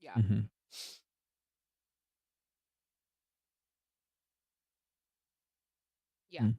Yeah. Mhm. Yeah. Mm.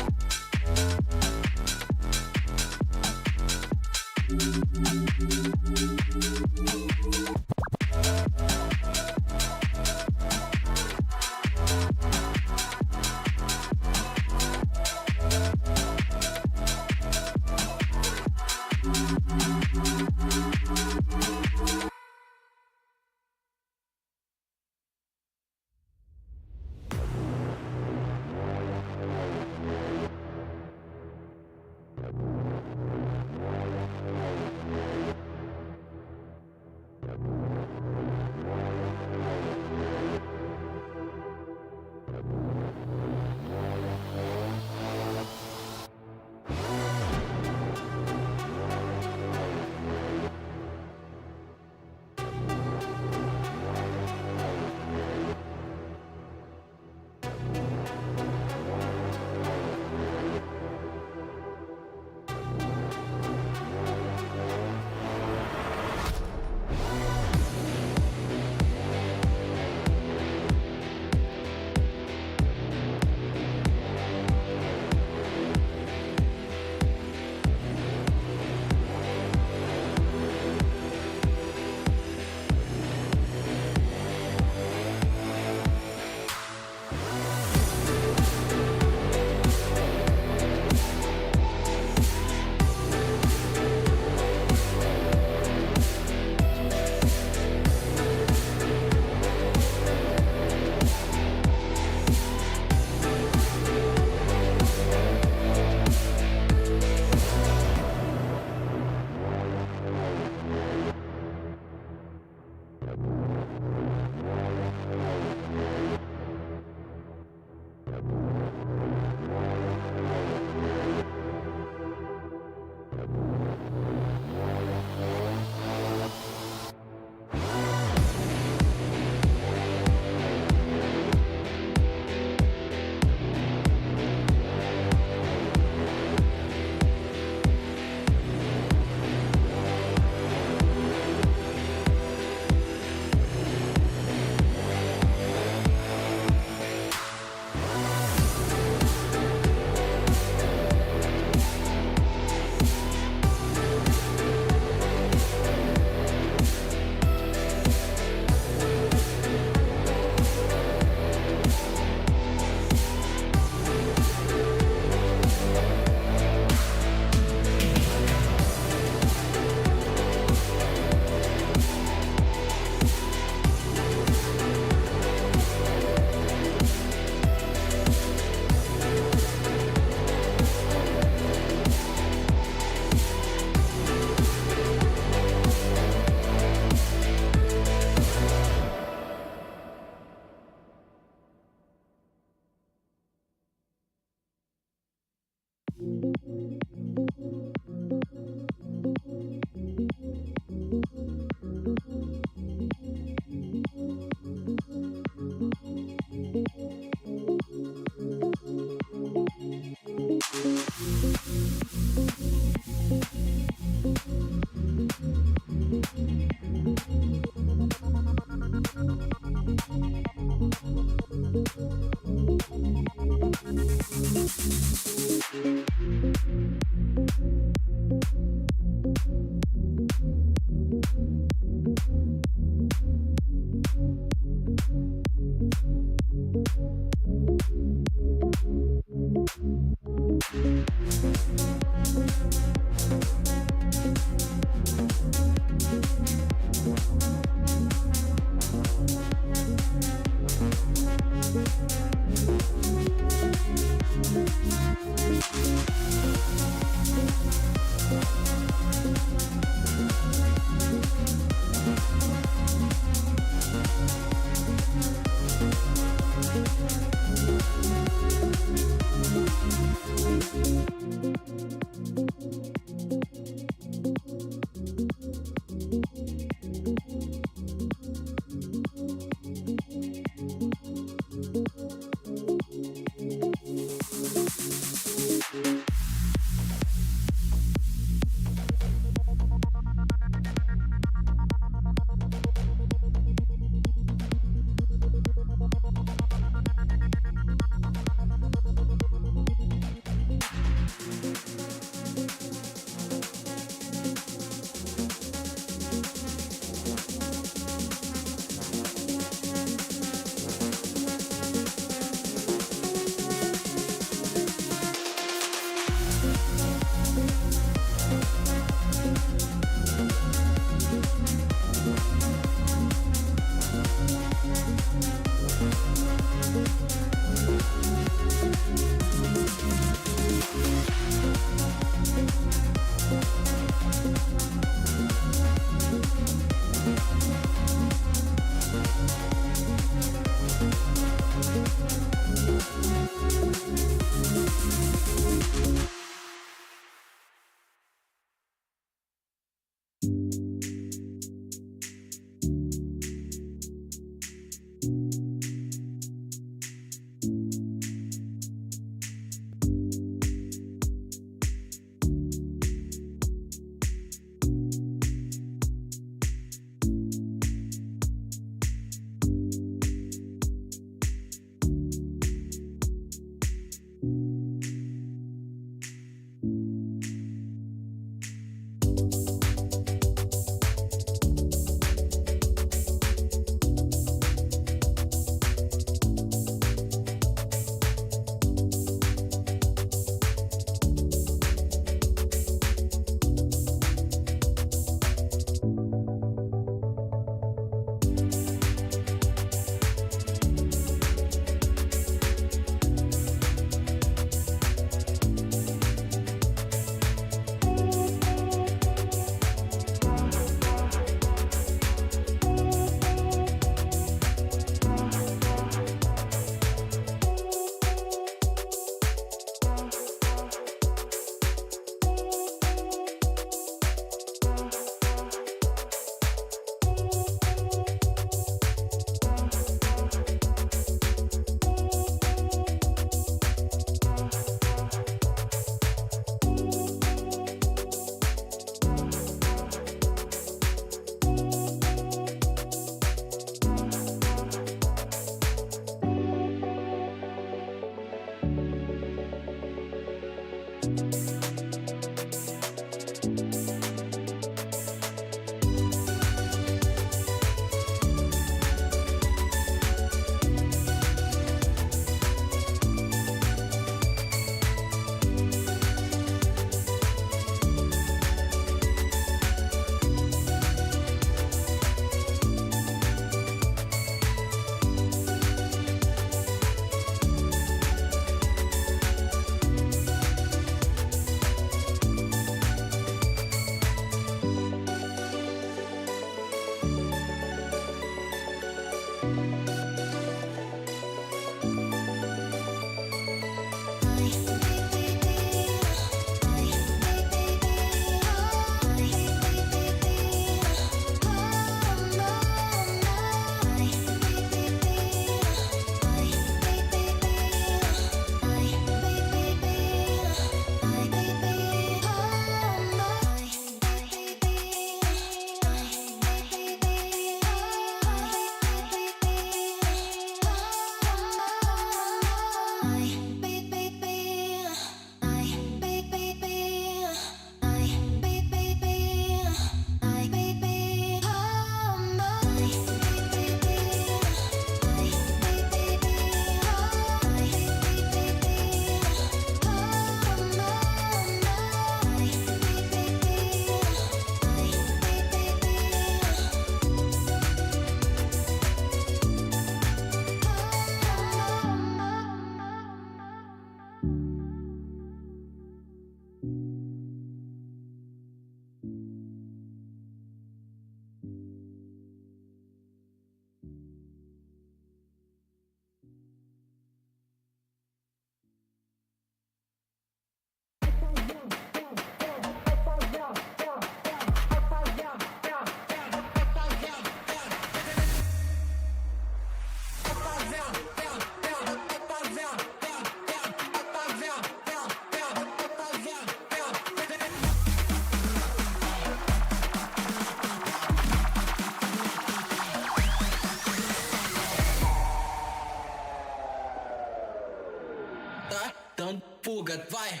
dando fuga, vai.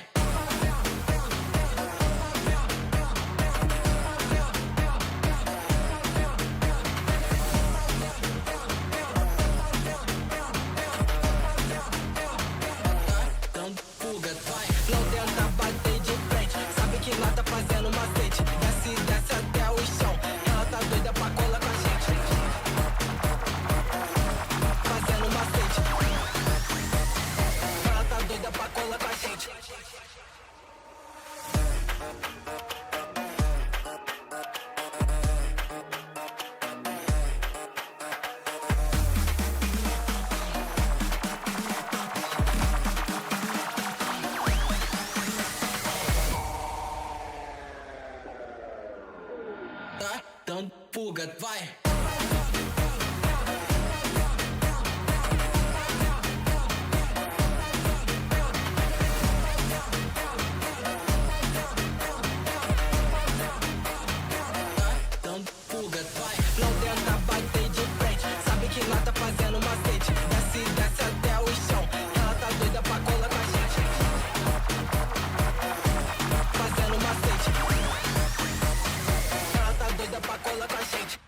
Dando fuga, vai. Não tenta bater de frente, sabe que lá tá fazendo macete. Desce, desce até o chão, ela tá doida pra colar com a gente. Fazendo macete, ela tá doida pra colar com a gente. Tá dando fuga, vai. Dando fuga, vai. Não tenta bater de frente, sabe que lá tá fazendo macete. Desce, desce até o chão, ela tá doida pra colar com a gente. Fazendo macete, ela tá doida pra colar com a gente.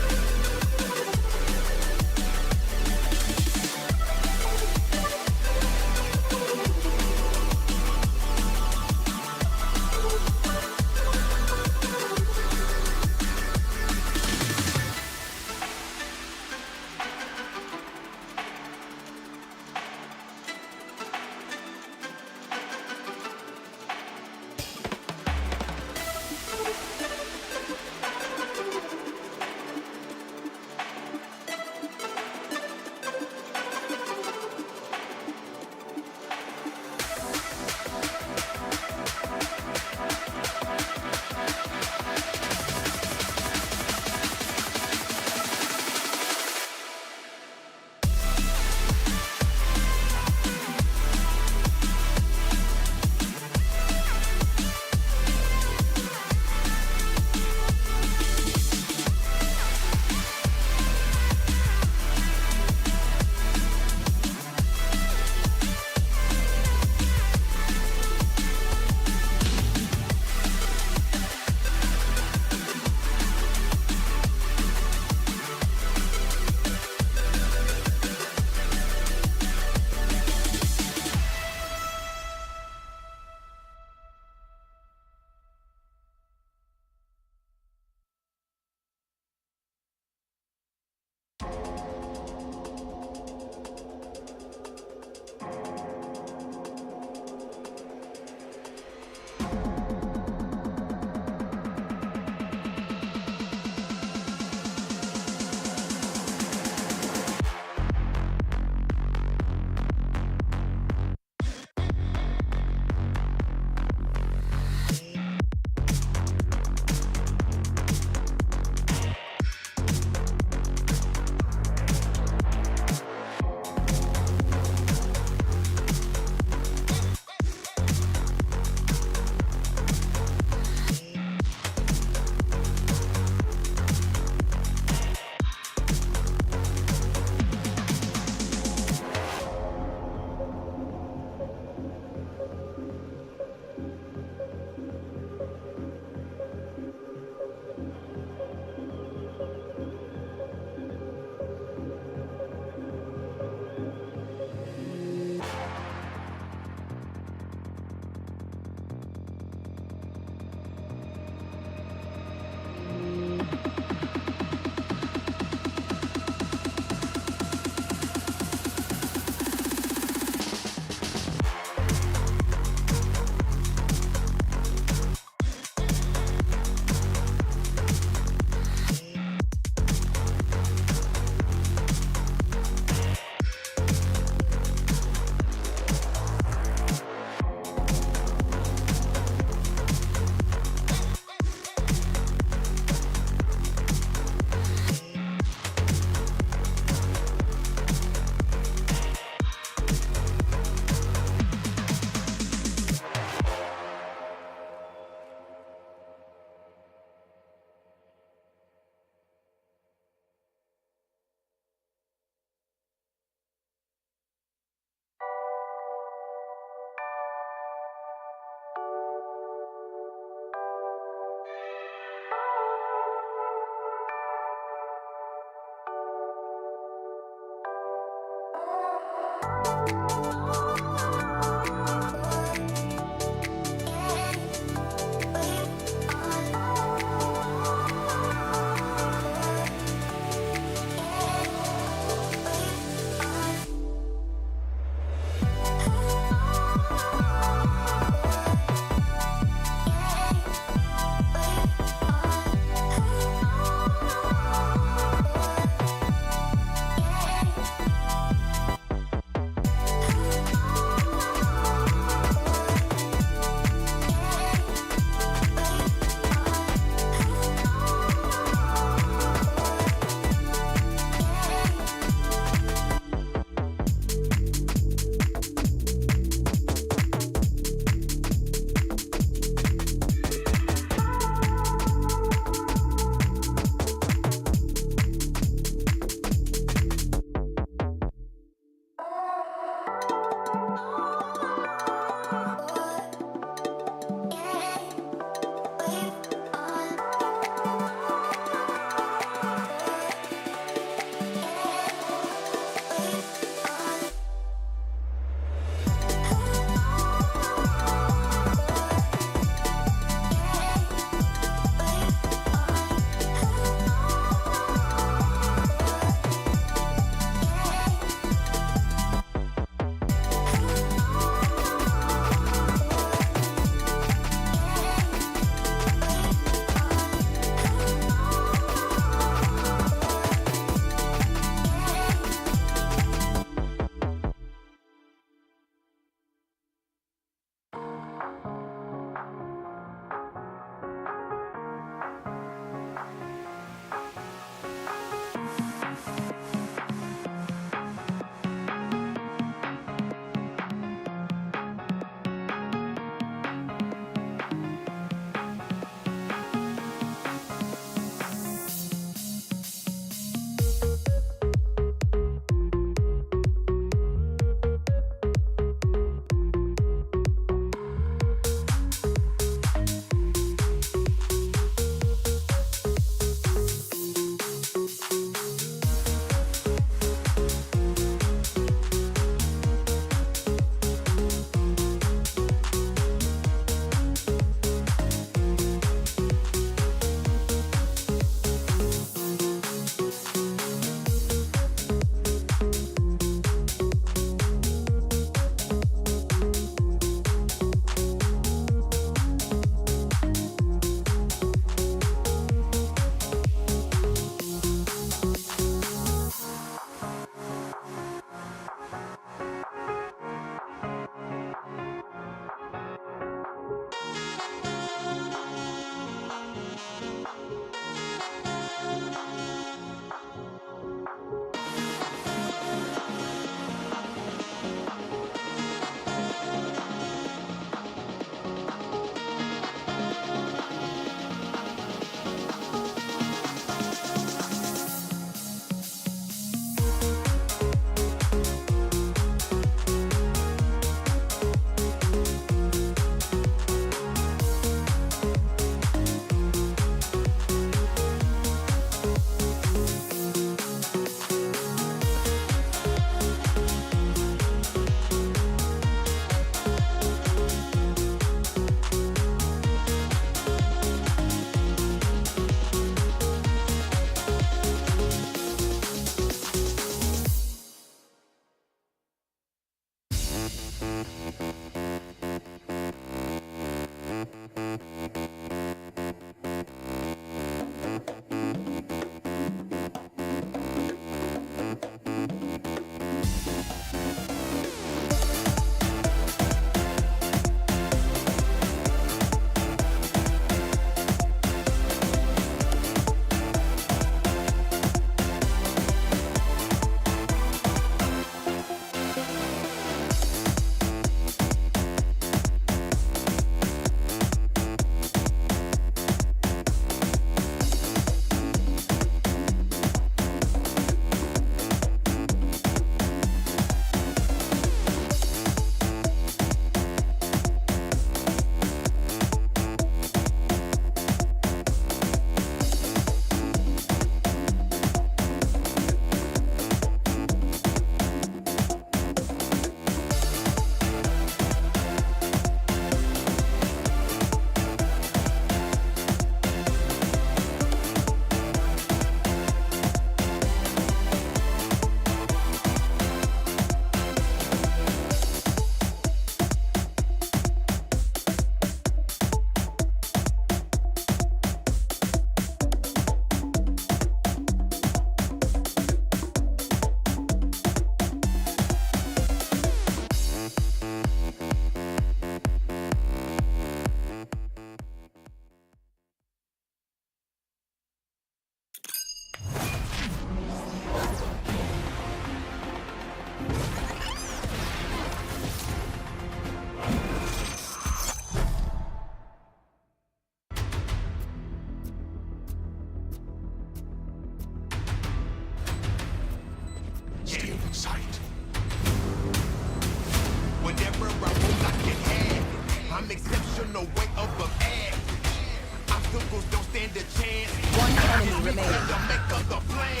Eagles don't stand a chance. One enemy remaining. To make up the plan.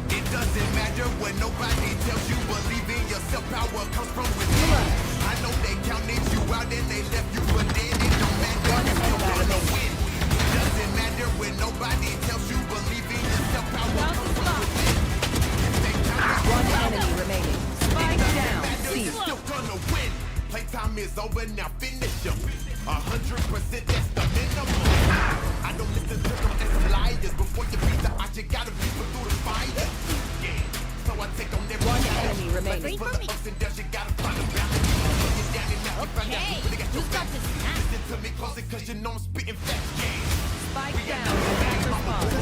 It doesn't matter when nobody tells you. Believe in yourself. Power comes from within. I know they counted you out and they left you for dead. It don't matter. You're still gonna win. It doesn't matter when nobody tells you. Believe in yourself. Power comes from within. One enemy remaining. Spike down. C. You're still gonna win. Playtime is over now. Finish them. 100%. That's the minimum. I don't listen to them as some liars. Before you beat the odds, you gotta be put through the fire. Yeah. So I take on every One chance. enemy remaining. For the ups and downs, you gotta find a balance. Put you down and now you find out you really got your back. Listen to me closer, cause you know I'm spitting facts. Yeah. Spike down. Attack response.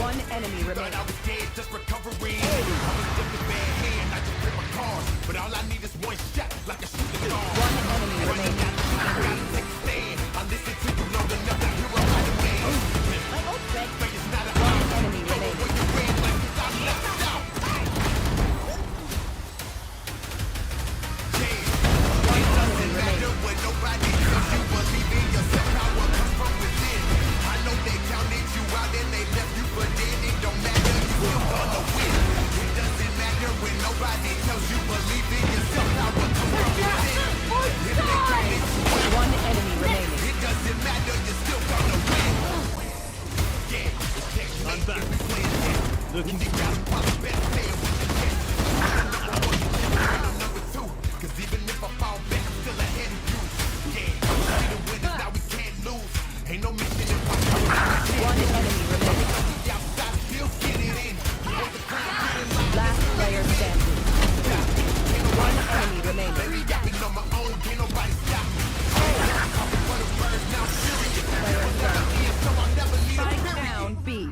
One enemy Thought remaining. I was dead, just recovering. I was just a bad hand, I just play my cards. But all I need is one shot, like a shooting star. One enemy remaining. I gotta take a stand. I listen to you long enough to hear I'm right away. But it's not a One enemy remaining. when you ran like this, I left out. One enemy remaining. When nobody tells you, believe in yourself, power comes from within. I know they counted you out and they left you for dead. It don't matter, you still gonna win. It doesn't matter when nobody tells you, believe in yourself, power comes from within. If they counted you out, One enemy remaining. it doesn't matter, you're still gonna win. Yeah, it's checkmate if we play it. Looking you gotta probably better stay with the catch. Number one, I'm number two. Cause even if I fall back, I'm still ahead of you. Yeah, we the winners, now we can't lose. Ain't no mission if I come One enemy remaining. outside, still get it in. Last player standing. One enemy remaining. Baby, got me on my own, can't nobody stop me. I'm for the birds, now I'm serious. So I'll never need a Spike period. down. B.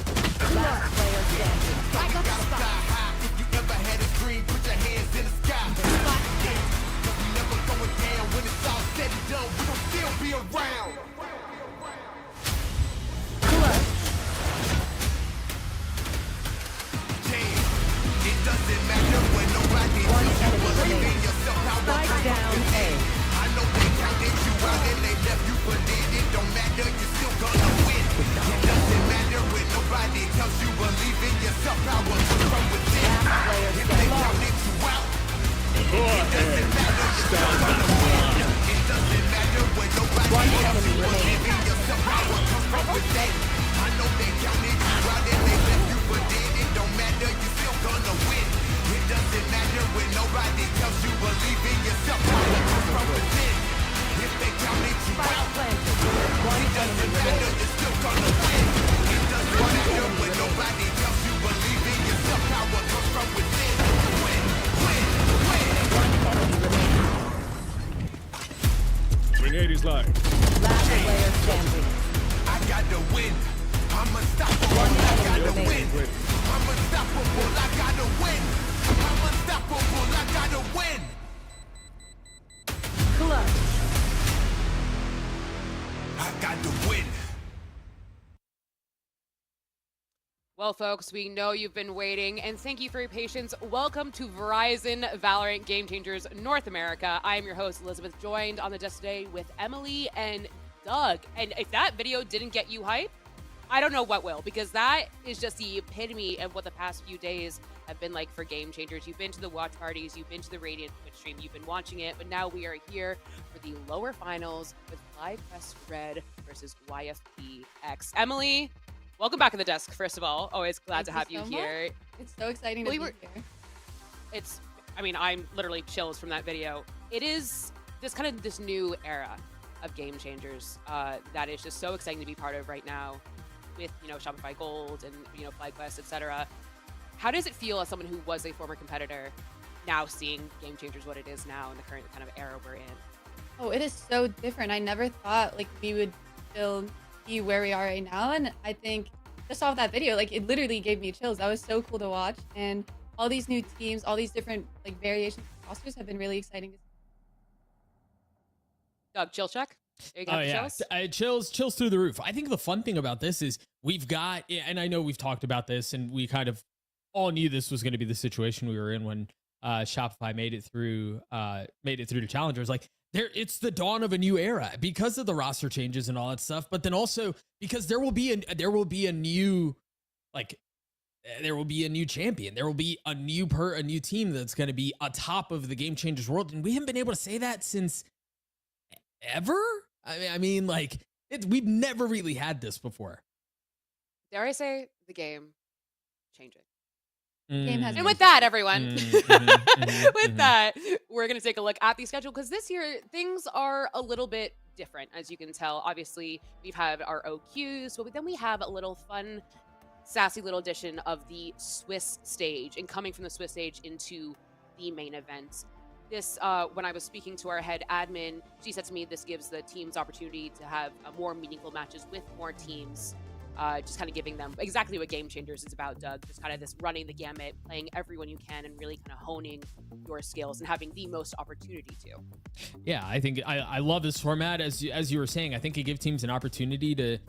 Last player standing. Gotta fly high. If you ever had a dream, put your hands in the sky. Yeah, 'cause we never going down. When it's all said and done, we gon' still be around. Damn, it doesn't matter when nobody One tells you. enemy Believe in remaining. yourself, power Spike comes from down. A. within. I know they counted you out and they left you for dead. It don't matter, you still gonna win. It doesn't matter when nobody tells you. Believe in yourself, power comes from within. Last player If they standing. counted you out, it doesn't matter, you're still gonna win. It doesn't matter when nobody One tells enemy you. remaining. Believe in yourself, power comes from within. I know they counted you out and they left you for dead. It don't matter, you still gonna win. It doesn't matter when nobody tells you. Believe in yourself, power comes from within. If they counted you Spike out, planted. One it enemy doesn't matter, remaining. you're still gonna win. It doesn't matter enemy when remaining. nobody tells you. Believe in yourself, power comes from within. Win, win, win. One enemy remaining. Grenade is live. Last player standing. I got to win. I'm unstoppable. One I enemy gotta remaining. win. I'm unstoppable. I gotta win. I'm unstoppable. I gotta win. Clutch. I got to win. Well, folks, we know you've been waiting, and thank you for your patience. Welcome to Verizon Valorant Game Changers North America. I am your host, Elizabeth, joined on the desk today with Emily and Doug. And if that video didn't get you hype, I don't know what will, because that is just the epitome of what the past few days have been like for Game Changers. You've been to the watch parties, you've been to the Radiant Twitch stream, you've been watching it, but now we are here for the lower finals with FLYR Red versus YFPX. Emily, welcome back to the desk, first of all. Always glad to have you so here. much. It's so exciting to We be were- here. I'm literally chills from that video. It is this new era of Game Changers that is just so exciting to be part of right now with, Shopify Gold and, FlyQuest, etc. How does it feel as someone who was a former competitor now seeing Game Changers what it is now in the current kind of era we're in? Oh, it is so different. I never thought we would still be where we are right now. And I think just off that video, it literally gave me chills. That was so cool to watch. And all these new teams, all these different variations of rosters have been really exciting to see. Doug, chill check. There you go. Chills through the roof. I think the fun thing about this is we've got, and I know we've talked about this, and we kind of all knew this was going to be the situation we were in when Shopify made it through to challengers. it's the dawn of a new era because of the roster changes and all that stuff, but then also because there will be a new champion. There will be a new team that's going to be atop of the Game Changers world, and we haven't been able to say that since ever. I mean, like we've never really had this before. Dare I say the game changing? Game has And with that, everyone, with that, we're going to take a look at the schedule because this year things are a little bit different, as you can tell. Obviously, we've had our OQs, but then we have a little fun, sassy little edition of the Swiss stage, and coming from the Swiss stage into the main event. This, when I was speaking to our head admin, she said to me this gives the teams opportunity to have more meaningful matches with more teams. Just kind of giving them exactly what Game Changers is about, Doug. Just kind of this running the gamut, playing everyone you can, and really kind of honing your skills and having the most opportunity to. Yeah, I think I love this format. As you were saying, I think it gives teams an opportunity to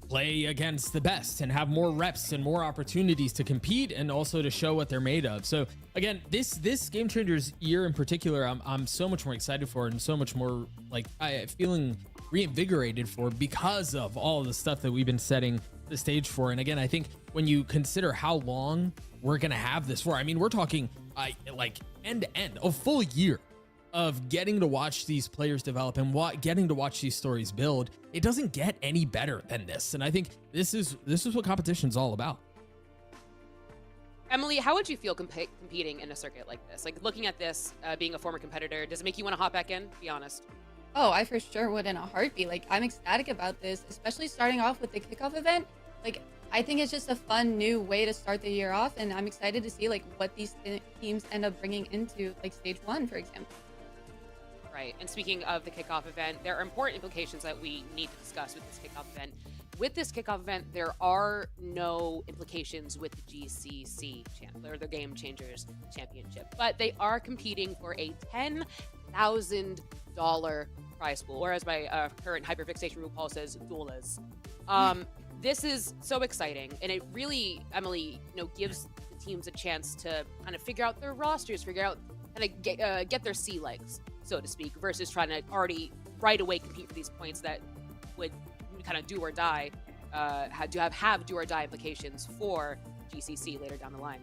play against the best and have more reps and more opportunities to compete and also to show what they're made of. So again, this Game Changers year in particular, I'm so much more excited for and so much more like feeling reinvigorated for because of all of the stuff that we've been setting the stage for. And again, I think when you consider how long we're gonna have this for, I mean, we're talking like end to end, a full year of getting to watch these players develop and getting to watch these stories build. It doesn't get any better than this. And I think this is what competition's all about. Emily, how would you feel competing in a circuit like this? Like looking at this, being a former competitor, does it make you want to hop back in? Be honest. Oh, I for sure would in a heartbeat. Like, I'm ecstatic about this, especially starting off with the kickoff event. Like, I think it's just a fun new way to start the year off, and I'm excited to see like what these teams end up bringing into like stage 1, for example. Right. And speaking of the kickoff event, there are important implications that we need to discuss with this kickoff event. With this kickoff event, there are no implications with the GCC or the Game Changers Championship, but they are competing for a $10,000 prize pool, or as my current hyperfixation RuPaul says, dollars. This is so exciting, and it really, Emily, gives the teams a chance to kind of figure out their rosters, figure out kind of get their sea legs, so to speak, versus trying to already right away compete for these points that would kind of do or die, have do or die implications for GCC later down the line.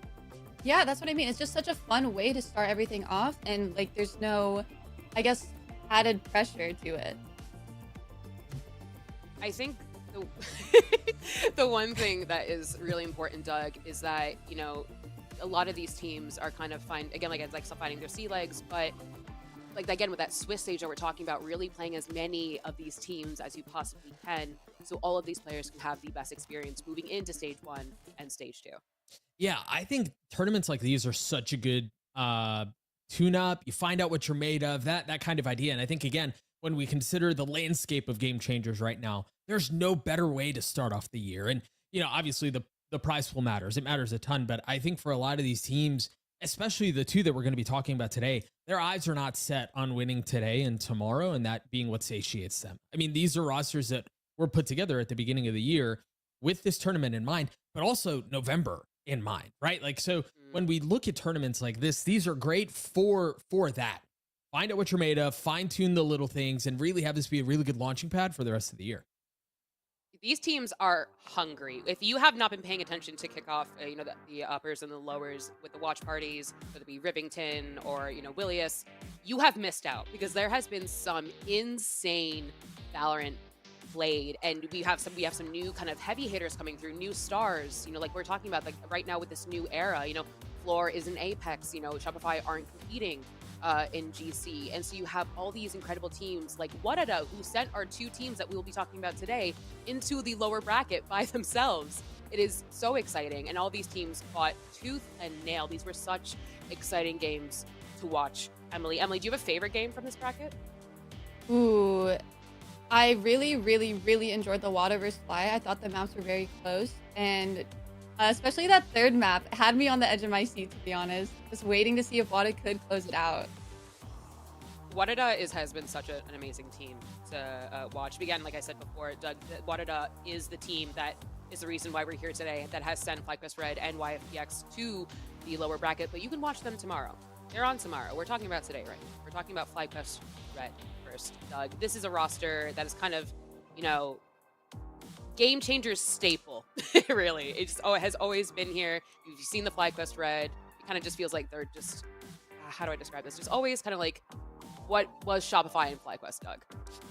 Yeah, that's what I mean. It's just such a fun way to start everything off, and like there's no, I guess, added pressure to it. I think the one thing that is really important, Doug, is that a lot of these teams are kind of still finding their sea legs, but like again with that Swiss stage that we're talking about, really playing as many of these teams as you possibly can, so all of these players can have the best experience moving into stage 1 and stage 2. Yeah, I think tournaments like these are such a good tune-up. You find out what you're made of, that kind of idea. And I think, again, when we consider the landscape of Game Changers right now, there's no better way to start off the year. And, obviously the prize pool matters. It matters a ton. But I think for a lot of these teams, especially the two that we're going to be talking about today, their eyes are not set on winning today and tomorrow, and that being what satiates them. I mean, these are rosters that were put together at the beginning of the year with this tournament in mind, but also November in mind, right? Like, so when we look at tournaments like this, these are great for that. Find out what you're made of, fine tune the little things, and really have this be a really good launching pad for the rest of the year. These teams are hungry. If you have not been paying attention to Kickoff, the uppers and the lowers with the watch parties, whether it be Rivington or, Willius, you have missed out because there has been some insane Valorant played, and we have some new kind of heavy hitters coming through, new stars, like we're talking about, like right now with this new era, FLYR is in Apex, Shopify aren't competing in GC, and so you have all these incredible teams like Warada, who sent our 2 teams that we will be talking about today into the lower bracket by themselves. It is so exciting, and all these teams fought tooth and nail. These were such exciting games to watch. Emily, do you have a favorite game from this bracket? Ooh, I really, really, really enjoyed the Water vs. Fly. I thought the maps were very close, and especially that third map had me on the edge of my seat, to be honest, just waiting to see if Wada could close it out. Warada has been such an amazing team to watch. Again, like I said before, Doug, Warada is the team that is the reason why we're here today, that has sent FlyQuest Red and YFPX to the lower bracket, but you can watch them tomorrow. They're on tomorrow. We're talking about today, right? We're talking about FlyQuest Red first, Doug. This is a roster that is kind of, you know, Game Changers staple, really. It just has always been here. You've seen the FlyQuest red. It kind of just feels like they're just, how do I describe this? Just always kind of like what was Shopify and FlyQuest, Doug.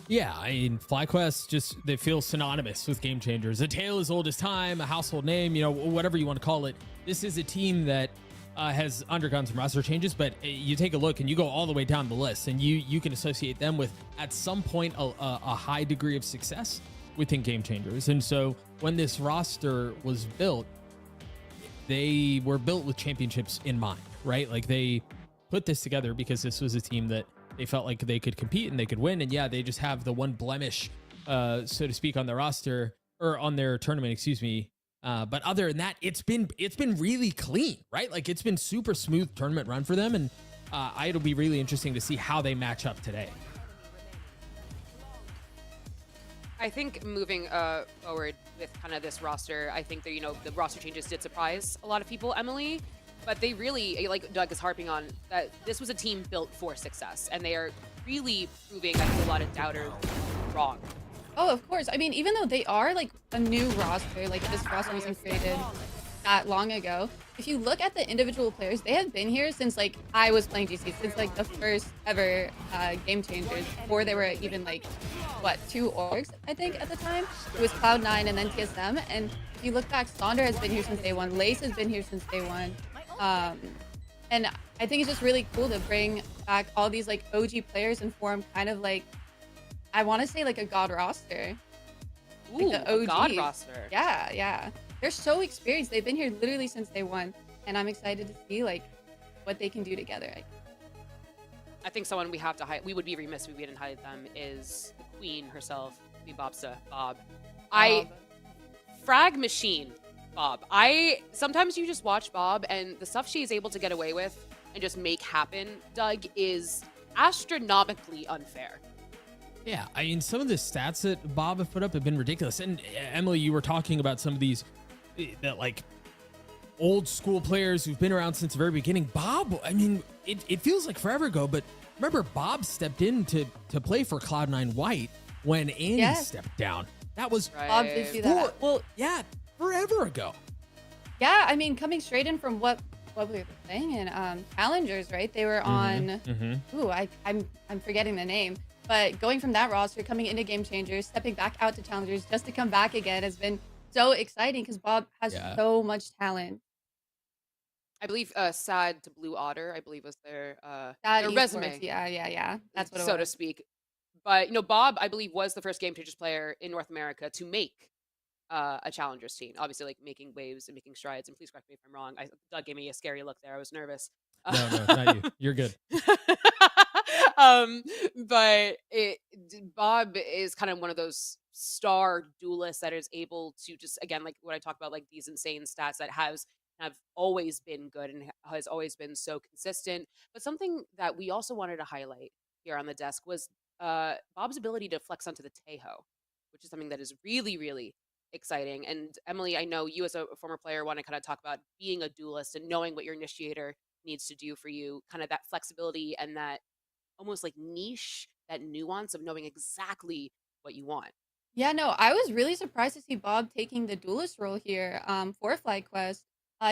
Yeah, I mean, FlyQuest just, they feel synonymous with Game Changers. A tale as old as time, a household name, you know, whatever you want to call it. This is a team that has undergone some roster changes, but you take a look and you go all the way down the list and you can associate them with, at some point, a high degree of success within Game Changers. And so when this roster was built, they were built with championships in mind, right? Like, they put this together because this was a team that they felt like they could compete and they could win. And yeah, they just have the one blemish, so to speak, on their roster, or on their tournament, excuse me. But other than that, it's been really clean, right? Like, it's been super smooth tournament run for them. And it'll be really interesting to see how they match up today. I think moving forward with kind of this roster, I think that, you know, the roster changes did surprise a lot of people, Emily. But they really, like Doug is harping on, that this was a team built for success. And they are really proving, I think, a lot of doubters wrong. Oh, of course. I mean, even though they are like a new roster, like this roster wasn't created that long ago. If you look at the individual players, they have been here since like I was playing GC, since like the first ever Game Changers, before there were even like, what, 2 orgs, I think, at the time. It was Cloud9 and then TSM. And if you look back, Sonder has been here since day one. Lace has been here since day one. And I think it's just really cool to bring back all these like OG players and form kind of like, I want to say like a god roster. Ooh, like the OGs. a god roster. Yeah, yeah. They're so experienced. They've been here literally since day one. And I'm excited to see like what they can do together. I think someone we have to we would be remiss if we didn't highlight them, is the queen herself, the Bob. Frag machine. Bob. Sometimes you just watch Bob and the stuff she is able to get away with and just make happen, Doug, is astronomically unfair. Yeah, I mean, some of the stats that Bob have put up have been ridiculous. And Emily, you were talking about some of these that like old school players who've been around since the very beginning. Bob, I mean, it feels like forever ago, but remember Bob stepped in to play for Cloud9 White when Annie stepped down. That was Bob did do that. Well, yeah, forever ago. Yeah, I mean, coming straight in from what we were playing in Challengers, right? They were on ooh, I'm forgetting the name. But going from that roster, coming into Game Changers, stepping back out to Challengers just to come back again has been so exciting because Bob has so much talent. I believe Sad to Blue Otter, I believe was their resume. Yeah. That's what it was. So to speak. But, you know, Bob, I believe, was the first Game Changers player in North America to make a Challengers team. Obviously, like, making waves and making strides. And please correct me if I'm wrong. Doug gave me a scary look there. I was nervous. No, not you. You're good. But Bob is kind of one of those star duelists that is able to just, again, like what I talked about, like these insane stats that have always been good and has always been so consistent. But something that we also wanted to highlight here on the desk was Bob's ability to flex onto the Tejo, which is something that is really, really exciting. And Emily, I know you as a former player want to kind of talk about being a duelist and knowing what your initiator needs to do for you, kind of that flexibility and that almost like niche, that nuance of knowing exactly what you want. Yeah, no, I was really surprised to see Bob taking the duelist role here for FlyQuest.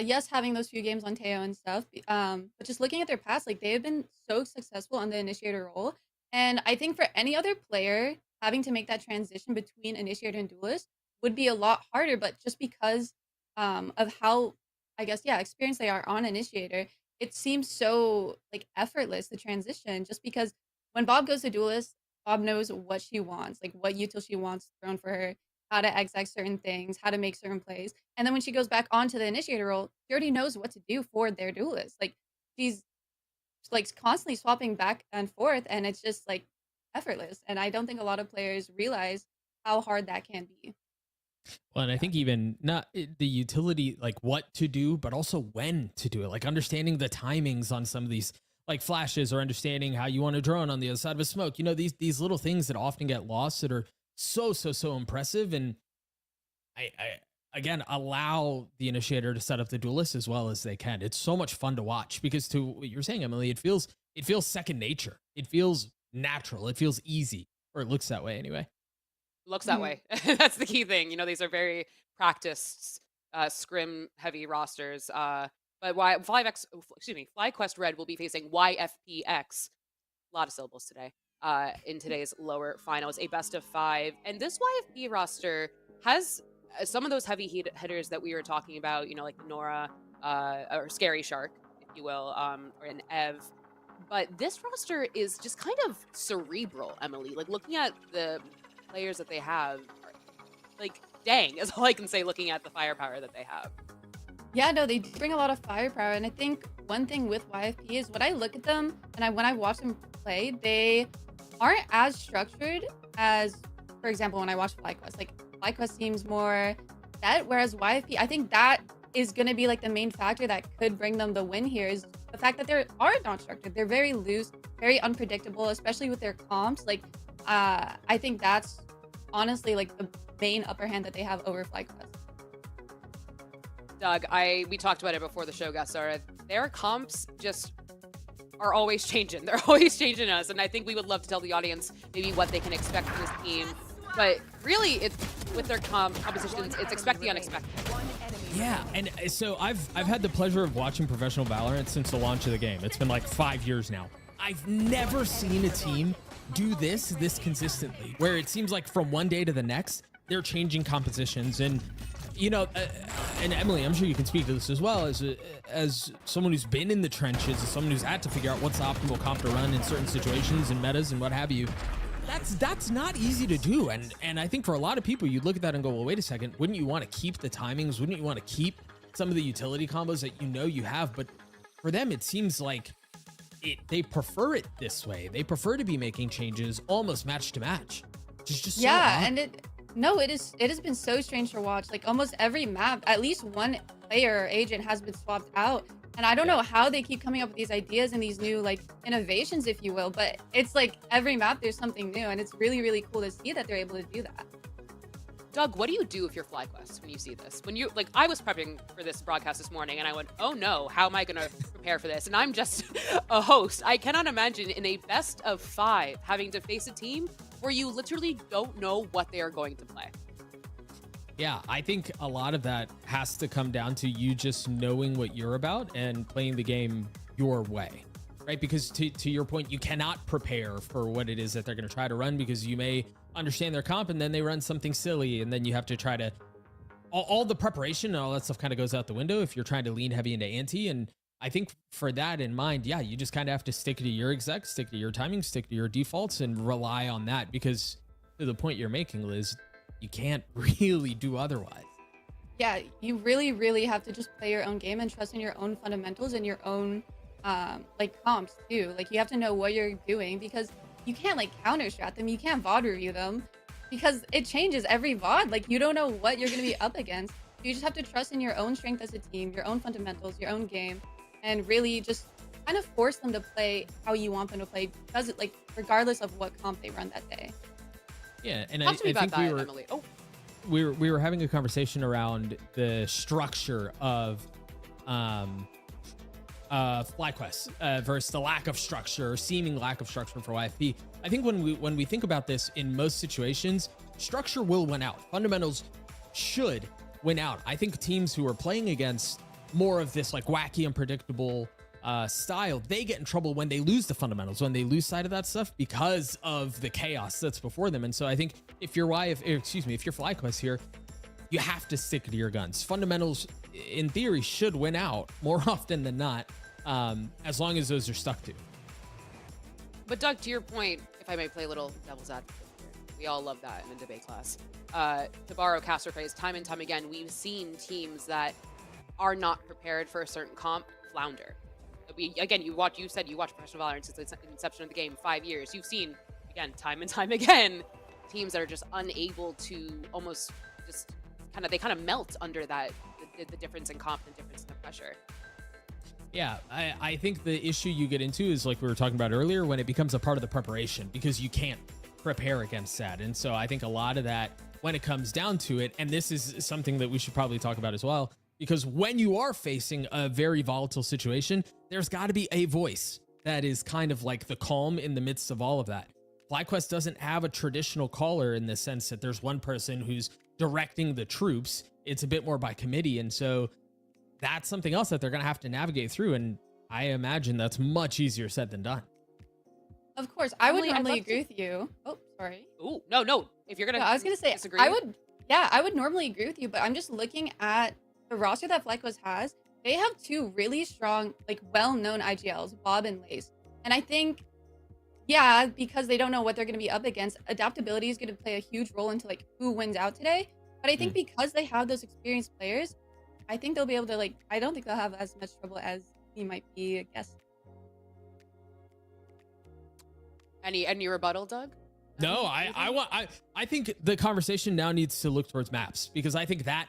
Yes, having those few games on Teo and stuff, but just looking at their past, like they have been so successful on the initiator role. And I think for any other player, having to make that transition between initiator and duelist would be a lot harder. But just because of how, I guess, experienced they are on initiator, it seems so like effortless, the transition, just because when Bob goes to duelist, Bob knows what she wants, like what util she wants thrown for her, how to exec certain things, how to make certain plays. And then when she goes back onto the initiator role, she already knows what to do for their duelist. Like she's like constantly swapping back and forth, and it's just like effortless. And I don't think a lot of players realize how hard that can be. Well, and I think even not the utility, like what to do, but also when to do it, like understanding the timings on some of these like flashes, or understanding how you want to drone on the other side of a smoke. You know, these little things that often get lost that are so impressive. And I again, allow the initiator to set up the duelist as well as they can. It's so much fun to watch because, to what you're saying, Emily, it feels second nature. It feels natural. It feels easy, or it looks that way anyway. Looks that way. That's the key thing. You know, these are very practiced, scrim heavy rosters. But why FlyQuest Red will be facing YFPX. A lot of syllables today. In today's lower finals, a best of 5, and this YFP roster has some of those heavy hitters that we were talking about. You know, like Nora or Scary Shark, if you will, or an Ev. But this roster is just kind of cerebral, Emily. Like looking at the players that they have, like dang, is all I can say looking at the firepower that they have. Yeah, no, they do bring a lot of firepower, and I think one thing with YFP is when I look at them and when I watch them play, they aren't as structured as, for example, when I watch FlyQuest. Like FlyQuest seems more set, whereas YFP, I think that is going to be like the main factor that could bring them the win here is the fact that they are not structured. They're very loose, very unpredictable, especially with their comps. Like, I think that's honestly like the main upper hand that they have over FlyQuest. Doug, we talked about it before the show got started. Their comps just are always changing. They're always changing us, and I think we would love to tell the audience maybe what they can expect from this team. But really, it's with their compositions, it's expect the unexpected. Yeah, and so I've had the pleasure of watching professional Valorant since the launch of the game. It's been like 5 years now. I've never seen a team do this consistently, where it seems like from one day to the next, they're changing compositions. And you know, and Emily, I'm sure you can speak to this as well, as someone who's been in the trenches, as someone who's had to figure out what's the optimal comp to run in certain situations and metas and what have you. That's not easy to do. And I think for a lot of people, you'd look at that and go, well, wait a second, wouldn't you want to keep the timings? Wouldn't you want to keep some of the utility combos that you know you have? But for them, it seems like they prefer it this way. They prefer to be making changes almost match to match. Just Yeah, so and it has been so strange to watch. Like almost every map, at least one player or agent has been swapped out. And I don't know how they keep coming up with these ideas and these new like innovations, if you will, but it's like every map there's something new, and it's really, really cool to see that they're able to do that. Doug, what do you do if you're FlyQuest when you see this? When you, like, I was prepping for this broadcast this morning and I went, oh no, how am I going to prepare for this? And I'm just a host. I cannot imagine in a best of 5 having to face a team where you literally don't know what they are going to play. Yeah, I think a lot of that has to come down to you just knowing what you're about and playing the game your way, right? Because to your point, you cannot prepare for what it is that they're going to try to run, because you may understand their comp and then they run something silly, and then you have to try to all the preparation and all that stuff kind of goes out the window if you're trying to lean heavy into ante. And I think for that in mind, yeah, you just kind of have to stick to your execs, stick to your timing, stick to your defaults, and rely on that, because to the point you're making, Liz, you can't really do otherwise. Yeah, you really, really have to just play your own game and trust in your own fundamentals and your own like comps too. Like you have to know what you're doing, because you can't like counter strat them. You can't VOD review them, because it changes every VOD. Like you don't know what you're going to be up against. You just have to trust in your own strength as a team, your own fundamentals, your own game, and really just kind of force them to play how you want them to play, because it, like regardless of what comp they run that day. Yeah, and Talk to me about think that, Emily. Oh, we were having a conversation around the structure of FlyQuest versus the lack of structure, or seeming lack of structure for YFP. I think when we think about this, in most situations, structure will win out. Fundamentals should win out. I think teams who are playing against more of this like wacky, unpredictable style, they get in trouble when they lose the fundamentals, when they lose sight of that stuff, because of the chaos that's before them. And so I think if you're FlyQuest here, you have to stick to your guns. Fundamentals, in theory, should win out more often than not, as long as those are stuck to. but Doug, to your point, if I may play a little devil's advocate here, we all love that in a debate class. To borrow caster phrase, time and time again, we've seen teams that are not prepared for a certain comp flounder. You said you watch professional Valorant since the inception of the game, 5 years. You've seen, again, time and time again, teams that are just unable to almost just they kind of melt under that, the difference in comp and the difference in the pressure. Yeah, I think the issue you get into is, like we were talking about earlier, when it becomes a part of the preparation, because you can't prepare against that. And so I think a lot of that, when it comes down to it, and this is something that we should probably talk about as well, because when you are facing a very volatile situation, there's got to be a voice that is kind of like the calm in the midst of all of that. FlyQuest doesn't have a traditional caller in the sense that there's one person who's directing the troops. It's a bit more by committee. And so that's something else that they're going to have to navigate through. And I imagine that's much easier said than done. Of course, I would Emily, I'd normally love agree with you. Oh, sorry. Ooh, no. If you're gonna, No, I was gonna say disagree, I would normally agree with you, but I'm just looking at the roster that FlyQuest has. They have two really strong, like well-known IGLs, Bob and Lace, and I think, yeah, because they don't know what they're gonna be up against, adaptability is gonna play a huge role into like who wins out today. But I think because they have those experienced players, I think they'll be able to like. I don't think they'll have as much trouble as he might be. I guess. Any rebuttal, Doug? No, I think the conversation now needs to look towards maps, because I think that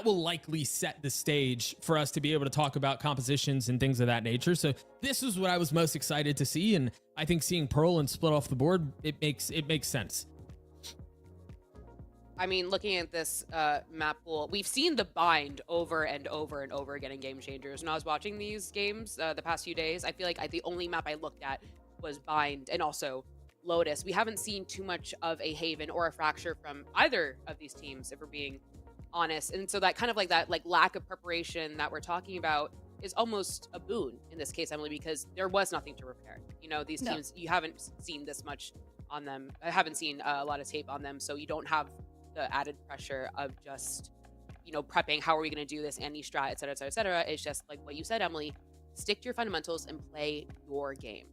will likely set the stage for us to be able to talk about compositions and things of that nature. So this is what I was most excited to see, and I think seeing Pearl and Split off the board, it makes sense. I mean, looking at this map pool, we've seen the bind over and over and over again in Game Changers. When I was watching these games the past few days, I feel like the only map I looked at was bind and also Lotus. We haven't seen too much of a Haven or a Fracture from either of these teams, if we're being honest. And so that kind of like that lack of preparation that we're talking about is almost a boon in this case, Emily, because there was nothing to repair. You know, these teams, you haven't seen this much on them. I haven't seen a lot of tape on them, so you don't have the added pressure of just, you know, prepping. How are we going to do this? Any strat, et cetera, et cetera, et cetera. It's just like what you said, Emily. Stick to your fundamentals and play your game.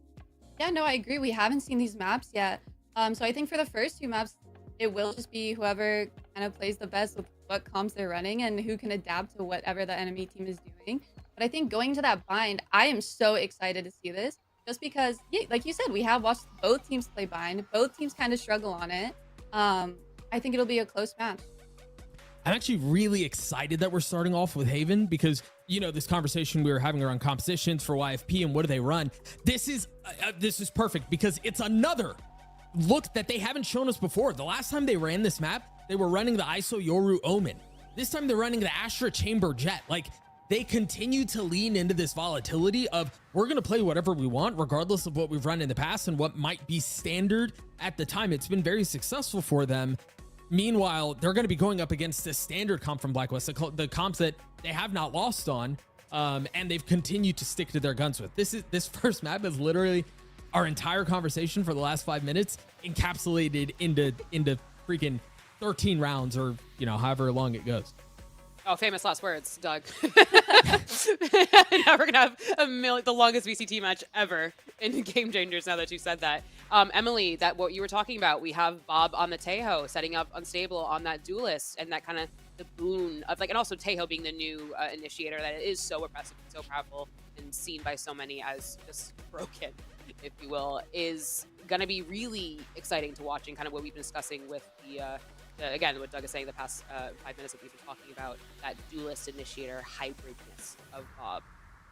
Yeah, no, I agree. We haven't seen these maps yet. So I think for the first two maps, it will just be whoever kind of plays the best with what comps they're running and who can adapt to whatever the enemy team is doing. But I think going to that bind, I am so excited to see this, just because, yeah, like you said, we have watched both teams play bind. Both teams kind of struggle on it. I think it'll be a close match. I'm actually really excited that we're starting off with Haven, because, you know, this conversation we were having around compositions for YFP and what do they run. This is perfect, because it's another look that they haven't shown us before. The last time they ran this map, they were running the ISO Yoru Omen. This time they're running the Astra Chamber Jet. Like, they continue to lean into this volatility of, we're going to play whatever we want, regardless of what we've run in the past and what might be standard at the time. It's been very successful for them. Meanwhile, they're going to be going up against the standard comp from FlyQuest, the comps that they have not lost on, and they've continued to stick to their guns with. This first map is literally our entire conversation for the last 5 minutes encapsulated into freaking 13 rounds, or, you know, however long it goes. Oh, famous last words, Doug. Now we're gonna have the longest VCT match ever in Game Changers. Now that you said that, Emily, that what you were talking about, we have Bob on the Tejo setting up Unstable on that Duelist, and that kind of the boon of like, and also Tejo being the new initiator that is so oppressive and so powerful and seen by so many as just broken, if you will, is gonna be really exciting to watch, and kind of what we've been discussing with the again, what Doug is saying, the past 5 minutes that we've been talking about, that Duelist initiator hybridness of Bob.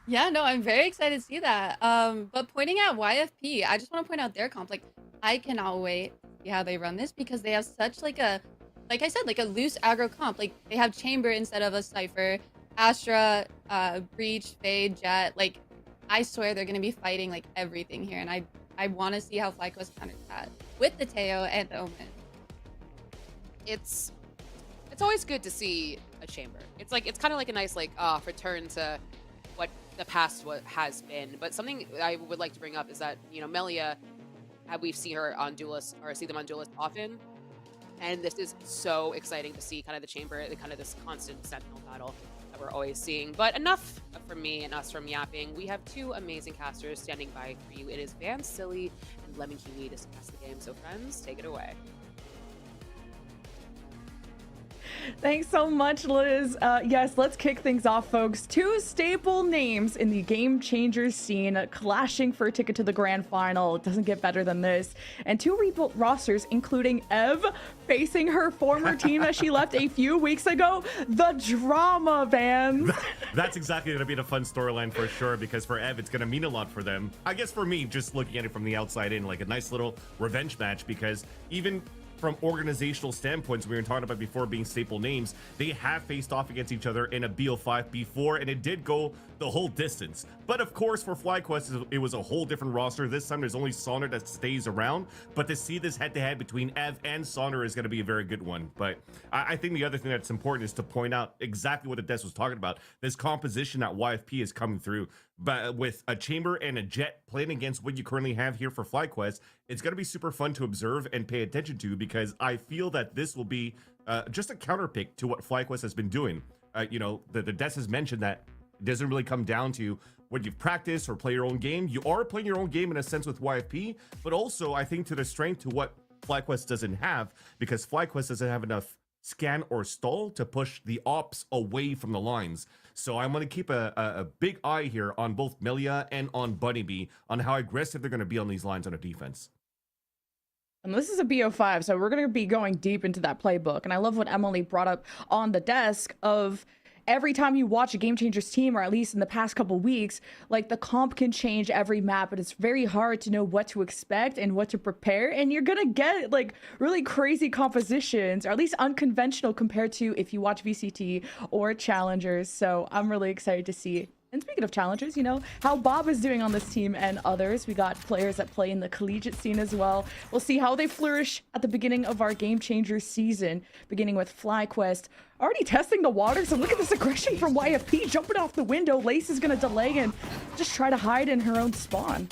Yeah, no, I'm very excited to see that. But pointing at YFP, I just want to point out their comp. Like, I cannot wait to see how they run this, because they have such like I said, like a loose aggro comp. Like, they have Chamber instead of a Cypher, Astra, Breach, Fade, Jet. Like, I swear they're going to be fighting like everything here. And I want to see how FlyQuest counters that with the Teo and the Omen. It's always good to see a Chamber. It's kind of like a nice return to what the past has been. But something I would like to bring up is that, you know, Melia, we've seen her on Duelist, or see them on Duelist often, and this is so exciting to see kind of the Chamber, the kind of this constant sentinel battle that we're always seeing. But enough from me and us from yapping. We have two amazing casters standing by for you. It is Van Silly and Lemon Kiwi to discuss the game. So friends, take it away. Thanks so much, Liz. Yes, let's kick things off, folks. Two staple names in the Game Changers scene clashing for a ticket to the grand final. It doesn't get better than this. And two rebuilt rosters, including Ev facing her former team that she left a few weeks ago. The drama, Vans. That's exactly going to be the fun storyline for sure, because for Ev, it's going to mean a lot for them. I guess for me, just looking at it from the outside in, like a nice little revenge match, because even from organizational standpoints, we were talking about before being staple names, they have faced off against each other in a BO5 before, and it did go the whole distance. But of course, for FlyQuest, it was a whole different roster. This time, there's only Sonner that stays around. But to see this head-to-head between Ev and Sonner is going to be a very good one. But I think the other thing that's important is to point out exactly what Ades was talking about. This composition that YFP is coming through. But with a Chamber and a Jet playing against what you currently have here for FlyQuest, it's going to be super fun to observe and pay attention to, because I feel that this will be just a counterpick to what FlyQuest has been doing. You know, the Des has mentioned that it doesn't really come down to what you've practiced or play your own game. You are playing your own game in a sense with YFP, but also I think to the strength to what FlyQuest doesn't have, because FlyQuest doesn't have enough scan or stall to push the ops away from the lines. So I'm going to keep a big eye here on both Melia and on Bunnybee on how aggressive they're going to be on these lines on a defense. And this is a BO5, so we're going to be going deep into that playbook. And I love what Emily brought up on the desk of every time you watch a Game Changers team, or at least in the past couple weeks, like the comp can change every map, but it's very hard to know what to expect and what to prepare. And you're going to get like really crazy compositions, or at least unconventional compared to if you watch VCT or Challengers. So I'm really excited to see. And speaking of Challengers, you know, how Bob is doing on this team and others. We got players that play in the collegiate scene as well. We'll see how they flourish at the beginning of our Game Changers season, beginning with FlyQuest. Already testing the waters, and look at this aggression from YFP, jumping off the window. Lace is going to delay and just try to hide in her own spawn.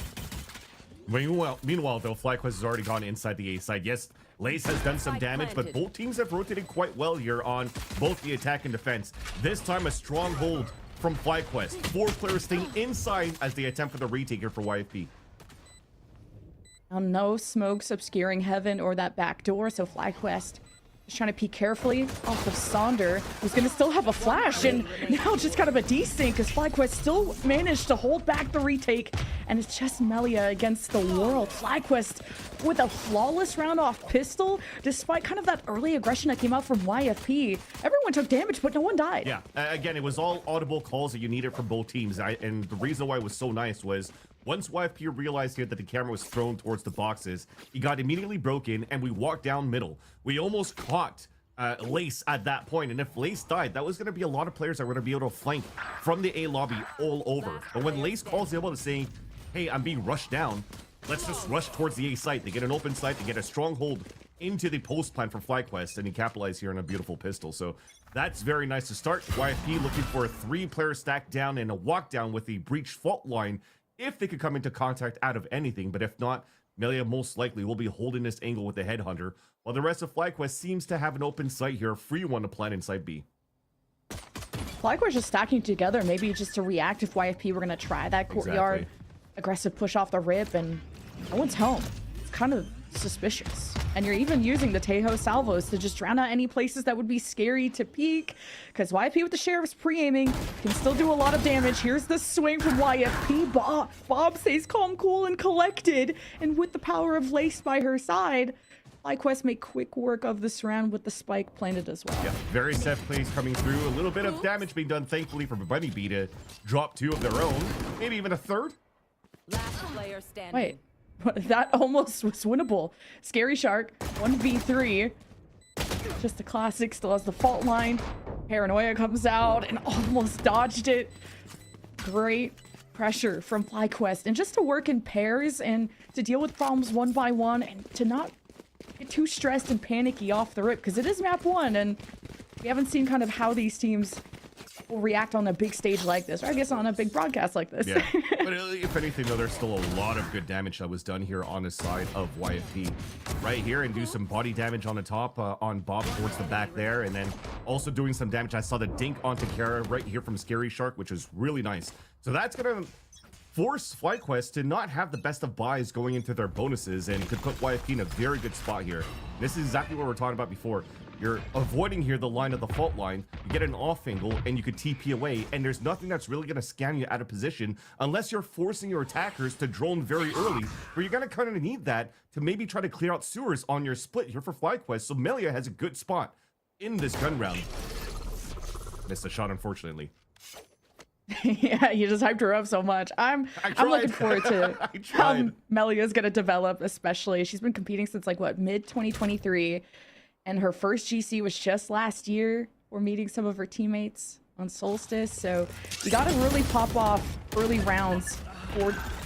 Meanwhile, though, FlyQuest has already gone inside the A side. Yes, Lace has done some damage, but both teams have rotated quite well here on both the attack and defense. This time, a stronghold from FlyQuest. 4 players staying inside as they attempt for the retake here for YFP. Now, no smokes obscuring heaven or that back door, so FlyQuest just trying to peek carefully off of Sonder, who's going to still have a flash, and now just kind of a desync because FlyQuest still managed to hold back the retake, and it's just Melia against the world. FlyQuest with a flawless round off pistol, despite kind of that early aggression that came out from YFP. Everyone took damage, but no one died. Yeah, again, it was all audible calls that you needed from both teams, and the reason why it was so nice was once YFP realized here that the camera was thrown towards the boxes, he got immediately broken, and we walked down middle. We almost caught Lace at that point, and if Lace died, that was going to be a lot of players that were going to be able to flank from the A lobby all over. But when Lace calls able to say, hey, I'm being rushed down, let's just rush towards the A site. They get an open site, they get a stronghold into the post plan for FlyQuest, and he capitalized here on a beautiful pistol. So that's very nice to start. YFP looking for a 3-player stack down and a walk down with the breach fault line if they could come into contact out of anything, but if not, Melia most likely will be holding this angle with the Headhunter, while the rest of FlyQuest seems to have an open site here, a free one to plan inside B. FlyQuest just stacking together, maybe just to react if YFP were going to try that courtyard aggressive push off the rip, and no one's home. It's kind of suspicious. And you're even using the Tejo salvos to just drown out any places that would be scary to peek, because YFP with the Sheriff's pre-aiming can still do a lot of damage. Here's the swing from YFP. Bob stays calm, cool, and collected, and with the power of Lace by her side, FlyQuest make quick work of this round with the spike planted as well. Yeah, very safe plays coming through. A little bit of damage being done, thankfully, for Bunnybee to drop 2 of their own, maybe even a 3rd. Last player standing. Wait. That almost was winnable. Scary Shark, 1v3. Just the classic, still has the fault line. Paranoia comes out and almost dodged it. Great pressure from FlyQuest. And just to work in pairs and to deal with problems one by one and to not get too stressed and panicky off the rip, because it is map 1 and we haven't seen kind of how these teams will react on a big stage like this, or I guess on a big broadcast like this. Yeah, but if anything though, there's still a lot of good damage that was done here on the side of YFP right here, and do some body damage on the top on Bob towards the back there, and then also doing some damage. I saw the dink onto Kara right here from Scary Shark, which is really nice. So that's gonna force FlyQuest to not have the best of buys going into their bonuses, and could put YFP in a very good spot here. This is exactly what we were talking about before. You're avoiding here the line of the fault line, you get an off angle, and you could TP away, and there's nothing that's really going to scan you out of position unless you're forcing your attackers to drone very early, where you're going to kind of need that to maybe try to clear out sewers on your split here for FlyQuest. So Melia has a good spot in this gun round. Missed a shot, unfortunately. Yeah, you just hyped her up so much. I'm looking forward to how Melia's gonna develop, especially. She's been competing since like what, mid 2023, and her first GC was just last year. We're meeting some of her teammates on Solstice, so you gotta really pop off early rounds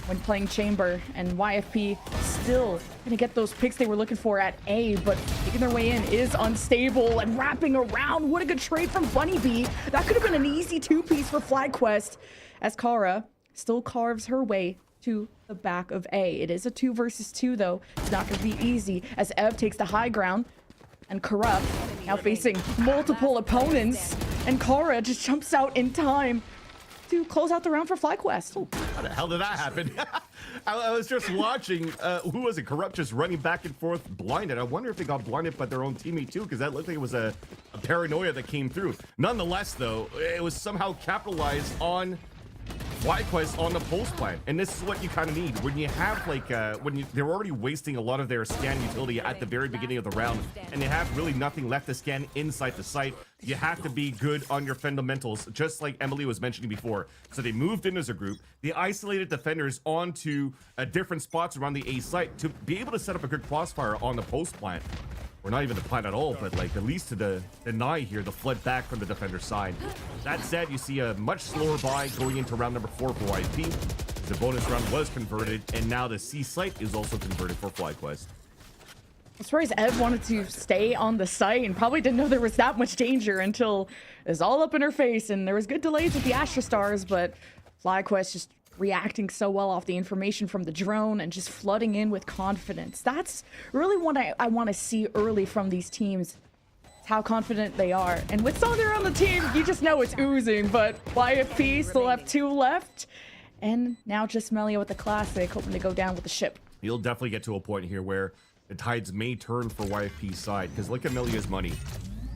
when playing Chamber, and YFP still gonna get those picks they were looking for at A, but making their way in is unstable and wrapping around. What a good trade from Bunny B. That could have been an easy two-piece for FlyQuest, as Kara still carves her way to the back of A. It is a 2 versus 2 though. It's not gonna be easy as Ev takes the high ground, and Corrupt now facing multiple opponents, and Kara just jumps out in time to close out the round for FlyQuest. How the hell did that happen? I was just watching, who was it? Corrupt just running back and forth blinded. I wonder if they got blinded by their own teammate too, because that looked like it was a paranoia that came through. Nonetheless though, it was somehow capitalized on FlyQuest on the post plan, and this is what you kind of need when you have like they're already wasting a lot of their scan utility at the very beginning of the round, and they have really nothing left to scan inside the site. You have to be good on your fundamentals, just like Emily was mentioning before. So they moved in as a group, they isolated defenders onto different spots around the A site to be able to set up a good crossfire on the post plant. Or not even the plant at all, but like at least to deny here the flood back from the defender's side. That said, you see a much slower buy going into round number 4 for YP. The bonus round was converted, and now the C site is also converted for FlyQuest. As far as Ev wanted to stay on the site and probably didn't know there was that much danger until it was all up in her face, and there was good delays with the Astra Stars, but FlyQuest just reacting so well off the information from the drone and just flooding in with confidence. That's really what I want to see early from these teams. It's how confident they are. And with Sander on the team, you just know it's oozing, but YFP still have 2 left. And now just Melia with the classic, hoping to go down with the ship. You'll definitely get to a point here where the tides may turn for YFP's side, because look at Melia's money.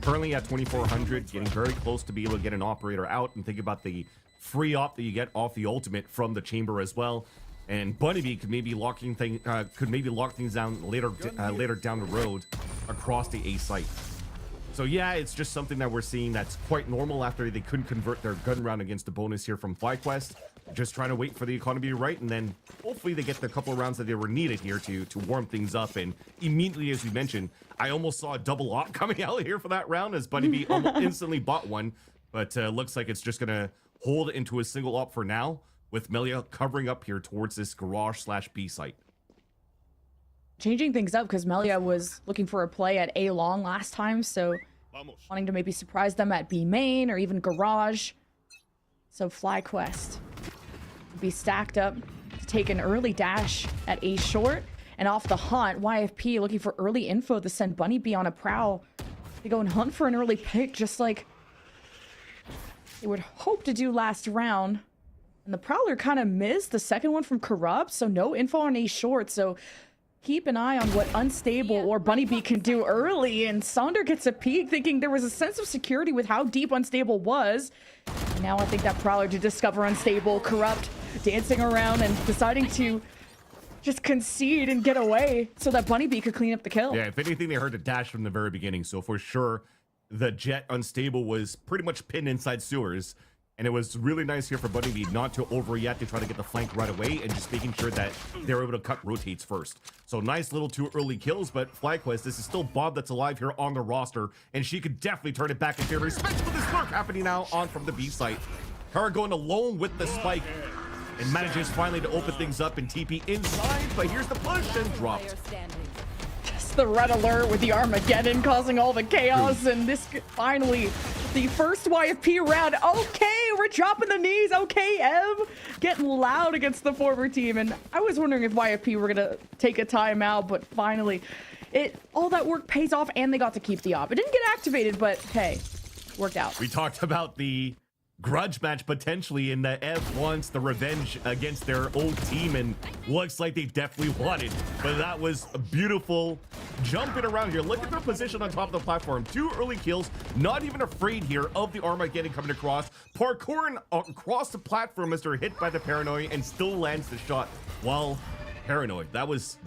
Currently at 2,400, getting very close to be able to get an operator out, and think about the free op that you get off the ultimate from the chamber as well. And Bunnybee could maybe lock things down later down the road across the A site. So yeah, it's just something that we're seeing that's quite normal after they couldn't convert their gun round against the bonus here from FlyQuest. Just trying to wait for the economy to right, and then hopefully they get the couple of rounds that they were needed here to warm things up. And immediately, as we mentioned, I almost saw a double op coming out here for that round as Bunnybee almost instantly bought one, but looks like it's just gonna hold into a single op for now, with Melia covering up here towards this garage/B site. Changing things up because Melia was looking for a play at A long last time, so wanting to maybe surprise them at B main or even garage. So FlyQuest be stacked up to take an early dash at A short, and off the hunt, YFP looking for early info to send Bunny B on a prowl. They go and hunt for an early pick, just like they would hope to do last round. And the Prowler kind of missed the second one from Corrupt, so no info on A short. So keep an eye on what Unstable or Bunny B can do early. And Sander gets a peek, thinking there was a sense of security with how deep Unstable was. And now I think that Prowler to discover Unstable, Corrupt dancing around and deciding to just concede and get away so that Bunny B could clean up the kill. Yeah, if anything, they heard a dash from the very beginning. So for sure, the Jet Unstable was pretty much pinned inside sewers. And it was really nice here for Bunny B not to overreact to try to get the flank right away, and just making sure that they were able to cut rotates first. So nice little 2 early kills, but FlyQuest, this is still Bob that's alive here on the roster, and she could definitely turn it back in favor, especially with this work happening now on from the B site. Kara going alone with the spike, and manages finally to open things up and TP inside, but here's the push and dropped. Just the red alert with the Armageddon causing all the chaos, and this finally the first YFP round. Okay, we're dropping the knees. Okay, Ev getting loud against the former team, and I was wondering if YFP were gonna take a timeout, but finally all that work pays off, and they got to keep the op. It didn't get activated, but hey, worked out. We talked about the grudge match potentially, and the Ev wants the revenge against their old team, and looks like they definitely want it. But that was a beautiful jumping around here. Look at their position on top of the platform. 2 early kills, not even afraid here of the Armageddon coming across, parkouring across the platform as they're hit by the Paranoid, and still lands the shot while Paranoid. That was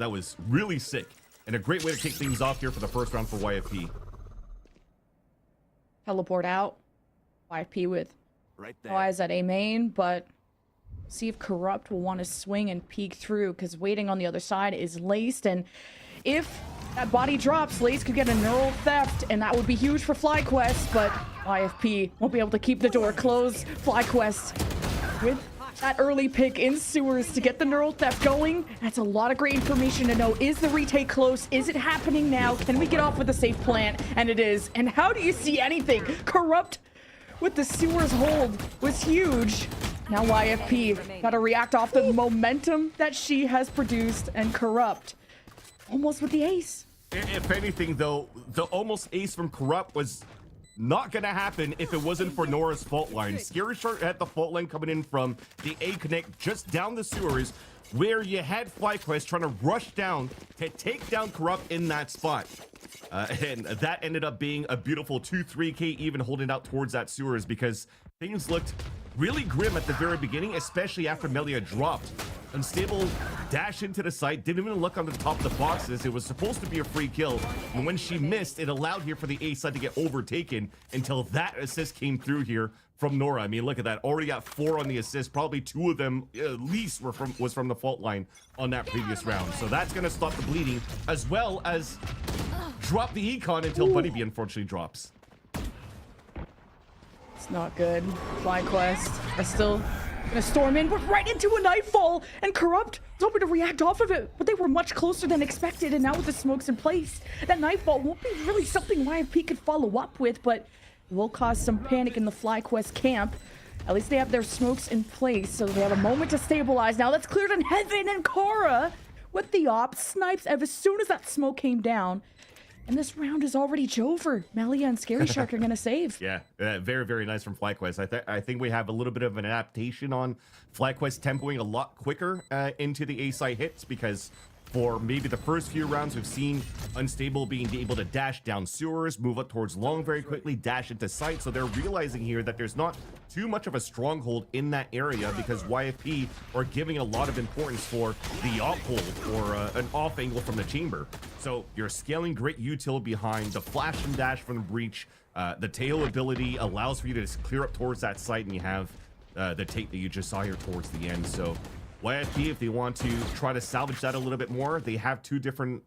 really sick, and a great way to kick things off here for the first round for YFP. Teleport out. YFP with Right No eyes at A main, but see if Corrupt will want to swing and peek through, because waiting on the other side is Laced, and if that body drops, Lace could get a neural theft, and that would be huge for FlyQuest, but YFP won't be able to keep the door closed. FlyQuest with that early pick in sewers to get the neural theft going. That's a lot of great information to know. Is the retake close? Is it happening now? Can we get off with a safe plant? And it is. And how do you see anything? Corrupt with the sewers hold was huge. Now YFP got to react off the momentum that she has produced, and Corrupt almost with the ace. If anything, though, the almost ace from Corrupt was not gonna happen if it wasn't for Nora's fault line. Scary Shark had the fault line coming in from the A connect just down the sewers, where you had FlyQuest trying to rush down to take down Corrupt in that spot. And that ended up being a beautiful 2-3K even holding out towards that sewers, because things looked really grim at the very beginning, especially after Melia dropped. Unstable dash into the site, didn't even look on the top of the boxes. It was supposed to be a free kill, and when she missed, it allowed here for the A side to get overtaken until that assist came through here from Nora. I mean, look at that, already got 4 on the assist. Probably 2 of them at least was from the fault line on that previous round. So that's gonna stop the bleeding, as well as drop the econ until Bunny B unfortunately drops. It's not good. FlyQuest are still gonna storm in, but right into a Nightfall, and Corrupt was hoping to react off of it, but they were much closer than expected, and now with the smokes in place, that Nightfall won't be really something YFP could follow up with, but it will cause some panic in the FlyQuest camp. At least they have their smokes in place, so they have a moment to stabilize. Now that's cleared in Heaven, and Kara with the op snipes Ev as soon as that smoke came down. And this round is already over. Melia and Scary Shark are going to save. Yeah, very, very nice from FlyQuest. I think we have a little bit of an adaptation on FlyQuest tempoing a lot quicker into the A-side hits, because for maybe the first few rounds, we've seen Unstable being able to dash down sewers, move up towards long very quickly, dash into sight. So they're realizing here that there's not too much of a stronghold in that area, because YFP are giving a lot of importance for the op hold or an off angle from the chamber. So you're scaling great util behind the flash and dash from the breach. The tail ability allows for you to just clear up towards that site, and you have the take that you just saw here towards the end. So YFP, if they want to try to salvage that a little bit more, they have 2 different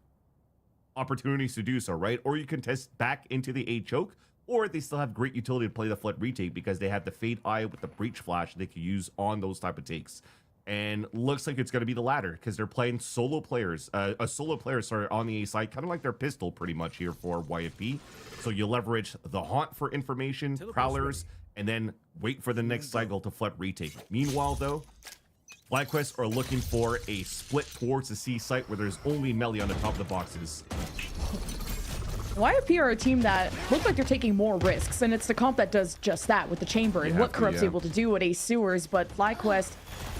opportunities to do so, right? Or you can test back into the A choke, or they still have great utility to play the FLYR retake, because they have the Fade Eye with the breach flash they can use on those type of takes. And looks like it's going to be the latter, because they're playing solo players, a solo player, sorry, on the A side, kind of like their pistol pretty much here for YFP. So you leverage the haunt for information, prowlers, and then wait for the next cycle to FLYR retake. Meanwhile, though, FlyQuest are looking for a split towards the C site where there's only Melia on the top of the boxes. YFP are a team that look like they're taking more risks, and it's the comp that does just that with the chamber and what Corrupt's able to do at A sewers, but FlyQuest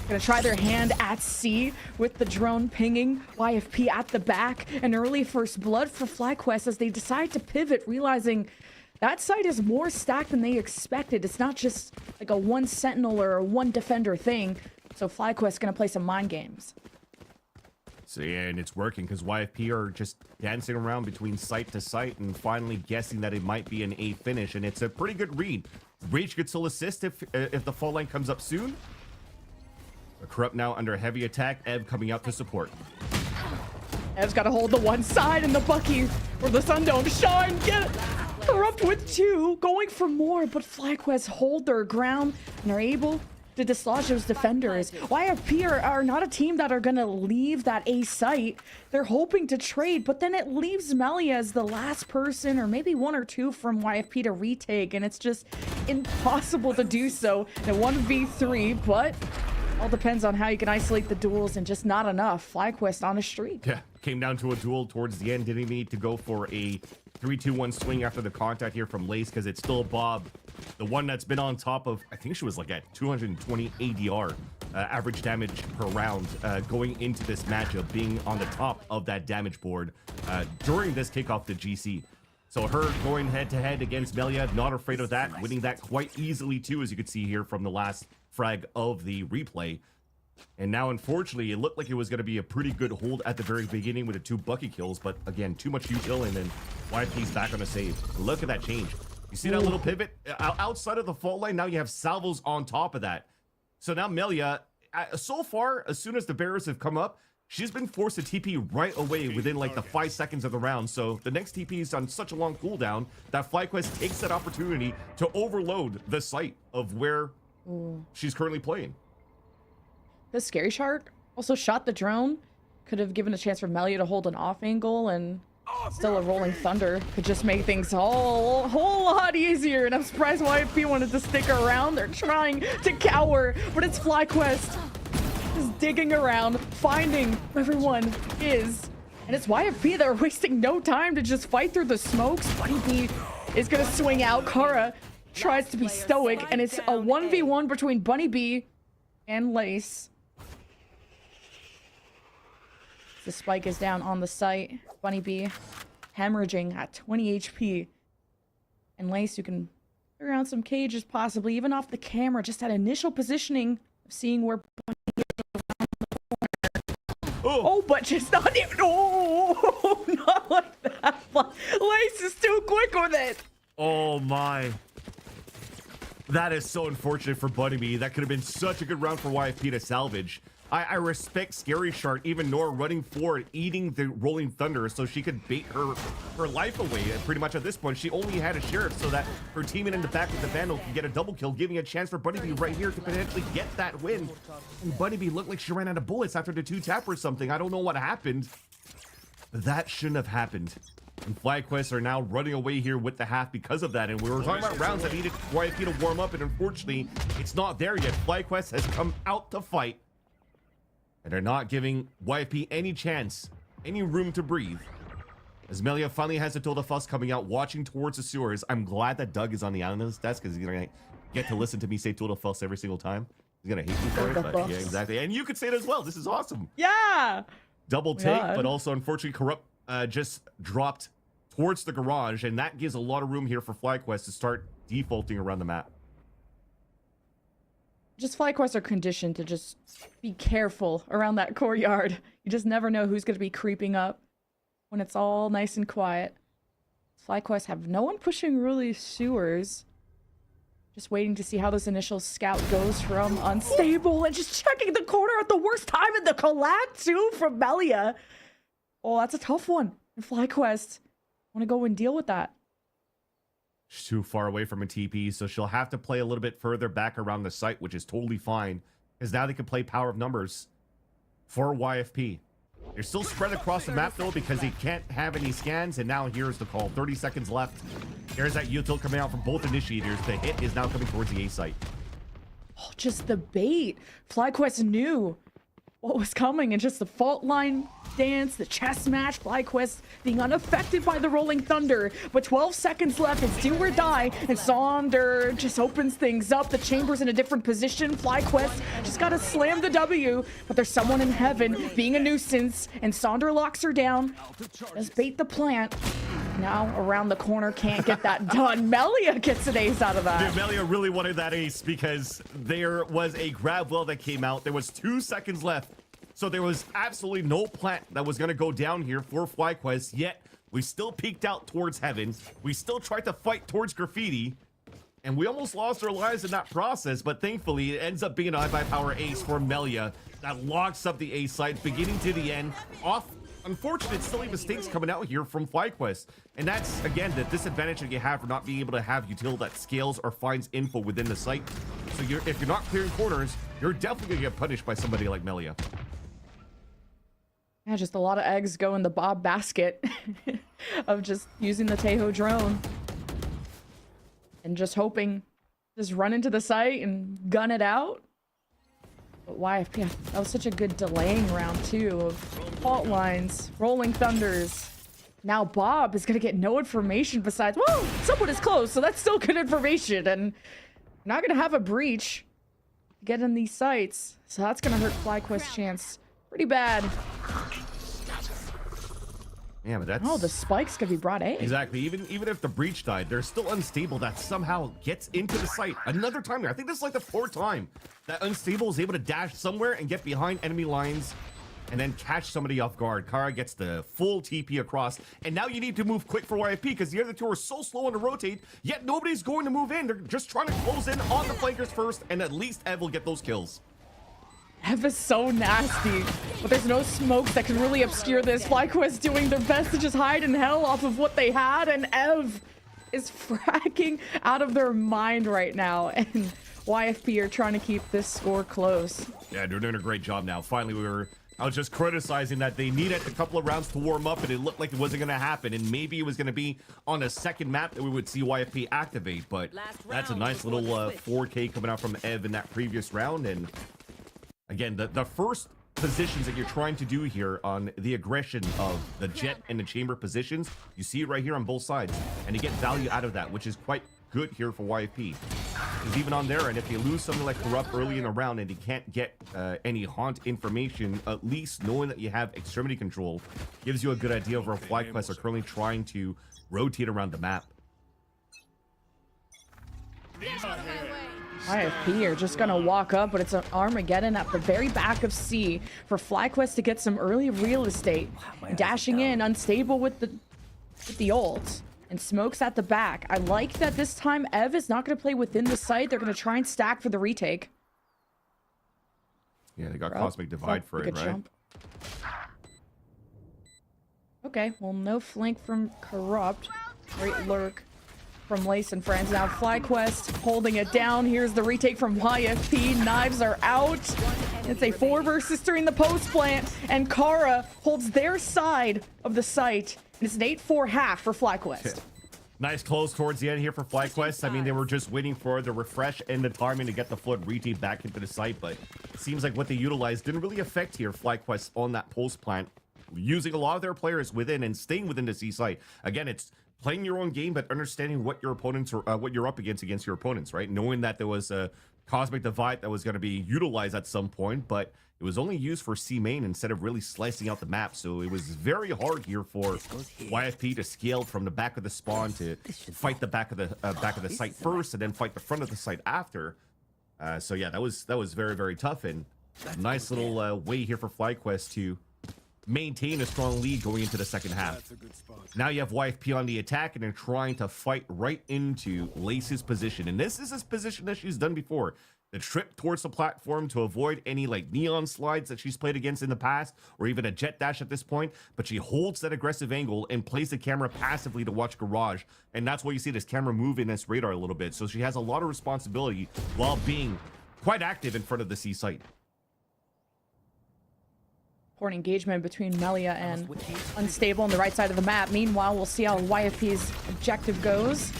gonna try their hand at C with the drone pinging YFP at the back. An early first blood for FlyQuest as they decide to pivot, realizing that site is more stacked than they expected. It's not just like a 1 sentinel or a 1 defender thing. So FlyQuest gonna play some mind games. So yeah, and it's working, because YFP are just dancing around between site to site and finally guessing that it might be an A finish, and it's a pretty good read. Rage could still assist if the fall line comes up soon. Corrupt now under heavy attack. Ev coming out to support. Ev's got to hold the one side, and the Bucky where the sun don't shine. Get it. Corrupt with 2, going for more, but FlyQuest hold their ground and are able to dislodge those defenders. YFP are not a team that are going to leave that A site. They're hoping to trade, but then it leaves Melia as the last person, or maybe 1 or 2 from YFP to retake, and it's just impossible to do so in a 1v3, but all depends on how you can isolate the duels, and just not enough. FlyQuest on a streak. Yeah, came down to a duel towards the end. Didn't need to go for a 3-2-1 swing after the contact here from Lace, because it's still Bob, the one that's been on top of, I think she was like at 220 ADR, average damage per round, going into this matchup, being on the top of that damage board during this kickoff to GC. So her going head-to-head against Melia, not afraid of that, winning that quite easily too, as you could see here from the last frag of the replay. And now, unfortunately, it looked like it was going to be a pretty good hold at the very beginning with the 2 Bucky kills, but again, too much util, and then YFP's back on a save. Look at that change. You see that little pivot? Outside of the fault line, now you have salvos on top of that. So now Melia, so far, as soon as the barriers have come up, she's been forced to TP right away within like the 5 seconds of the round. So the next TP is on such a long cooldown that FlyQuest takes that opportunity to overload the site of where she's currently playing. The Scary Shark also shot the drone. Could have given a chance for Melia to hold an off angle, and still a Rolling Thunder could just make things a whole lot easier. And I'm surprised YFP wanted to stick around. They're trying to cower, but it's FlyQuest just digging around, finding where everyone is. And it's YFP that are wasting no time to just fight through the smokes. Bunny B is gonna swing out. Kara tries to be stoic, and it's a 1v1 between Bunny B and Lace. The spike is down on the site. Bunny B hemorrhaging at 20 HP. And Lace, you can figure out some cages possibly, even off the camera, just that initial positioning of seeing where Bunny is around the corner. Oh, but just not even. Oh, not like that. Lace is too quick with it. Oh my. That is so unfortunate for Bunny B. That could have been such a good round for YFP to salvage. I respect Scary Shark, even Nora running forward, eating the Rolling Thunder so she could bait her life away. Pretty much at this point, she only had a Sheriff so that her teammate in the back with the Vandal can get a double kill, giving a chance for Bunny B right here to potentially get that win. And Bunny B looked like she ran out of bullets after the 2-tap or something. I don't know what happened. That shouldn't have happened. And FlyQuest are now running away here with the half because of that. And we were talking about rounds that needed YFP to warm up, and unfortunately, it's not there yet. FlyQuest has come out to fight. And they're not giving YFP any chance, any room to breathe. As Melia finally has the Tilda Fuss coming out, watching towards the sewers. I'm glad that Doug is on the analyst desk because he's going to get to listen to me say Tilda Fuss every single time. He's going to hate me for it, but yeah, exactly. And you could say it as well. This is awesome. Yeah. Double take, but also unfortunately Corrupt just dropped towards the garage, and that gives a lot of room here for FlyQuest to start defaulting around the map. Just FlyQuest are conditioned to just be careful around that courtyard. You just never know who's going to be creeping up when it's all nice and quiet. FlyQuest have no one pushing really sewers. Just waiting to see how this initial scout goes from Unstable, and just checking the corner at the worst time in the collab too from Melia. Oh, that's a tough one. And FlyQuest want to go and deal with that. She's too far away from a TP, so she'll have to play a little bit further back around the site, which is totally fine, because now they can play Power of Numbers for YFP. They're still spread across the map, though, because they can't have any scans, and now here's the call. 30 seconds left. There's that util coming out from both initiators. The hit is now coming towards the A site. Oh, just the bait. FlyQuest knew what was coming, and just the fault line dance, the chess match, FlyQuest being unaffected by the Rolling Thunder. But 12 seconds left, it's do or die, and Sonder just opens things up. The chamber's in a different position. FlyQuest just gotta slam the W, but there's someone in heaven being a nuisance, and Sonder locks her down. Just bait the plant. Now around the corner, can't get that done. Melia gets an ace out of that. Dude, Melia really wanted that ace because there was a grab well that came out. There was 2 seconds left. So there was absolutely no plant that was going to go down here for FlyQuest, yet we still peeked out towards heaven. We still tried to fight towards graffiti, and we almost lost our lives in that process, but thankfully it ends up being an I-by-power ace for Melia that locks up the A site beginning to the end. Off unfortunate silly mistakes coming out here from FlyQuest, and that's again the disadvantage that you have for not being able to have util that scales or finds info within the site. So if you're not clearing corners, you're definitely going to get punished by somebody like Melia. Yeah, just a lot of eggs go in the Bob basket of just using the Tejo drone and just hoping, just run into the site and gun it out. But YFP, that was such a good delaying round too of fault lines, Rolling Thunders. Now Bob is gonna get no information besides, well, someone is close, so that's still good information, and not gonna have a breach to get in these sites, so that's gonna hurt FlyQuest's chance pretty bad. Yeah, but that's... Oh, the spike's gonna be brought A. Exactly. Even if the breach died, they're still Unstable that somehow gets into the site another time. I think this is like the 4th time that Unstable is able to dash somewhere and get behind enemy lines and then catch somebody off guard. Kara gets the full TP across, and now you need to move quick for YFP because the other two are so slow on the rotate, yet nobody's going to move in. They're just trying to close in on the flankers first, and at least Ev will get those kills. Ev is so nasty, but there's no smokes that can really obscure this. FlyQuest doing their best to just hide in hell off of what they had, and Ev is fracking out of their mind right now, and YFP are trying to keep this score close. Yeah, they're doing a great job now. Finally, I was just criticizing that they needed a couple of rounds to warm up, and it looked like it wasn't going to happen, and maybe it was going to be on a second map that we would see YFP activate, but that's a nice little 4K coming out from Ev in that previous round. And again, the first positions that you're trying to do here on the aggression of the jet and the chamber positions, you see it right here on both sides, and you get value out of that, which is quite good here for YFP. Because even on there, and if you lose something like Corrupt early in the round and you can't get any haunt information, at least knowing that you have extremity control gives you a good idea of where FlyQuest are currently trying to rotate around the map. YFP are just gonna walk up, but it's an Armageddon at the very back of C for FlyQuest to get some early real estate. Dashing in, unstable with the ult. And smokes at the back. I like that this time Ev is not going to play within the site. They're going to try and stack for the retake. Yeah, they got Cosmic Divide for it, right? Jump. Okay, well, no flank from Corrupt. Great lurk from Lace and friends. Now FlyQuest holding it down. Here's the retake from YFP. Knives are out. It's a 4 versus 3 in the post plant, and Kara holds their side of the site. It's an 8-4 half for FlyQuest. Nice close towards the end here for FlyQuest. I mean, they were just waiting for the refresh and the timing to get the FLYR retake back into the site, but it seems like what they utilized didn't really affect here FlyQuest on that post plant, using a lot of their players within and staying within the C site. Again, it's playing your own game, but understanding what your opponents are, what you're up against your opponents, right? Knowing that there was a Cosmic Divide that was going to be utilized at some point, but it was only used for C main instead of really slicing out the map. So it was very hard here for YFP to scale from the back of the spawn to fight the back of the site first, and then fight the front of the site after. So yeah, that was very, very tough, and nice little way here for FlyQuest to maintain a strong lead going into the second half. Now you have YFP on the attack, and they're trying to fight right into Lace's position, and this is his position that she's done before. The trip towards the platform to avoid any like neon slides that she's played against in the past, or even a jet dash at this point, but she holds that aggressive angle and plays the camera passively to watch Garage, and that's why you see this camera move in this radar a little bit. So she has a lot of responsibility while being quite active in front of the C site. Poor engagement between Melia and Unstable on the right side of the map. Meanwhile, we'll see how YFP's objective goes.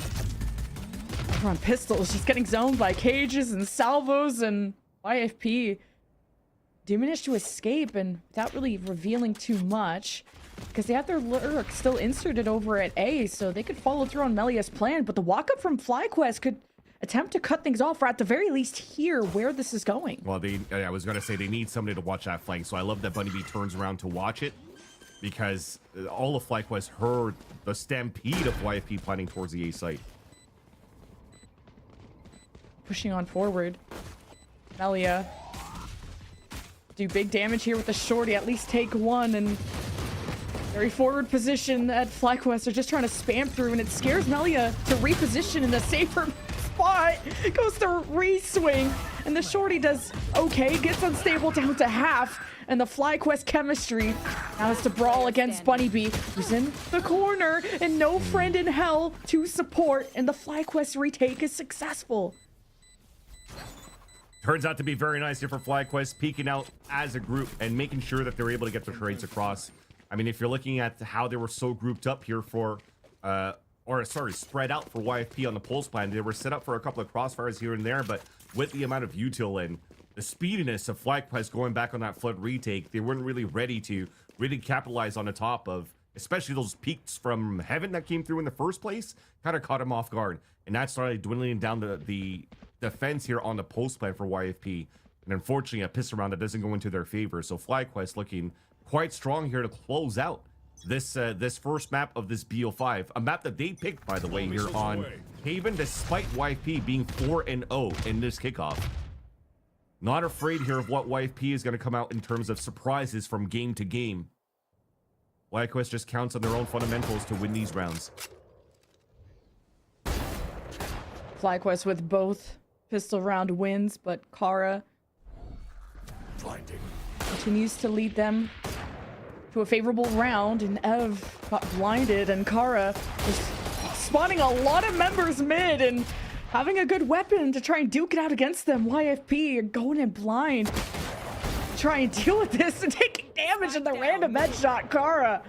On pistols, just getting zoned by cages and salvos, and YFP do manage to escape, and without really revealing too much, because they have their lurk still inserted over at A, so they could follow through on Melia's plan. But the walk up from FlyQuest could attempt to cut things off, or at the very least hear where this is going. Well, I was gonna say they need somebody to watch that flank, so I love that Bunny B turns around to watch it, because all of FlyQuest heard the stampede of YFP planning towards the A site. Pushing on forward. Melia do big damage here with the shorty, at least take one, and very forward position at FlyQuest. They're just trying to spam through, and it scares Melia to reposition in the safer spot. Goes to re-swing, and the shorty does okay, gets Unstable down to half, and the FlyQuest chemistry now is to brawl against Bunny B, who's in the corner, and no friend in hell to support, and the FlyQuest retake is successful. Turns out to be very nice here for FlyQuest, peeking out as a group and making sure that they're able to get the trades across. I mean, if you're looking at how they were so grouped up here for, spread out for YFP on the pulse plan, they were set up for a couple of crossfires here and there, but with the amount of util and the speediness of FlyQuest going back on that FLYR retake, they weren't really ready to really capitalize on the top of, especially those peaks from heaven that came through in the first place, kind of caught them off guard. And that started dwindling down the defense here on the post plan for YFP, and unfortunately a piss around that doesn't go into their favor. So FlyQuest looking quite strong here to close out this this first map of this BO5, a map that they picked, by the way, here on Haven, despite YFP being 4-0 in this kickoff. Not afraid here of what YFP is going to come out in terms of surprises from game to game. YQuest just counts on their own fundamentals to win these rounds. FlyQuest with both pistol round wins, but Kara continues to lead them to a favorable round, and Ev got blinded, and Kara is spawning a lot of members mid and having a good weapon to try and duke it out against them. YFP going in blind, try and deal with this and taking damage in the random headshot. Kara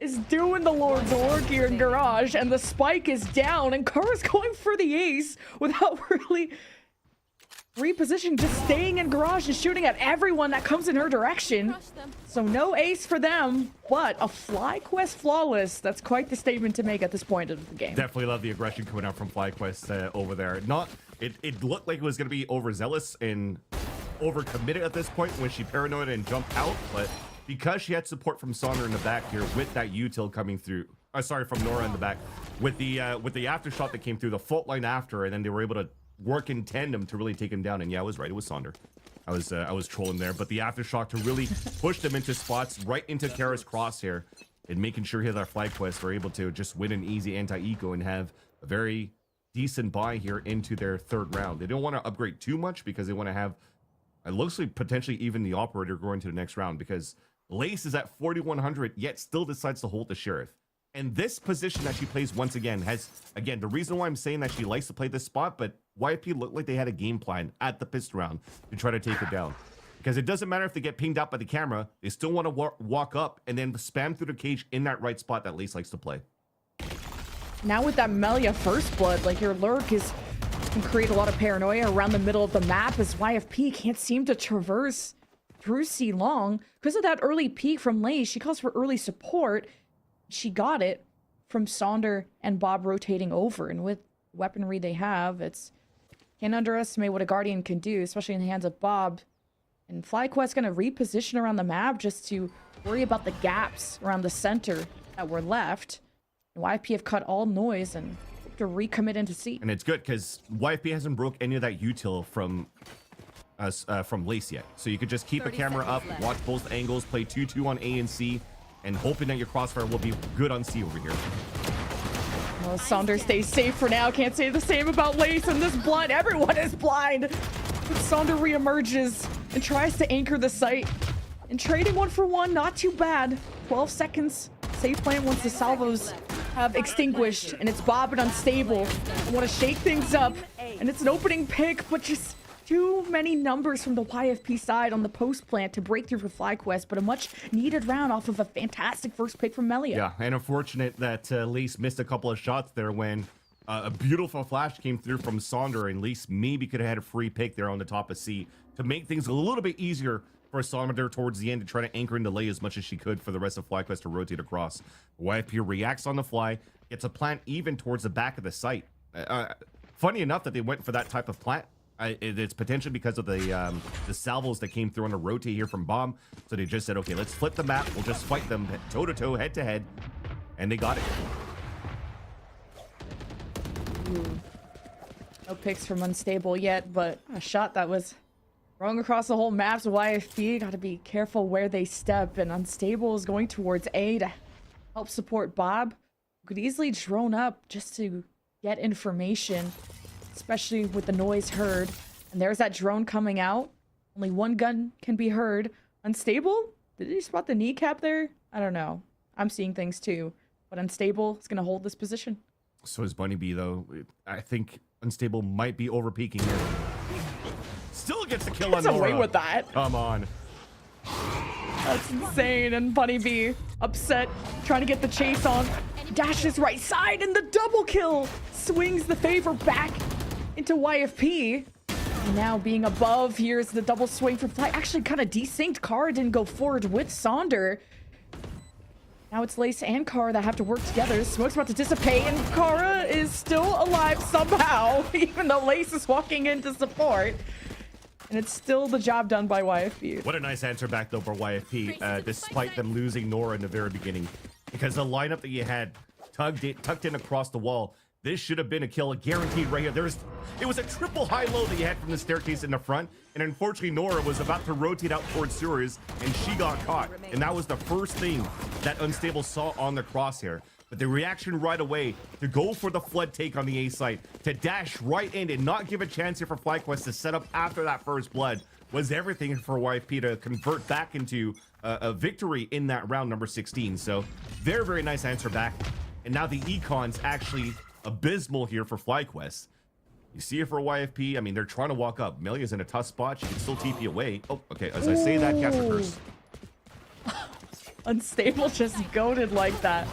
is doing the Lord's work here in Garage, and the spike is down, and Kara's going for the ace without really repositioning, just staying in Garage and shooting at everyone that comes in her direction. So no ace for them, but a FlyQuest flawless. That's quite the statement to make at this point of the game. Definitely love the aggression coming out from FlyQuest over there. It looked like it was going to be overzealous and overcommitted at this point when she paranoid and jumped out, but because she had support from Sonder in the back here with that util coming through, sorry, from Nora in the back, with the aftershock that came through, the fault line after, and then they were able to work in tandem to really take him down. And yeah, I was right, it was Sonder. I was trolling there, but the aftershock to really push them into spots right into Kara's crosshair and making sure here that FlyQuest were able to just win an easy anti-eco and have a very decent buy here into their third round. They don't want to upgrade too much because they want to have, it looks like potentially even the operator going to the next round, because Lace is at 4,100 yet still decides to hold the Sheriff. And this position that she plays once again has, again, the reason why I'm saying that she likes to play this spot, but YFP looked like they had a game plan at the pistol round to try to take her down. Because it doesn't matter if they get pinged out by the camera, they still want to walk up and then spam through the cage in that right spot that Lace likes to play. Now with that Melia first blood, like your lurk can create a lot of paranoia around the middle of the map, as YFP can't seem to traverse through C long. Because of that early peek from Lace, she calls for early support. She got it from Sonder and Bob rotating over, and with weaponry they have, can't underestimate what a Guardian can do, especially in the hands of Bob. And FlyQuest gonna reposition around the map just to worry about the gaps around the center that were left. And YFP have cut all noise and hope to recommit into C. And it's good because YFP hasn't broke any of that util from Lace yet. So you could just keep a camera up, watch both angles, play 2-2 on A and C, and hoping that your crossfire will be good on C over here. Well, Sonder stays safe for now. Can't say the same about Lace and this blind. Everyone is blind. But Sonder reemerges and tries to anchor the site. And trading 1-for-1, not too bad. 12 seconds. Safe plant once the salvos have extinguished. And it's Bob and Unstable. I want to shake things up. And it's an opening pick, but just too many numbers from the YFP side on the post plant to break through for FlyQuest, but a much needed round off of a fantastic first pick from Melia. Yeah, and unfortunate that Lace missed a couple of shots there when a beautiful flash came through from Sonder, and Lace maybe could have had a free pick there on the top of C to make things a little bit easier for Sonder towards the end to try to anchor and delay as much as she could for the rest of FlyQuest to rotate across. YFP reacts on the fly, gets a plant even towards the back of the site. Funny enough that they went for that type of plant. It's potentially because of the salvos that came through on a rotate here from Bomb. So they just said, okay, let's flip the map. We'll just fight them toe-to-toe, head-to-head. And they got it. Ooh. No picks from Unstable yet, but a shot that was thrown across the whole map. So YFP got to be careful where they step. And Unstable is going towards A to help support Bob, who could easily drone up just to get information, especially with the noise heard. And there's that drone coming out. Only one gun can be heard. Unstable? Did he spot the kneecap there? I don't know. I'm seeing things too. But Unstable is going to hold this position. So is Bunny B, though. I think Unstable might be over-peaking here. Still gets the kill on Nora. Away with that. Come on. That's insane. And Bunny B upset, trying to get the chase on. Dashes right side, and the double kill swings the favor back into YFP. And now being above, here's the double swing for Fly. Actually kind of desynced. Kara didn't go forward with Sonder. Now it's Lace and Kara that have to work together. Smoke's about to dissipate, and Kara is still alive somehow, even though Lace is walking in to support. And it's still the job done by YFP. What a nice answer back, though, for YFP, despite them losing Nora in the very beginning. Because the lineup that you had tucked in across the wall This should have been a kill, guaranteed right here. It was a triple high-low that you had from the staircase in the front, and unfortunately Nora was about to rotate out towards sewers, and she got caught. And that was the first thing that Unstable saw on the crosshair. But the reaction right away to go for the flood take on the A site, to dash right in and not give a chance here for FlyQuest to set up after that first blood was everything for YFP to convert back into a victory in that round number 16. So very, very nice answer back. And now the econ's actually abysmal here for FlyQuest. You see it for YFP. I mean, they're trying to walk up. Melia's in a tough spot. She can still TP away. Oh, okay. As I say that, cast a curse. Unstable just goaded like that.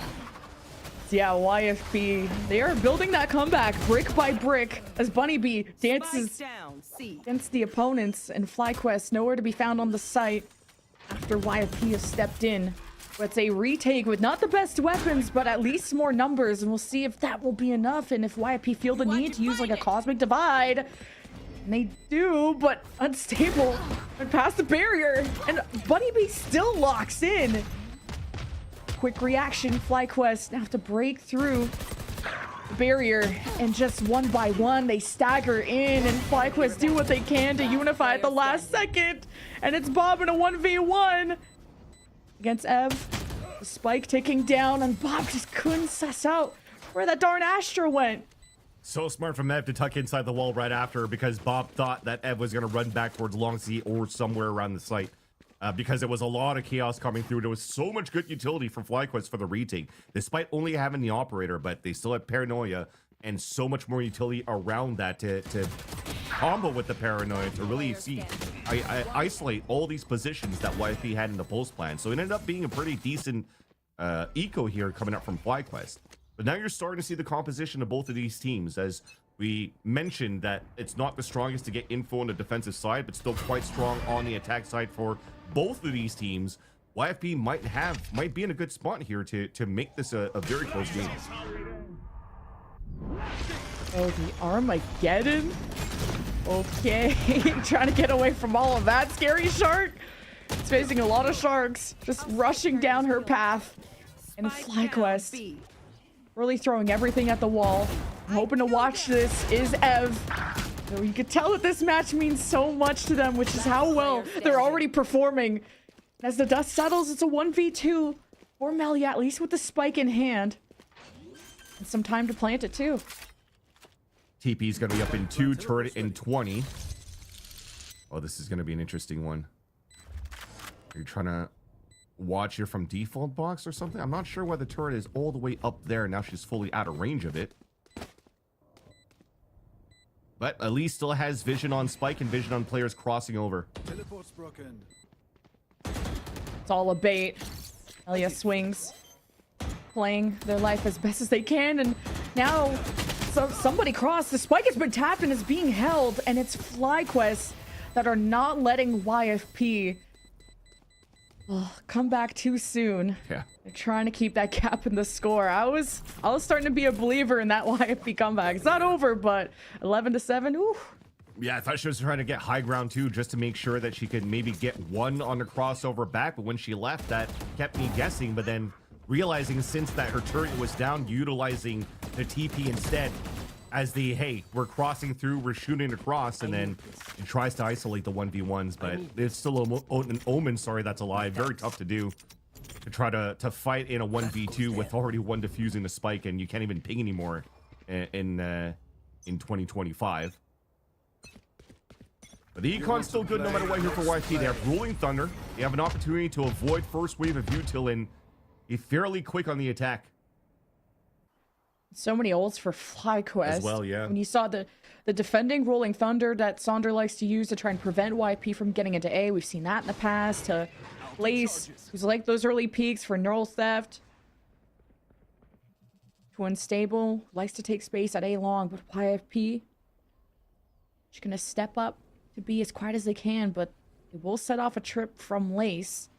Yeah, YFP, they are building that comeback brick by brick as Bunny Bee dances against the opponents, and FlyQuest nowhere to be found on the site after YFP has stepped in. But it's a retake with not the best weapons, but at least more numbers, and we'll see if that will be enough and if YFP feel the need to use like a cosmic divide. And they do, but Unstable went past the barrier, and Bunny Bee still locks in. Quick reaction, FlyQuest have to break through the barrier, and just one by one they stagger in, and FlyQuest do what they can to unify at the last second, and it's Bob in a 1v1 against Ev. The spike ticking down, and Bob just couldn't suss out where that darn Astra went. So smart from Ev to tuck inside the wall right after, because Bob thought that Ev was going to run back towards Long Sea or somewhere around the site. Because there was a lot of chaos coming through. There was so much good utility from FlyQuest for the retake, despite only having the operator, but they still had paranoia and so much more utility around that to combo with the paranoia to really see isolate all these positions that YFP had in the post plan. So it ended up being a pretty decent eco here coming up from FlyQuest. But now you're starting to see the composition of both of these teams, as we mentioned that it's not the strongest to get info on the defensive side, but still quite strong on the attack side for both of these teams. YFP might be in a good spot here to make this a very close game. Oh, the Armageddon. Okay, trying to get away from all of that. Scary shark. It's facing a lot of sharks, just rushing down her path. And FlyQuest really throwing everything at the wall. I'm hoping to watch this is Ev. So you could tell that this match means so much to them, which is how well they're already performing. As the dust settles, it's a 1v2 for Melia, at least with the spike in hand. And some time to plant it too. TP's going to be up in 2, turret in 20. Oh, this is going to be an interesting one. Are you trying to watch here from default box or something? I'm not sure why the turret is all the way up there. Now she's fully out of range of it. But Elise still has vision on Spike and vision on players crossing over. Teleport's broken. It's all a bait. Melia swings, playing their life as best as they can, and now somebody crossed. The spike has been tapped and is being held, and it's FlyQuest that are not letting YFP come back too soon. Yeah. They're trying to keep that gap in the score. I was starting to be a believer in that YFP comeback. It's not over, but 11-7. Ooh. Yeah, I thought she was trying to get high ground too, just to make sure that she could maybe get one on the crossover back. But when she left, that kept me guessing. But then realizing since that her turret was down, utilizing the TP instead as the, hey, we're crossing through, we're shooting across, and then it tries to isolate the 1v1s, but it's still an omen, sorry, that's a lie. Very tough to do, to try to fight in a 1v2 with already one defusing the spike, and you can't even ping anymore in 2025. But the econ's still good no matter what here for YFP. They have Rolling Thunder. They have an opportunity to avoid first wave of util and be fairly quick on the attack. So many ults for FlyQuest. As well, yeah. When you saw the defending Rolling Thunder that Sonder likes to use to try and prevent YP from getting into A. We've seen that in the past. To Lace, who's like those early peaks for Neural Theft. To Unstable, likes to take space at A long, but YFP just gonna step up to be as quiet as they can, but it will set off a trip from Lace.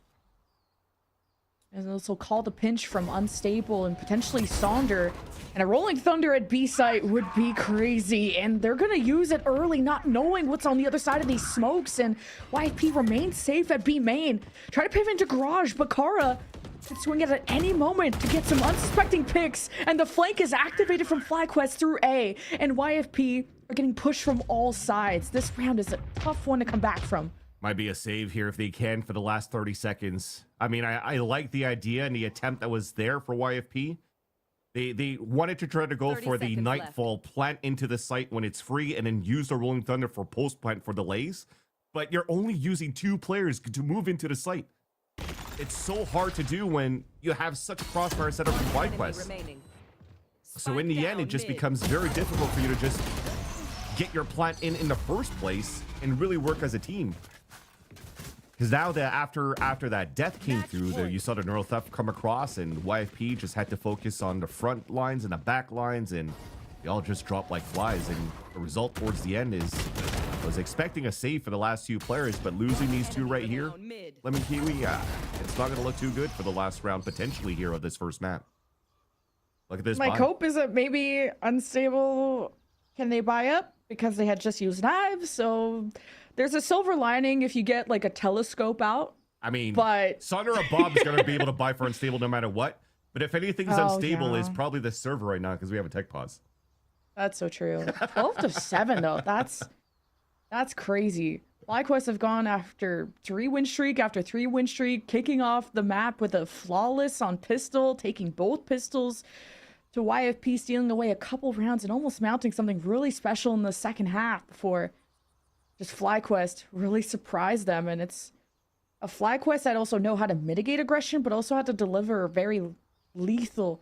And this will call the pinch from Unstable and potentially Sonder. And a Rolling Thunder at B site would be crazy. And they're going to use it early, not knowing what's on the other side of these smokes. And YFP remains safe at B main. Try to pivot into Garage, but Kara could swing it at any moment to get some unsuspecting picks, and the flank is activated from FlyQuest through A, and YFP are getting pushed from all sides. This round is a tough one to come back from. Might be a save here if they can for the last 30 seconds. I mean, I like the idea and the attempt that was there for YFP. They wanted to try to go for the Nightfall, plant into the site when it's free, and then use the Rolling Thunder for post-plant for delays. But you're only using 2 players to move into the site. It's so hard to do when you have such crossfire set up from FlyQuest. So in the end, it just becomes very difficult for you to just get your plant in the first place and really work as a team. Because now that after that death came through, you saw the neural theft come across, and YFP just had to focus on the front lines and the back lines, and they all just dropped like flies. And the result towards the end is, I was expecting a save for the last 2 players, but losing these 2 right here, Lemon Kiwi, it's not going to look too good for the last round potentially here of this first map. Look at this. My hope is that maybe Unstable, can they buy up? Because they had just used knives, so there's a silver lining if you get like a telescope out. I mean, but Sunder or Bob is going to be able to buy for Unstable no matter what. But if anything's unstable, yeah, it's probably the server right now because we have a tech pause. That's so true. 12-7 though. That's crazy. FlyQuest have gone after 3 win streak after 3 win streak, kicking off the map with a flawless on pistol, taking both pistols, to YFP stealing away a couple rounds and almost mounting something really special in the second half before just FlyQuest really surprised them. And it's a FlyQuest that also know how to mitigate aggression, but also how to deliver very lethal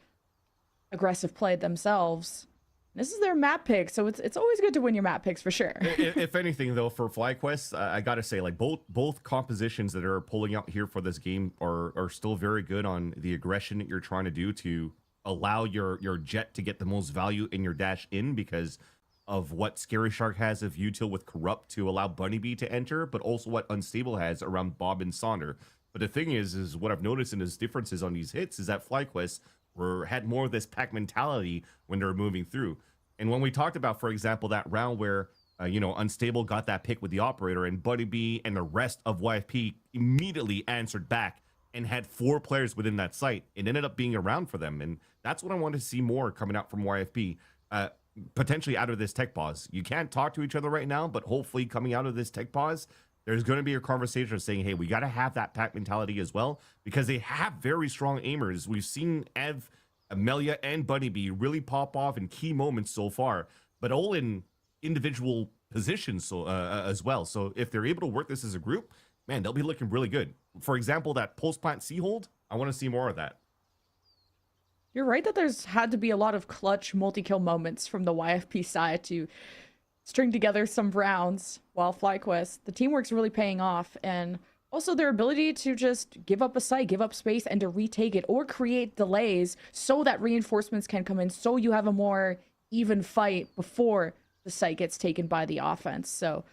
aggressive play themselves. This is their map pick, so it's always good to win your map picks for sure. If anything, though, for FlyQuest, I gotta say, like both compositions that are pulling out here for this game are still very good on the aggression that you're trying to do to allow your jet to get the most value in your dash in, because of what Scary Shark has of util with Corrupt to allow Bunny Bee to enter, but also what Unstable has around Bob and Sonder. But the thing is what I've noticed in his differences on these hits is that FlyQuest had more of this pack mentality when they're moving through. And when we talked about, for example, that round where Unstable got that pick with the operator, and Bunny Bee and the rest of YFP immediately answered back and had 4 players within that site, it ended up being a round for them. And that's what I want to see more coming out from YFP. Potentially out of this tech pause. You can't talk to each other right now, but hopefully coming out of this tech pause, there's going to be a conversation of saying, hey, we got to have that pack mentality as well, because they have very strong aimers. We've seen Ev, Amelia, and Bunny Bee really pop off in key moments so far, but all in individual positions as well. So if they're able to work this as a group, man, they'll be looking really good. For example, that post-plant C-hold, I want to see more of that. You're right that there's had to be a lot of clutch multi-kill moments from the YFP side to string together some rounds, while FlyQuest, the teamwork's really paying off, and also their ability to just give up a site, give up space, and to retake it or create delays so that reinforcements can come in, so you have a more even fight before the site gets taken by the offense. So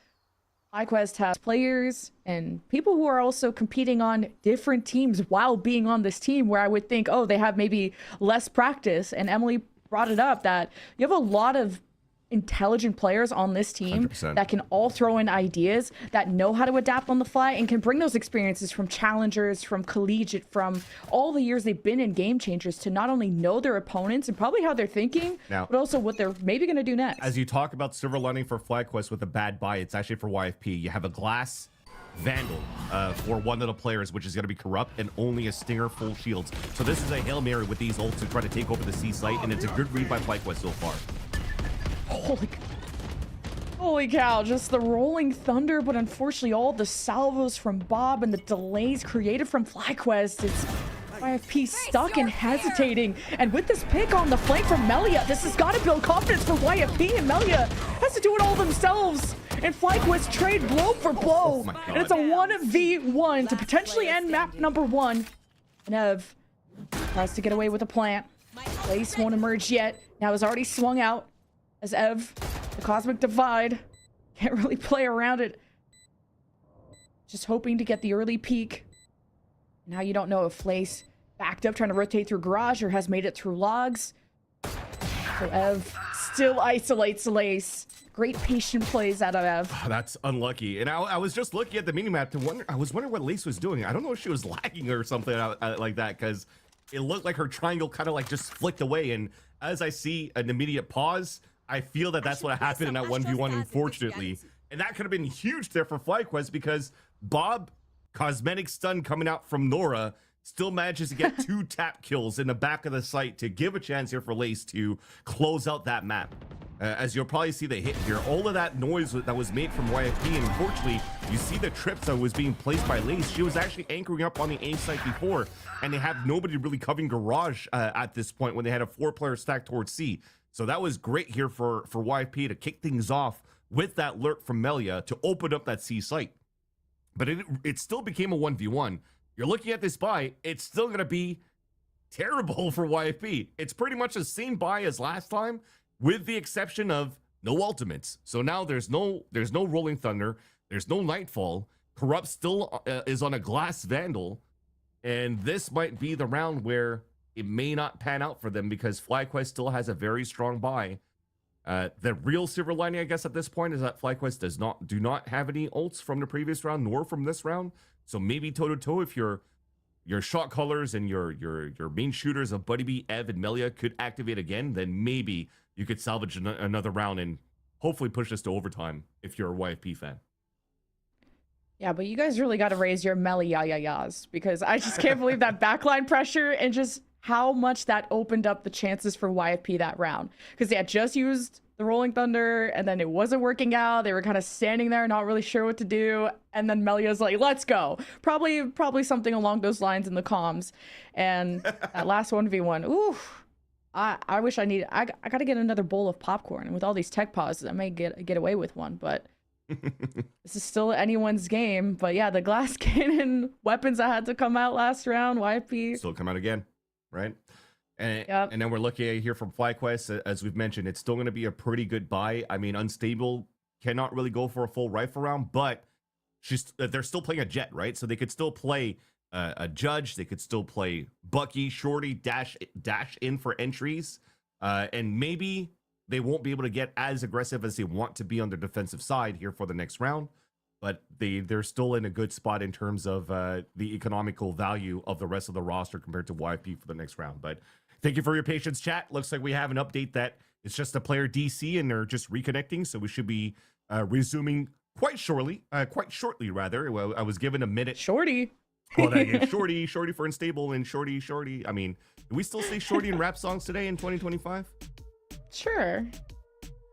FlyQuest has players and people who are also competing on different teams while being on this team, where I would think, oh, they have maybe less practice. And Emily brought it up that you have a lot of intelligent players on this team 100%. that can all throw in ideas, that know how to adapt on the fly, and can bring those experiences from challengers, from collegiate, from all the years they've been in game changers, to not only know their opponents and probably how they're thinking, now, but also what they're maybe going to do next. As you talk about silver lining for FlyQuest with a bad buy, it's actually for YFP. You have a glass Vandal for one of the players, which is going to be Corrupt, and only a Stinger full shields. So this is a Hail Mary with these ults to try to take over the C site, and it's a good read by FlyQuest so far. Holy cow, just the rolling thunder, but unfortunately all the salvos from Bob and the delays created from FlyQuest. It's YFP stuck and hesitating. And with this pick on the flank from Melia, this has got to build confidence for YFP, and Melia has to do it all themselves. And FlyQuest trade blow for blow. And it's a 1v1 to potentially end map number 1. And Ev tries to get away with a plant. Place won't emerge yet. Now has already swung out. As Ev, the Cosmic Divide, can't really play around it. Just hoping to get the early peak. Now you don't know if Flace backed up trying to rotate through Garage or has made it through logs. So Ev still isolates Lace. Great patient plays out of Ev. That's unlucky. And I was just looking at the minimap to wonder. I was wondering what Lace was doing. I don't know if she was lagging or something like that, because it looked like her triangle kind of like just flicked away. And as I see an immediate pause, I feel that that's what happened in that 1v1, unfortunately. And that could have been huge there for FlyQuest, because Bob, cosmetic stun coming out from Nora, still manages to get 2 tap kills in the back of the site to give a chance here for Lace to close out that map. As you'll probably see the hit here, all of that noise that was made from YFP, and unfortunately, you see the trips that was being placed by Lace. She was actually anchoring up on the A site before, and they have nobody really covering garage at this point when they had a 4-player stack towards C. So that was great here for YFP to kick things off with that lurk from Melia to open up that C site. But it still became a 1v1. You're looking at this buy, it's still going to be terrible for YFP. It's pretty much the same buy as last time, with the exception of no ultimates. So now there's no Rolling Thunder, there's no Nightfall. Corrupt still is on a Glass Vandal, and this might be the round where it may not pan out for them, because FlyQuest still has a very strong buy. The real silver lining, I guess, at this point is that FlyQuest do not have any ults from the previous round nor from this round. So maybe toe-to-toe, if your shot callers and your main shooters of Buddy B, Ev, and Melia could activate again, then maybe you could salvage another round and hopefully push this to overtime if you're a YFP fan. Yeah, but you guys really got to raise your Melia-yas, because I just can't believe that backline pressure and just how much that opened up the chances for YFP that round. Because they had just used the Rolling Thunder, and then it wasn't working out. They were kind of standing there, not really sure what to do. And then Melia's like, let's go. Probably something along those lines in the comms. And that last 1v1, ooh, I wish I got to get another bowl of popcorn. And with all these tech pauses, I may get away with one, but this is still anyone's game. But yeah, the glass cannon weapons that had to come out last round, YFP. Still come out again, right? And, Yep. and then we're looking at here from FlyQuest, as we've mentioned, it's still going to be a pretty good buy. I mean, Unstable cannot really go for a full rifle round, but they're still playing a Jet, right? So they could still play a Judge. They could still play Bucky, Shorty, dash in for entries. And maybe they won't be able to get as aggressive as they want to be on their defensive side here for the next round. But they're still in a good spot in terms of the economical value of the rest of the roster compared to YFP for the next round. But thank you for your patience, chat. Looks like we have an update that it's just a player DC and they're just reconnecting. So we should be resuming quite shortly, rather. Well, I was given a minute. Shorty. Well, Shorty for Unstable and Shorty. I mean, do we still say Shorty in rap songs today in 2025? Sure.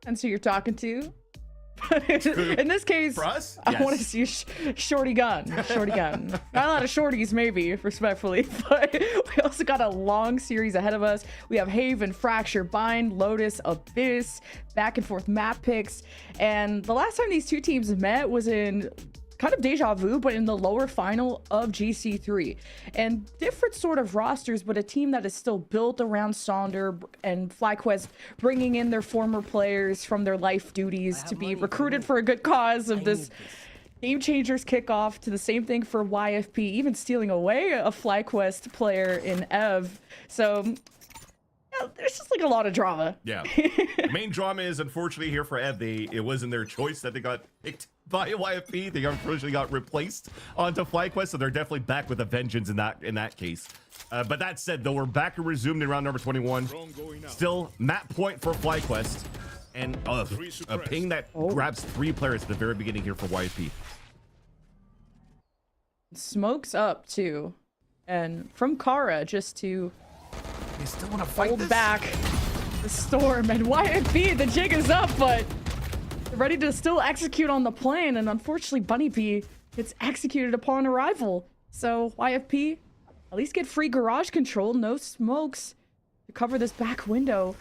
And so you're talking to? In this case, For us? I Yes. want to see shorty gun. Not a lot of shorties, maybe, respectfully, but we also got a long series ahead of us. We have Haven, Fracture, Bind, Lotus, Abyss, back and forth map picks, and the last time these two teams met was in kind of deja vu, but in the lower final of GC3. And different sort of rosters, but a team that is still built around Sonder and FlyQuest, bringing in their former players from their life duties to be recruited for a good cause of this Game Changers kickoff, to the same thing for YFP, even stealing away a FlyQuest player in Ev. So yeah, there's just like a lot of drama. Yeah. The main drama is, unfortunately, here for Ev, it wasn't their choice that they got picked by YFP. They unfortunately got replaced onto FlyQuest, so they're definitely back with a vengeance in that case. But that said, though, we're back and resumed in round number 21. Still map point for FlyQuest, and a ping that grabs 3 players at the very beginning here for YFP. Smokes up too, and from Kara just to They still want to fight hold this? back the storm. And YFP, the jig is up, but they're ready to still execute on the plan. And unfortunately, Bunny P gets executed upon arrival. So YFP at least get free garage control, no smokes to cover this back window.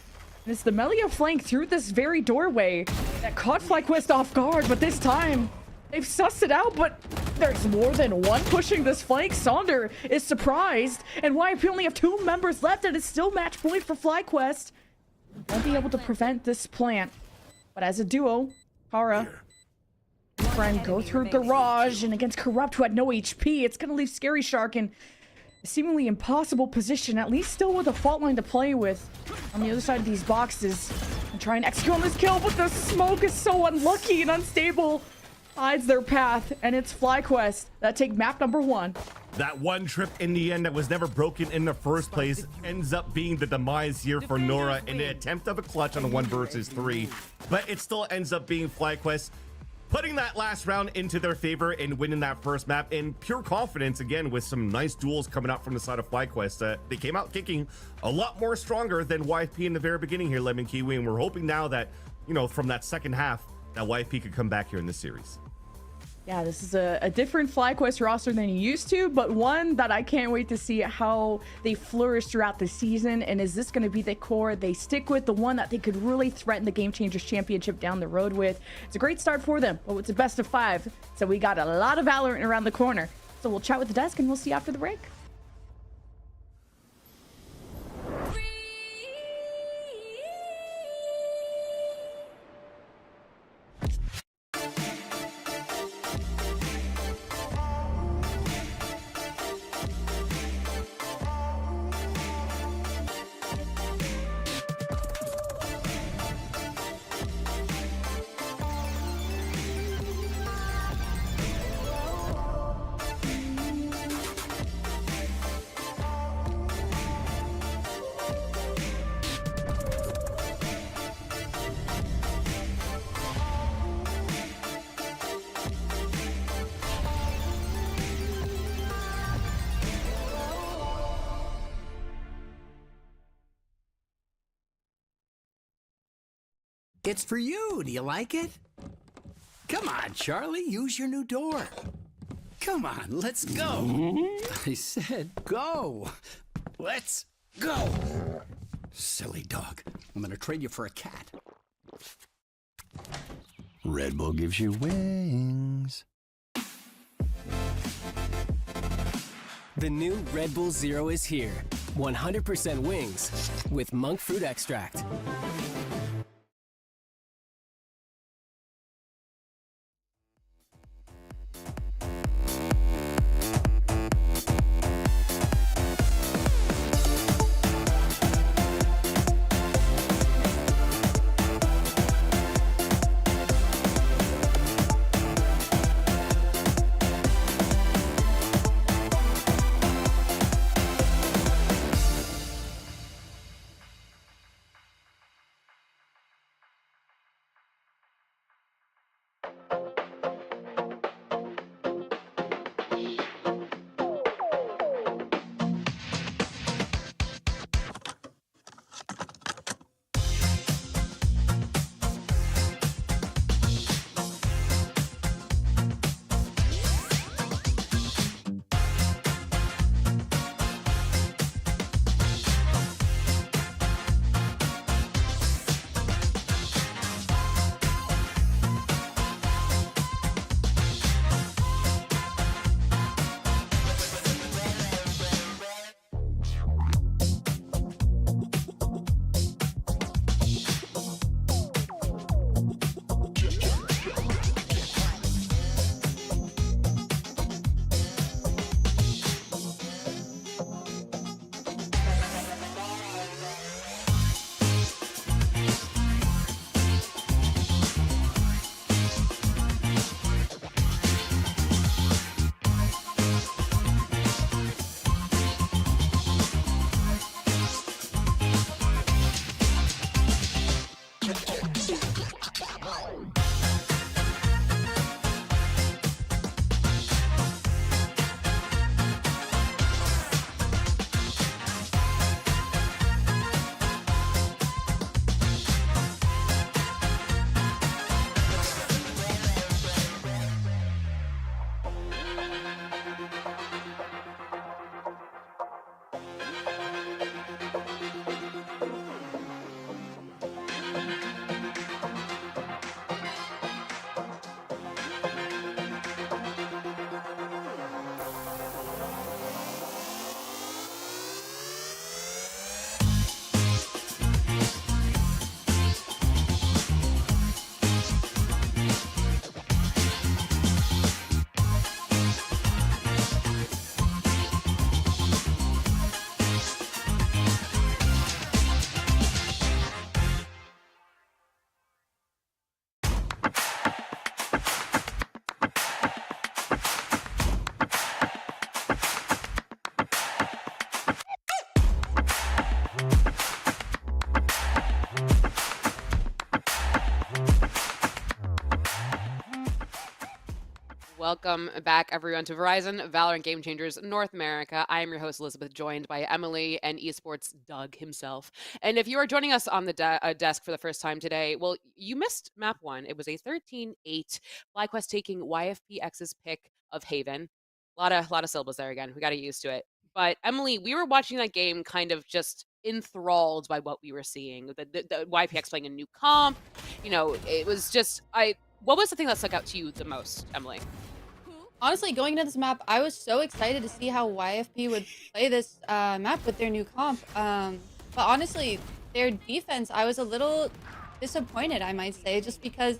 And it's the Melia flank through this very doorway that caught FlyQuest off guard, but this time they've sussed it out, but there's more than one pushing this flank. Sonder is surprised, and YFP only have 2 members left, and it's still match point for FlyQuest. Won't be able to prevent this plant. But as a duo, Kara and friend go through garage, and against Corrupt, who had no HP, it's gonna leave Scary Shark in a seemingly impossible position, at least still with a fault line to play with on the other side of these boxes. And try and execute on this kill, but the smoke is so unlucky and unstable. Hides their path, and it's FlyQuest that take map number 1. That one trip in the end that was never broken in the first place ends up being the demise here for Nora in the attempt of a clutch on a 1 versus 3. But it still ends up being FlyQuest putting that last round into their favor and winning that first map in pure confidence, again, with some nice duels coming out from the side of FlyQuest. They came out kicking a lot more stronger than YFP in the very beginning here, Lemon Kiwi, and we're hoping now that, you know, from that second half, that YFP could come back here in this series. Yeah, this is a different FlyQuest roster than you used to, but one that I can't wait to see how they flourish throughout the season. And is this going to be the core they stick with, the one that they could really threaten the Game Changers Championship down the road with? It's a great start for them, but it's a best of 5, so we got a lot of Valorant around the corner. So we'll chat with the desk and we'll see you after the break. It's for you. Do you like it? Come on, Charlie. Use your new door. Come on, let's go. I said go. Let's go. Silly dog. I'm gonna trade you for a cat. Red Bull gives you wings. The new Red Bull Zero is here. 100% wings with monk fruit extract. Welcome back, everyone, to Verizon Valorant Game Changers North America. I am your host, Elizabeth, joined by Emily and esports Doug himself. And if you are joining us on the desk for the first time today, well, you missed map 1. It was a 13-8, FlyQuest taking YFPX's pick of Haven. A lot of syllables there again. We got to get used to it. But Emily, we were watching that game kind of just enthralled by what we were seeing. The YPX playing a new comp. You know, it was just what was the thing that stuck out to you the most, Emily? Honestly, going into this map, I was so excited to see how YFP would play this map with their new comp. But honestly, their defense, I was a little disappointed, I might say, just because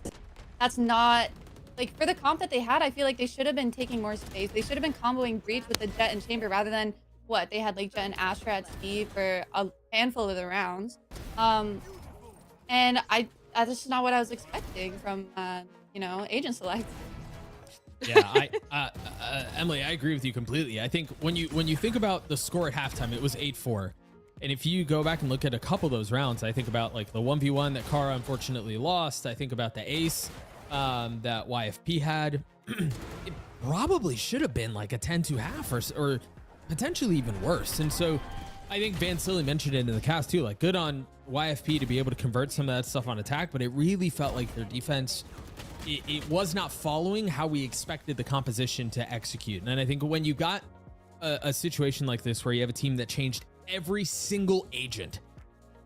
that's not... Like, for the comp that they had, I feel like they should have been taking more space. They should have been comboing Breach with the Jet and Chamber rather than, what, they had, like, Jet and Astra at C for a handful of the rounds. And that's just not what I was expecting from, you know, Agent Select. Yeah, Emily, I agree with you completely. I think when you think about the score at halftime, it was 8-4. And if you go back and look at a couple of those rounds, I think about like the 1v1 that Kara unfortunately lost. I think about the ace that YFP had. It probably should have been like a 10-2 half or potentially even worse. And so I think Van Silly mentioned it in the cast too, like good on YFP to be able to convert some of that stuff on attack, but it really felt like their defense, it was not following how we expected the composition to execute. And I think when you got a situation like this where you have a team that changed every single agent,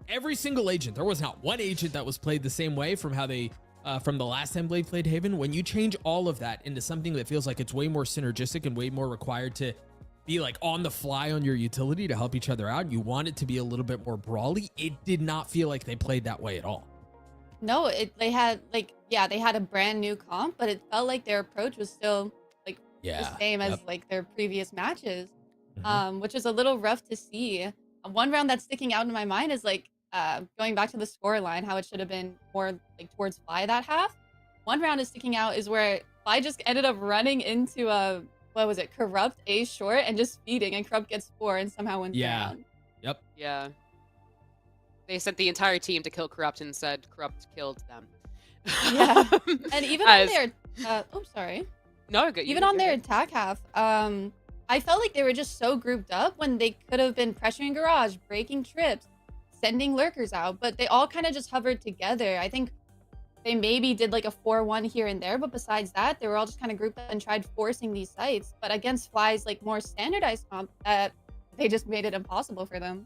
there was not one agent that was played the same way from how they from the last time Blade played Haven. When you change all of that into something that feels like it's way more synergistic and way more required to be like on the fly on your utility to help each other out, you want it to be a little bit more brawly. It did not feel like they played that way at all. No, they had like, yeah, they had a brand new comp, but it felt like their approach was still like the same as like their previous matches, which is a little rough to see. One round that's sticking out in my mind is like going back to the score line, how it should have been more like towards Fly that half. One round is sticking out is where Fly just ended up running into a, what was it, Corrupt A short and just feeding, and Corrupt gets 4 and somehow wins down. Yep. Yeah. They sent the entire team to kill Corrupt and said Corrupt killed them. Yeah. And even on their sorry. No, good. Even on their attack half, I felt like they were just so grouped up when they could have been pressuring Garage, breaking trips, sending lurkers out, but they all kind of just hovered together. I think they maybe did like a 4-1 here and there, but besides that, they were all just kind of grouped up and tried forcing these sites. But against Fly's like more standardized comp, they just made it impossible for them.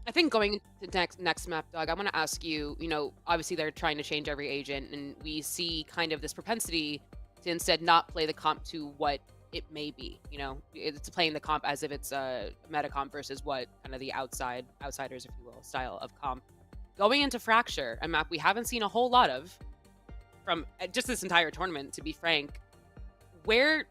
I think going to next map, Doug, I want to ask you, you know, obviously they're trying to change every agent, and we see kind of this propensity to instead not play the comp to what it may be. You know, it's playing the comp as if it's a meta comp versus what kind of the outsiders, if you will, style of comp. Going into Fracture, a map we haven't seen a whole lot of from just this entire tournament, to be frank, where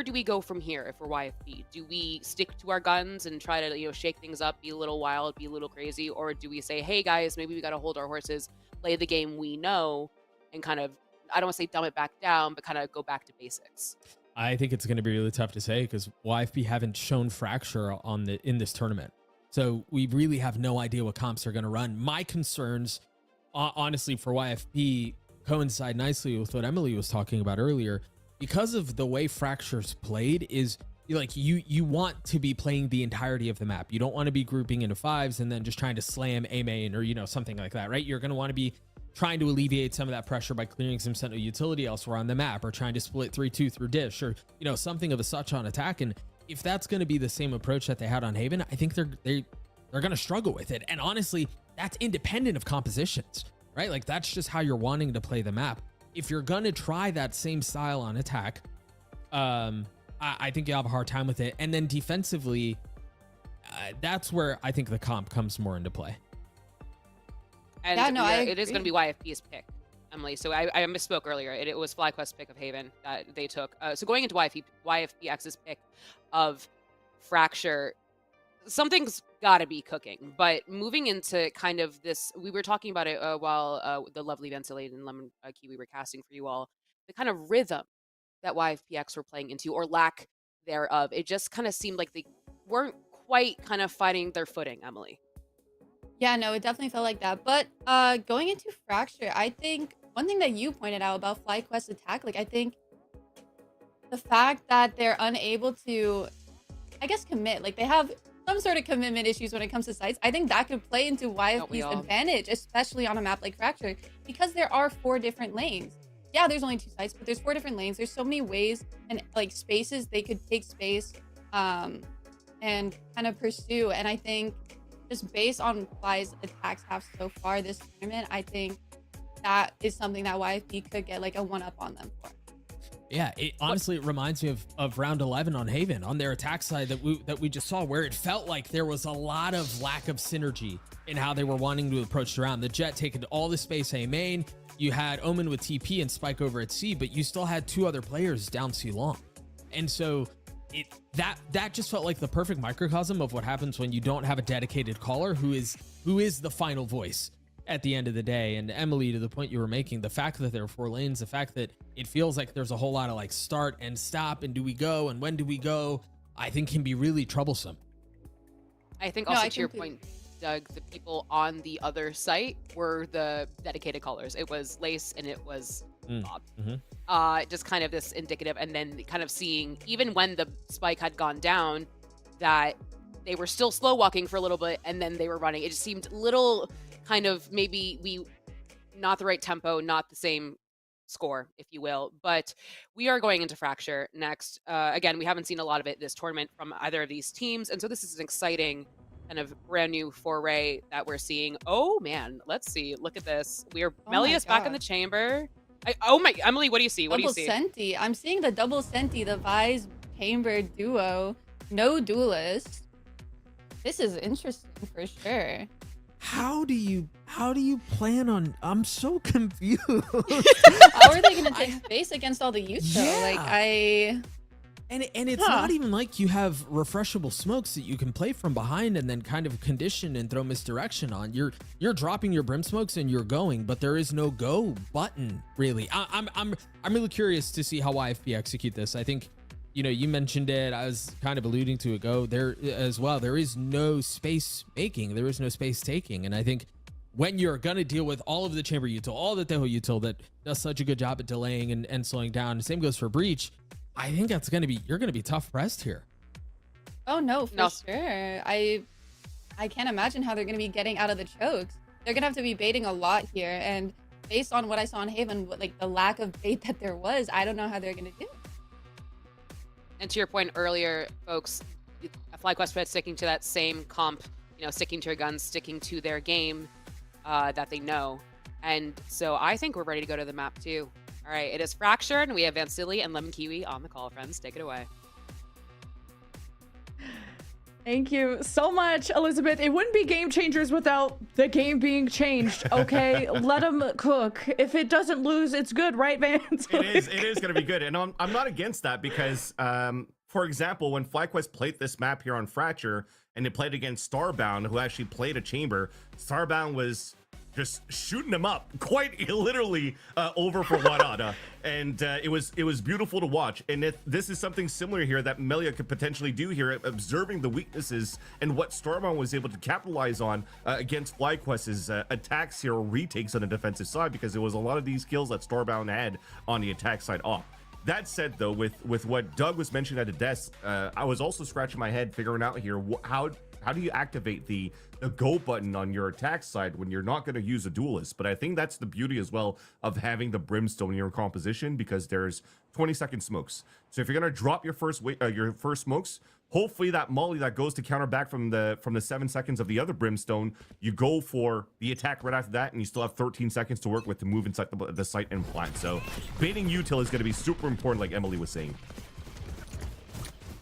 do we go from here if we're YFP? Do we stick to our guns and try to, you know, shake things up, be a little wild, be a little crazy? Or do we say, hey guys, maybe we got to hold our horses, play the game we know, and kind of, I don't want to say dumb it back down, but kind of go back to basics? I think it's going to be really tough to say because YFP haven't shown Fracture in this tournament. So we really have no idea what comps are going to run. My concerns, honestly, for YFP coincide nicely with what Emily was talking about earlier. Because of the way Fracture's played is like you want to be playing the entirety of the map. You don't want to be grouping into 5s and then just trying to slam A main or, you know, something like that, right? You're going to want to be trying to alleviate some of that pressure by clearing some sentinel utility elsewhere on the map, or trying to split 3-2 through dish, or, you know, something of a such on attack. And if that's going to be the same approach that they had on Haven, I think they're going to struggle with it. And honestly, that's independent of compositions, right? Like that's just how you're wanting to play the map. If you're going to try that same style on attack, I think you'll have a hard time with it. And then defensively, that's where I think the comp comes more into play. And yeah, no, it is going to be YFP's pick, Emily. So I misspoke earlier. It was FlyQuest's pick of Haven that they took. So going into YFPX's pick of Fracture, something's got to be cooking. But moving into kind of this, we were talking about it while the lovely Ventilated and Lemon Kiwi were casting for you all, the kind of rhythm that YFPX were playing into, or lack thereof. It just kind of seemed like they weren't quite kind of finding their footing, Emily. Yeah, no, it definitely felt like that. But going into Fracture, I think one thing that you pointed out about FlyQuest attack, like I think the fact that they're unable to, I guess, commit. Like, they have some sort of commitment issues when it comes to sites. I think that could play into YFP's advantage, especially on a map like Fracture, because there are 4 different lanes. Yeah, there's only 2 sites, but there's 4 different lanes. There's so many ways and like spaces they could take space and kind of pursue. And I think just based on FLYR's attack half so far this tournament, I think that is something that YFP could get like a 1-up on them for. Yeah, honestly, it reminds me of round 11 on Haven, on their attack side that we just saw, where it felt like there was a lot of lack of synergy in how they were wanting to approach the round. The Jet taking all the space A main, you had Omen with TP and Spike over at C, but you still had 2 other players down C long. And so that just felt like the perfect microcosm of what happens when you don't have a dedicated caller who is the final voice at the end of the day. And Emily, to the point you were making, the fact that there are 4 lanes, the fact that it feels like there's a whole lot of like start and stop and do we go and when do we go, I think can be really troublesome. I think also to your point, Doug, the people on the other site were the dedicated callers. It was Lace and it was Bob. Just kind of this indicative, and then kind of seeing, even when the spike had gone down, that they were still slow walking for a little bit and then they were running. It just seemed little kind of maybe not the right tempo, not the same score, if you will. But we are going into Fracture next. Again, we haven't seen a lot of it this tournament from either of these teams, and so this is an exciting kind of brand new foray that we're seeing. Oh man, let's see. Look at this. Melia's back in the chamber. Emily, what do you see? What do you see? Double Senti. I'm seeing the double Senti, the Vise chamber duo. No duelist. This is interesting for sure. How do you plan on? I'm so confused. How are they gonna take space against all the youth though? Yeah. And it's not even like you have refreshable smokes that you can play from behind and then kind of condition and throw misdirection on. You're dropping your brim smokes and you're going, but there is no go button really. I'm really curious to see how YFP execute this. I think, you know, you mentioned it. I was kind of alluding to it. There as well. There is no space making. There is no space taking. And I think when you're going to deal with all of the chamber util, all the Teho util that does such a good job at delaying and slowing down, the same goes for Breach. I think that's going to be, you're going to be tough pressed here. Oh no, for sure. I can't imagine how they're going to be getting out of the chokes. They're going to have to be baiting a lot here. And based on what I saw on Haven, like the lack of bait that there was, I don't know how they're going to do it. And to your point earlier, folks, FlyQuest sticking to that same comp, you know, sticking to their guns, sticking to their game that they know. And so I think we're ready to go to the map too. All right, it is Fracture, and we have Vansili and Lemon Kiwi on the call, friends. Take it away. Thank you so much, Elizabeth. It wouldn't be Game Changers without the game being changed, okay? Let them cook. If it doesn't lose, it's good, right, Vance? It is going to be good. And I'm not against that because, for example, when FlyQuest played this map here on Fracture, and they played against Starbound, who actually played a chamber, Starbound was just shooting them up quite literally over for Warada. And it was beautiful to watch. And this is something similar here that Melia could potentially do here, observing the weaknesses and what Starbound was able to capitalize on against FlyQuest's attacks here, or retakes on the defensive side, because there was a lot of these kills that Starbound had on the attack side off. That said, though, with what Doug was mentioning at the desk, I was also scratching my head figuring out here how do you activate the go button on your attack side when you're not going to use a duelist. But I think that's the beauty as well of having the brimstone in your composition, because there's 20-second smokes. So if you're going to drop your first smokes, hopefully that molly that goes to counter back from the 7 seconds of the other brimstone, you go for the attack right after that, and you still have 13 seconds to work with to move inside the site and plant. So baiting util is going to be super important, like Emily was saying.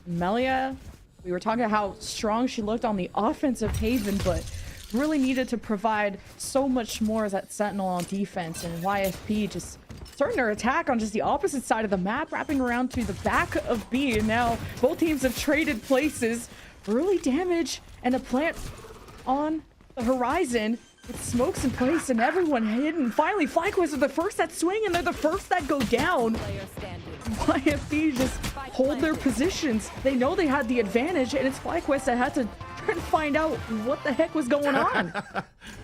Melia, we were talking about how strong she looked on the offensive Haven, but really needed to provide so much more as that sentinel on defense. And YFP just starting her attack on just the opposite side of the map, wrapping around to the back of B. And now both teams have traded places. Early damage and a plant on the horizon with smokes in place and everyone hidden. Finally, FlyQuest are the first that swing, and they're the first that go down. YFP just hold their positions. They know they had the advantage, and it's FlyQuest that had to try to find out what the heck was going on.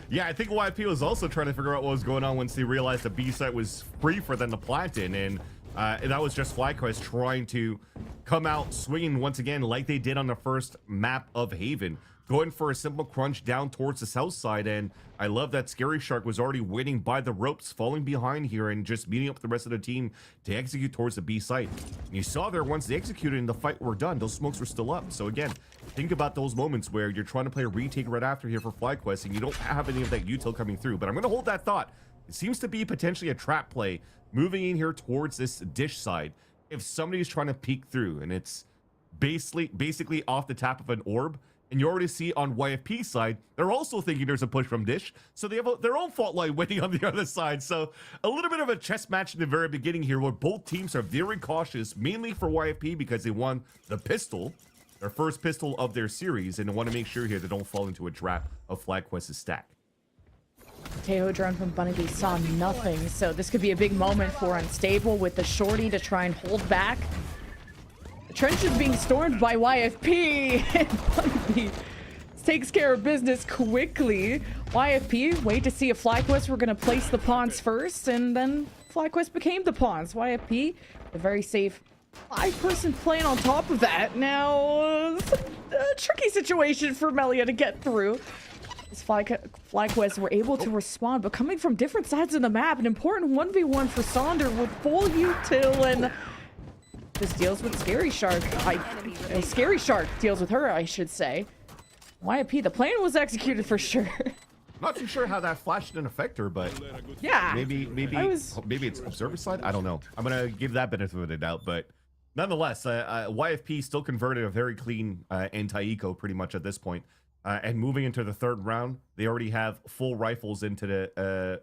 Yeah, I think YFP was also trying to figure out what was going on once they realized the B site was free for them to plant in, and And that was just FlyQuest trying to come out swinging once again like they did on the first map of Haven, going for a simple crunch down towards the south side. And I love that Scary Shark was already waiting by the ropes, falling behind here and just meeting up with the rest of the team to execute towards the B site. And you saw there, once they executed and the fight were done, those smokes were still up. So again, think about those moments where you're trying to play a retake right after here for FlyQuest and you don't have any of that util coming through. But I'm going to hold that thought. It seems to be potentially a trap play moving in here towards this dish side. If somebody's trying to peek through and it's basically off the tap of an orb, and you already see on YFP side, they're also thinking there's a push from dish, so they have their own fault line waiting on the other side. So a little bit of a chess match in the very beginning here, where both teams are very cautious, mainly for YFP because they won the pistol, their first pistol of their series, and they want to make sure here they don't fall into a trap of FlyQuest's stack. Tejo drone from Bunnybee saw nothing, so this could be a big moment for Unstable with the shorty to try and hold back. The trench is being stormed by YFP, and Bunnybee takes care of business quickly. YFP, wait to see if FlyQuest were going to place the pawns first, and then FlyQuest became the pawns. YFP, a very safe 5-person plan on top of that. Now, a tricky situation for Melia to get through. As FlyQuest were able to respond, but coming from different sides of the map, an important 1v1 for Sonder with full util, and this deals with Scary Shark. Scary Shark deals with her, I should say. YFP, the plan was executed for sure. Not too sure how that flash didn't affect her, but yeah, maybe it's observer side. I don't know. I'm gonna give that benefit of the doubt, but nonetheless, YFP still converted a very clean anti-eco pretty much at this point. And moving into the third round, they already have full rifles into the,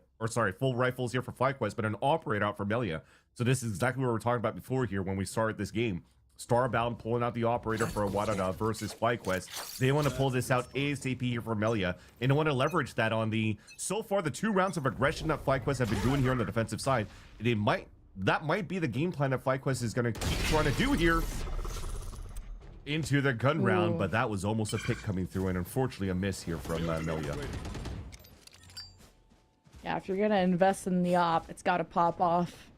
full rifles here for FlyQuest, but an operator out for Melia. So this is exactly what we were talking about before here when we started this game. Starbound pulling out the operator for Wadada versus FlyQuest. They want to pull this out ASAP here for Melia, and they want to leverage that on the, so far, the 2 rounds of aggression that FlyQuest have been doing here on the defensive side. That might be the game plan that FlyQuest is going to keep trying to do here into the gun round, but that was almost a pick coming through, and unfortunately a miss here from Melia. Yeah, if you're gonna invest in the op, it's gotta pop off.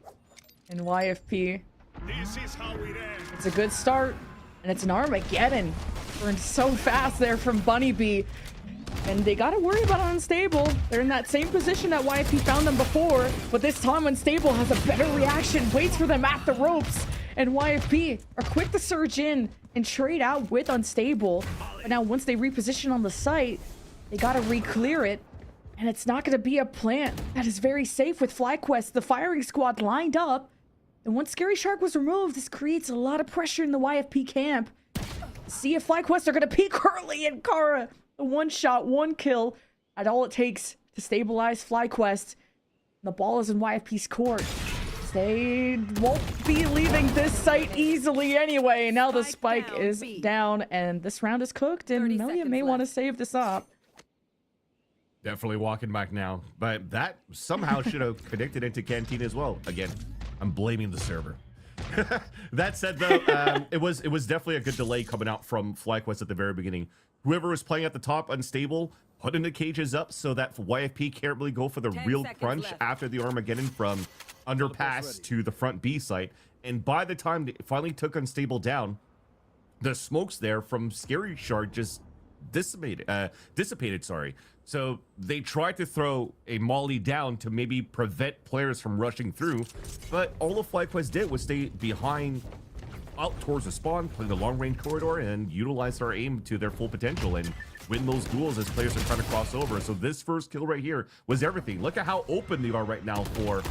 And YFP, it's a good start, and it's an Armageddon. Burned so fast there from Bunnybee, and they gotta worry about Unstable. They're in that same position that YFP found them before, but this time Unstable has a better reaction, waits for them at the ropes, and YFP are quick to surge in and trade out with Unstable. But now once they reposition on the site, they gotta re-clear it, and it's not gonna be a plant that is very safe with FlyQuest, the firing squad lined up. And once Scary Shark was removed, this creates a lot of pressure in the YFP camp. See if FlyQuest are gonna peek Hurley and Kara. The 1-shot, 1-kill, at all it takes to stabilize FlyQuest. The ball is in YFP's court. They won't be leaving this site easily anyway. Now the spike is down, and this round is cooked, and Melia may want to save this up. Definitely walking back now, but that somehow should have connected into Canteen as well. Again, I'm blaming the server. That said, though, it was definitely a good delay coming out from FlyQuest at the very beginning. Whoever was playing at the top, Unstable, putting the cages up so that YFP can't really go for the real crunch after the Armageddon from underpass to the front B site. And by the time they finally took Unstable down, the smokes there from Scary Shark just dissipated, sorry. So they tried to throw a molly down to maybe prevent players from rushing through, but all of FlyQuest did was stay behind, out towards the spawn, play the long range corridor, and utilize our aim to their full potential and win those duels as players are trying to cross over. So this first kill right here was everything. Look at how open they are right now for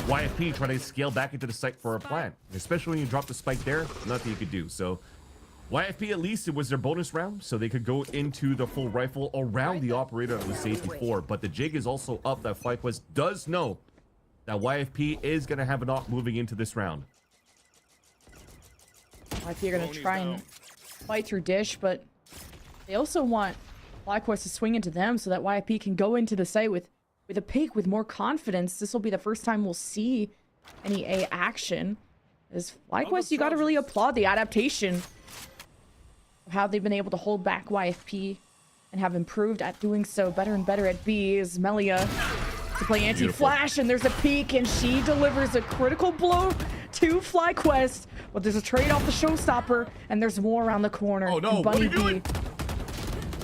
YFP trying to scale back into the site for a plan, especially when you drop the spike there, nothing you could do. So YFP, at least it was their bonus round, so they could go into the full rifle around the operator that was saved before. But the jig is also up that FlyQuest does know that YFP is going to have an op moving into this round. YFP are going to try and fight through dish, but they also want FlyQuest to swing into them so that YFP can go into the site with a pick with more confidence. This will be the first time we'll see any A action. As FlyQuest, you got to really applaud the adaptation of how they've been able to hold back YFP and have improved at doing so better and better at B. Is Melia to play anti-flash, and there's a peek, and she delivers a critical blow to FlyQuest, but there's a trade off the showstopper, and there's more around the corner. Oh no, And what are Bunny you doing? B-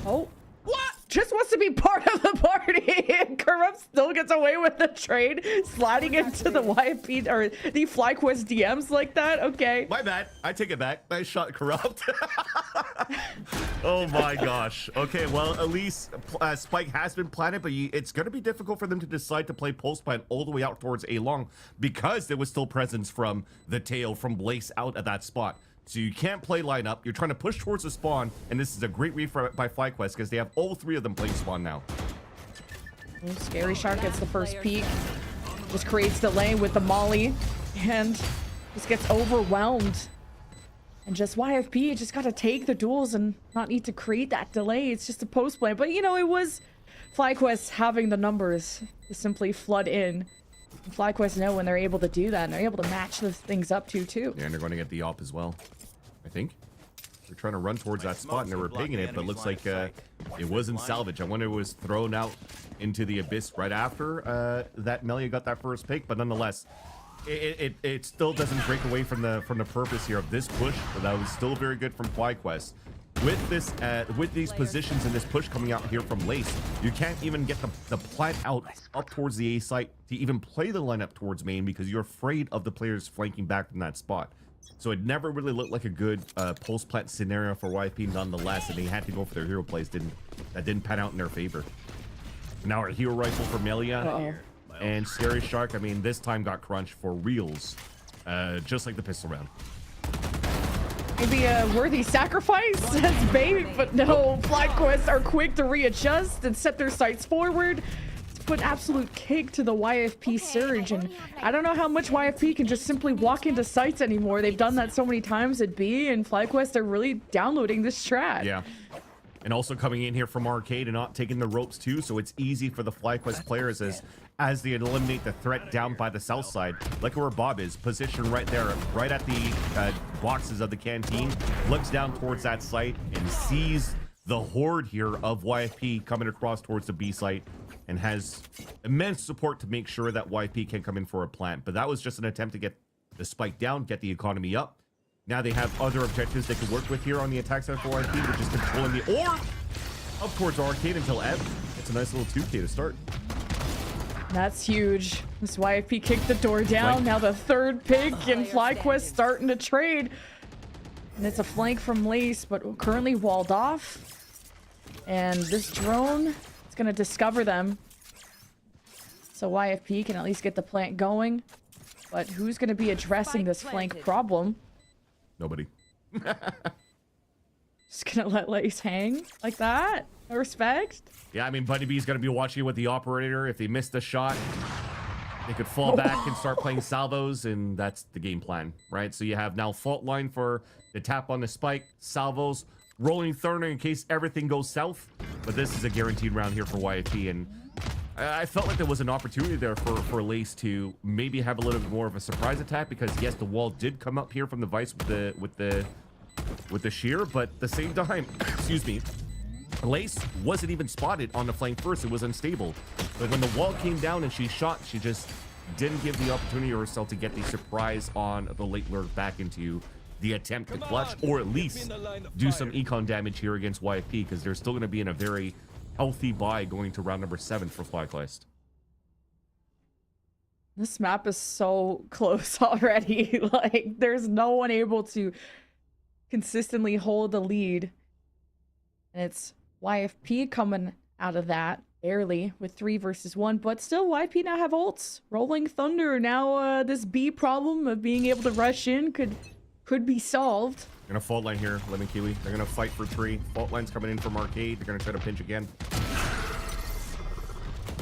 Oh. What? Just wants to be part of the party. And Corrupt still gets away with the trade, sliding into the YFP or the FlyQuest DMs like that. Okay. My bad. I take it back. Nice shot, Corrupt. Oh my gosh. Okay, well, at least Spike has been planted, but it's going to be difficult for them to decide to play post plant all the way out towards A long because there was still presence from the tail from Blaze out at that spot. So you can't play lineup. You're trying to push towards the spawn, and this is a great read by FlyQuest because they have all three of them playing spawn now. Scary Shark gets the first peek. Just creates the lane with the molly and just gets overwhelmed. And just YFP just got to take the duels and not need to create that delay. It's just a post play. But, you know, it was FlyQuest having the numbers to simply flood in. And FlyQuest know when they're able to do that, and they're able to match those things up too. Yeah, and they're going to get the op as well, I think. They're trying to run towards that spot, and they were pinging it, but looks like it wasn't salvage. I wonder if it was thrown out into the abyss right after that Melia got that first pick, but nonetheless, it still doesn't break away from the purpose here of this push, but that was still very good from FlyQuest. With this, with these positions and this push coming out here from Lace, you can't even get the plant out up towards the A site to even play the lineup towards main because you're afraid of the players flanking back from that spot. So it never really looked like a good post plant scenario for YP nonetheless, and they had to go for their hero plays. That didn't pan out in their favor. Now our hero rifle for Melia and Scary Shark. I mean, this time got crunched for reals, just like the pistol round. Maybe a worthy sacrifice, says Babe, but no, FlyQuest are quick to readjust and set their sights forward to put absolute cake to the YFP surge. And I don't know how much YFP can just simply walk into sites anymore. They've done that so many times at B, and FlyQuest are really downloading this strat. Yeah. And also coming in here from Arcade and not taking the ropes too, so it's easy for the FlyQuest players as they eliminate the threat down by the south side. Like where Bob is, positioned right there, right at the boxes of the canteen, looks down towards that site and sees the horde here of YFP coming across towards the B site and has immense support to make sure that YFP can come in for a plant. But that was just an attempt to get the spike down, get the economy up. Now they have other objectives they can work with here on the attack side for YFP, which is controlling the orb up towards Arcade until Ev. It's a nice little 2K to start. That's huge. This YFP kicked the door down. Flank. Now the third pick, and FlyQuest starting to trade. And it's a flank from Lace, but currently walled off. And this drone is going to discover them. So YFP can at least get the plant going. But who's going to be addressing this flank problem? Nobody. Just going to let Lace hang like that? No respect? Yeah, I mean, Buddy B's going to be watching with the operator. If they miss the shot, they could fall back and start playing salvos, and that's the game plan, right? So you have now fault line for the tap on the spike, salvos, rolling thunder in case everything goes south. But this is a guaranteed round here for YFP, and I felt like there was an opportunity there for Lace to maybe have a little bit more of a surprise attack, because yes, the wall did come up here from the Vice with the shear, but at the same time, excuse me, Lace wasn't even spotted on the flank first. It was unstable. But when the wall came down and she shot, she just didn't give the opportunity herself to get the surprise on the late lurk back into the attempt to clutch, or at least do some econ damage here against YFP, because they're still going to be in a very healthy buy going to round number 7 for FlyQuest. This map is so close already. Like, there's no one able to consistently hold the lead. And it's YFP coming out of that barely with 3 versus 1, but still YFP now have ults. Rolling Thunder. Now this B problem of being able to rush in could be solved. Gonna fault line here, Lemon Kiwi. They're gonna fight for 3. Fault line's coming in from Arcade. They're gonna try to pinch again.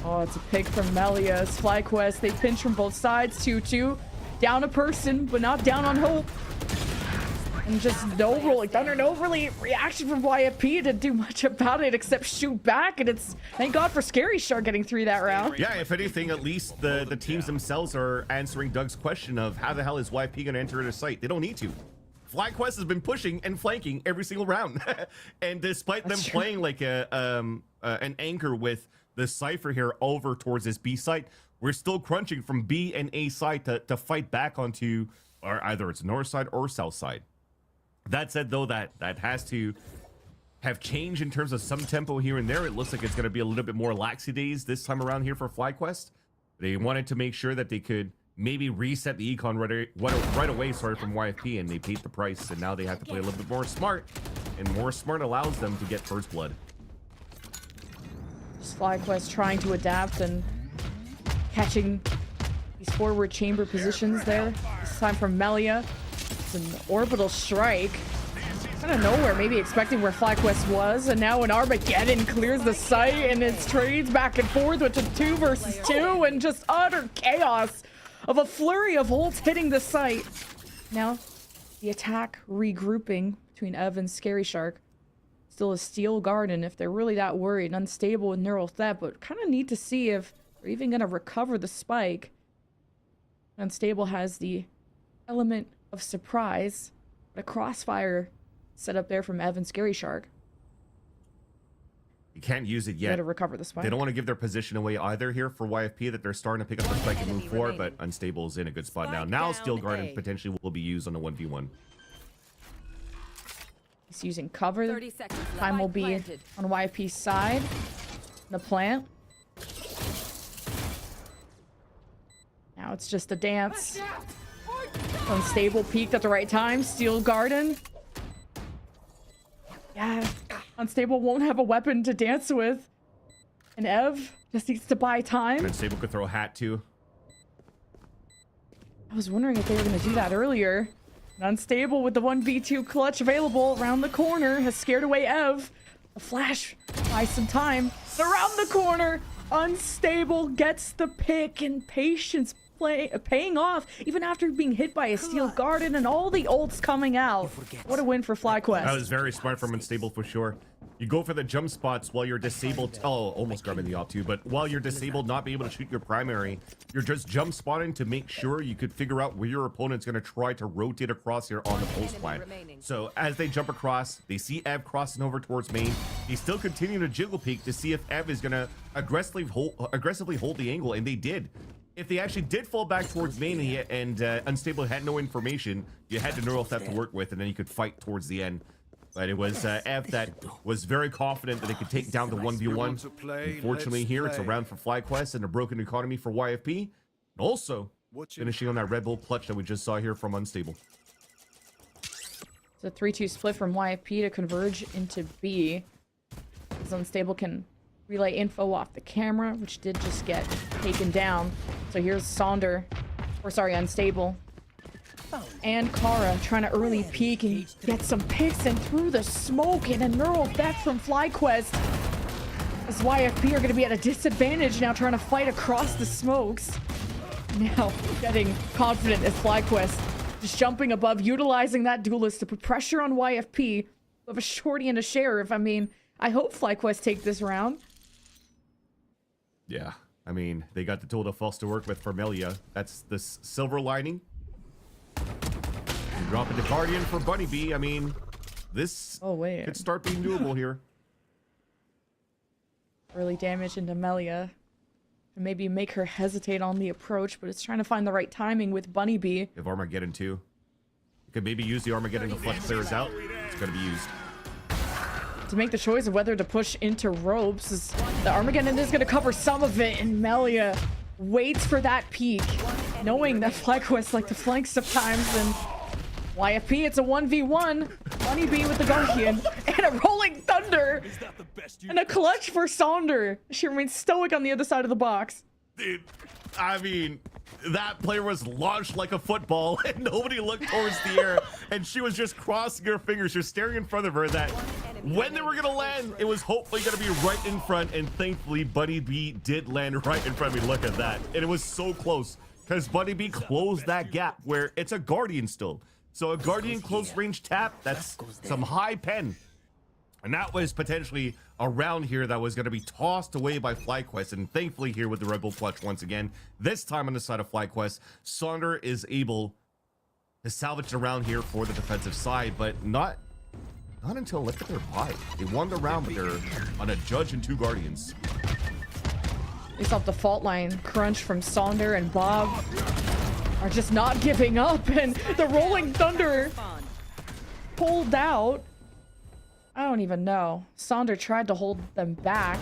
Oh, it's a pick from Melia's FlyQuest. They pinch from both sides. 2-2. Down a person, but not down on hope. And just no rolling thunder, no really reaction from YFP to do much about it except shoot back. And it's thank God for Scary Shark getting through that round. Yeah, if anything, at least the teams themselves are answering Doug's question of how the hell is YFP gonna enter the site? They don't need to. FlyQuest has been pushing and flanking every single round. And despite them playing like an anchor with the Cypher here over towards this B site, we're still crunching from B and A side to fight back onto or either it's north side or south side. That said, though, that has to have changed in terms of some tempo here and there. It looks like it's going to be a little bit more laxy days this time around here for FlyQuest. They wanted to make sure that they could maybe reset the econ right away, sorry, from YFP, and they paid the price, and now they have to play a little bit more smart, and more smart allows them to get first blood. FlyQuest trying to adapt and catching these forward chamber positions there. This time from Melia. It's an orbital strike. Out of nowhere, maybe expecting where FlyQuest was, and now an Armageddon clears the site, and it's trades back and forth with a 2 versus 2, and just utter chaos of a flurry of ults hitting the site. Now, the attack regrouping between Ev and Scary Shark. Still a Steel Garden if they're really that worried. Unstable with Neural Theft, but kind of need to see if they're even going to recover the spike. Unstable has the element of surprise, but a crossfire set up there from Ev and Scary Shark. You can't use it yet. To recover the spike. They don't want to give their position away either here for YFP, that they're starting to pick up the spike and move forward, but Unstable is in a good spot now. Now Steel Garden potentially will be used on a 1v1. He's using cover. Time will be on YFP's side. The plant. Now it's just a dance. Unstable peaked at the right time. Steel Garden. Yeah. Unstable won't have a weapon to dance with. And Ev just needs to buy time. Unstable could throw a hat too. I was wondering if they were going to do that earlier. Unstable with the 1v2 clutch available around the corner has scared away Ev. A flash buys some time. Around the corner, Unstable gets the pick, and patience paying off even after being hit by a Steel Garden and all the ults coming out. What a win for FlyQuest. That was very smart from Unstable for sure. You go for the jump spots while you're disabled. Oh, almost grabbing the op too, but while you're disabled, not be able to shoot your primary, you're just jump spotting to make sure you could figure out where your opponent's going to try to rotate across here on the post plan. So as they jump across, they see Ev crossing over towards main. They still continue to jiggle peek to see if Ev is going to aggressively hold the angle, and they did. If they actually did fall back towards main and Unstable had no information, you had the Neural Theft to work with, and then you could fight towards the end. But it was Ev that was very confident that they could take down the 1v1. Unfortunately here, it's a round for FlyQuest and a broken economy for YFP. And also, finishing on that Red Bull clutch that we just saw here from Unstable. It's a 3-2 split from YFP to converge into B. As Unstable can relay info off the camera, which did just get taken down. So here's Unstable. And Kara trying to early peek and get some picks and through the smoke, and a Neural Theft from FlyQuest. As YFP are going to be at a disadvantage now, trying to fight across the smokes. Now getting confident as FlyQuest just jumping above, utilizing that duelist to put pressure on YFP with a shorty and a sheriff. I mean, I hope FlyQuest take this round. Yeah, I mean, they got the tool de force to work with for Melia. That's the silver lining. Dropping the Guardian for Bunny B. I mean, this could start being doable here. Early damage into Melia. And maybe make her hesitate on the approach, but it's trying to find the right timing with Bunny B. If Armageddon too. You could maybe use the Armageddon to flush players out. It's going to be used. To make the choice of whether to push into ropes, is the Armageddon is going to cover some of it, and Melia waits for that peak, knowing that FlyQuest like to flank sometimes, and YFP, it's a 1v1. Bunny B with the Guardian, and a Rolling Thunder, and a clutch for Sonder. She remains stoic on the other side of the box. Dude, I mean, that player was launched like a football, and nobody looked towards the air, and she was just crossing her fingers, just staring in front of her, that when they were going to land, it was hopefully going to be right in front, and thankfully, Bunny B did land right in front of me. Look at that. And it was so close, because Bunny B closed that gap where it's a Guardian still. So a Guardian close range tap, that's some high pen. And that was potentially a round here that was going to be tossed away by FlyQuest. And thankfully here with the Red Bull clutch once again, this time on the side of FlyQuest, Sonder is able to salvage the round here for the defensive side, but not until look at their bye. They won the round, but they're on a Judge and 2 Guardians. They saw the fault line crunch from Sonder and Bob. are just not giving up, and the Rolling Thunder pulled out. I don't even know. Sonder tried to hold them back.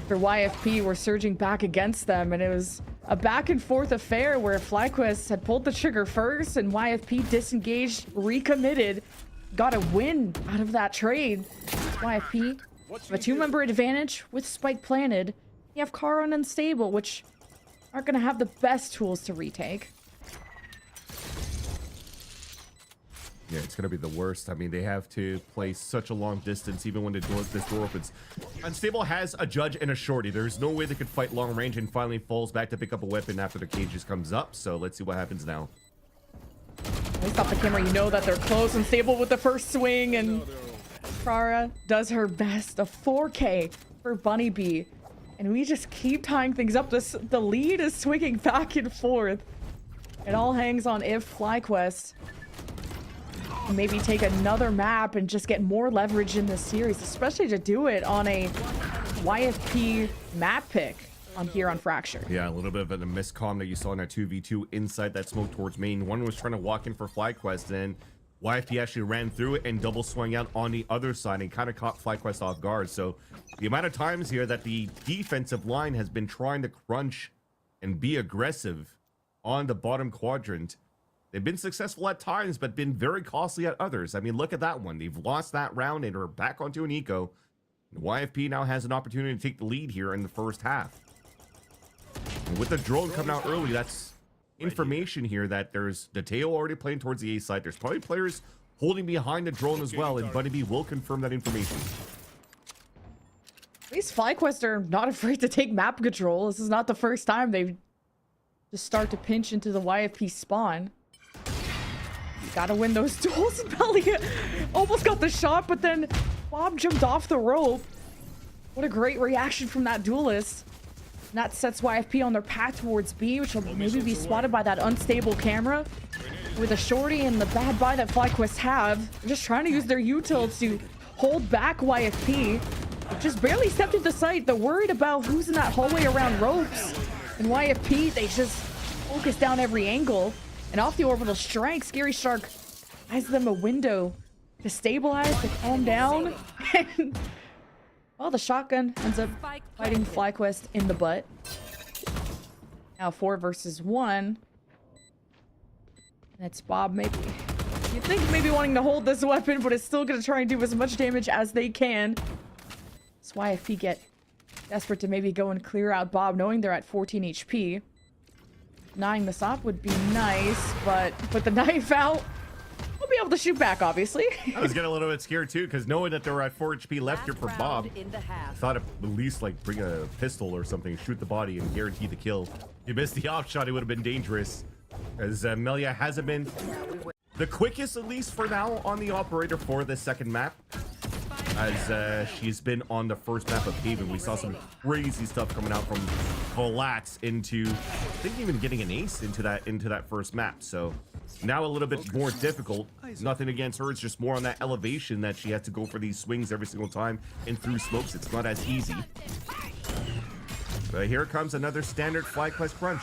For YFP were surging back against them, and it was a back and forth affair where FlyQuest had pulled the trigger first and YFP disengaged, recommitted, got a win out of that trade. YFP have a 2-member advantage with Spike planted. You have Kara and Unstable, which aren't going to have the best tools to retake. Yeah, it's going to be the worst. I mean, they have to play such a long distance even when this door opens. Unstable has a judge and a shorty. There's no way they could fight long range, and finally falls back to pick up a weapon after the cage just comes up. So let's see what happens now. At least off the camera, you know that they're close. Unstable with the first swing, and Kara does her best. A 4K for Bunny Bee. And we just keep tying things up. The lead is swinging back and forth. It all hangs on if FlyQuest maybe take another map and just get more leverage in this series, especially to do it on a YFP map pick on here on Fracture. Yeah, a little bit of a miscomm that you saw in that 2v2 inside that smoke towards main. One was trying to walk in for FlyQuest, and YFP actually ran through it and double swung out on the other side and kind of caught FlyQuest off guard. So the amount of times here that the defensive line has been trying to crunch and be aggressive on the bottom quadrant, they've been successful at times, but been very costly at others. I mean, look at that one. They've lost that round and are back onto an eco. YFP now has an opportunity to take the lead here in the first half. And with the drone coming out early, that's information here that there's Dateo already playing towards the A side. There's probably players holding behind the drone as well, and Bunny Bee will confirm that information. At least FlyQuest are not afraid to take map control. This is not the first time they've just start to pinch into the YFP spawn. You gotta win those duels. Belly almost got the shot, but then Bob jumped off the rope. What a great reaction from that duelist. And that sets YFP on their path towards B, which will maybe be spotted by that unstable camera. With a shorty and the bad buy that FlyQuest have, they're just trying to use their utils to hold back YFP. They've just barely stepped into sight. They're worried about who's in that hallway around ropes. And YFP, they just focus down every angle. And off the orbital strike, Scary Shark has them a window to stabilize, to calm down. And well, the shotgun ends up fighting FlyQuest in the butt. Now 4 versus 1. That's Bob maybe. You think maybe wanting to hold this weapon, but it's still going to try and do as much damage as they can. That's why if he get desperate to maybe go and clear out Bob, knowing they're at 14 HP. Denying this op would be nice, but put the knife out. We'll be able to shoot back, obviously. I was getting a little bit scared too, because knowing that there were at 4 HP left here for Bob, I thought at least like bring a pistol or something, shoot the body and guarantee the kill. If you missed the op shot, it would have been dangerous, as Melia hasn't been the quickest, at least for now, on the operator for the second map. As she's been on the first map of Haven. We saw some crazy stuff coming out from Collats into, I think, even getting an ace into that first map. So now a little bit more difficult. Nothing against her, it's just more on that elevation that she has to go for these swings every single time, and through smokes it's not as easy. But here comes another standard FlyQuest crunch.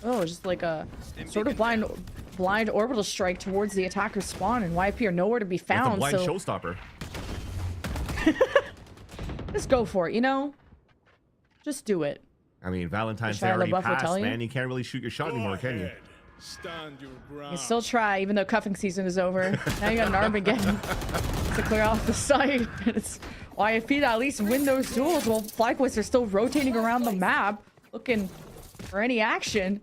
Oh, just like a sort of blind orbital strike towards the attacker's spawn, and YP are nowhere to be found. It's a blind so showstopper. just go for it, you know? Just do it. I mean, Valentine's Day Shia already LaBeouf will passed, tell you. man. You can't really shoot your shot anymore, can you? Stand your ground. You still try, even though cuffing season is over. Now you got an Armageddon to clear off the site. And it's YFP to at least win those duels while FlyQuest are still rotating around the map, looking for any action.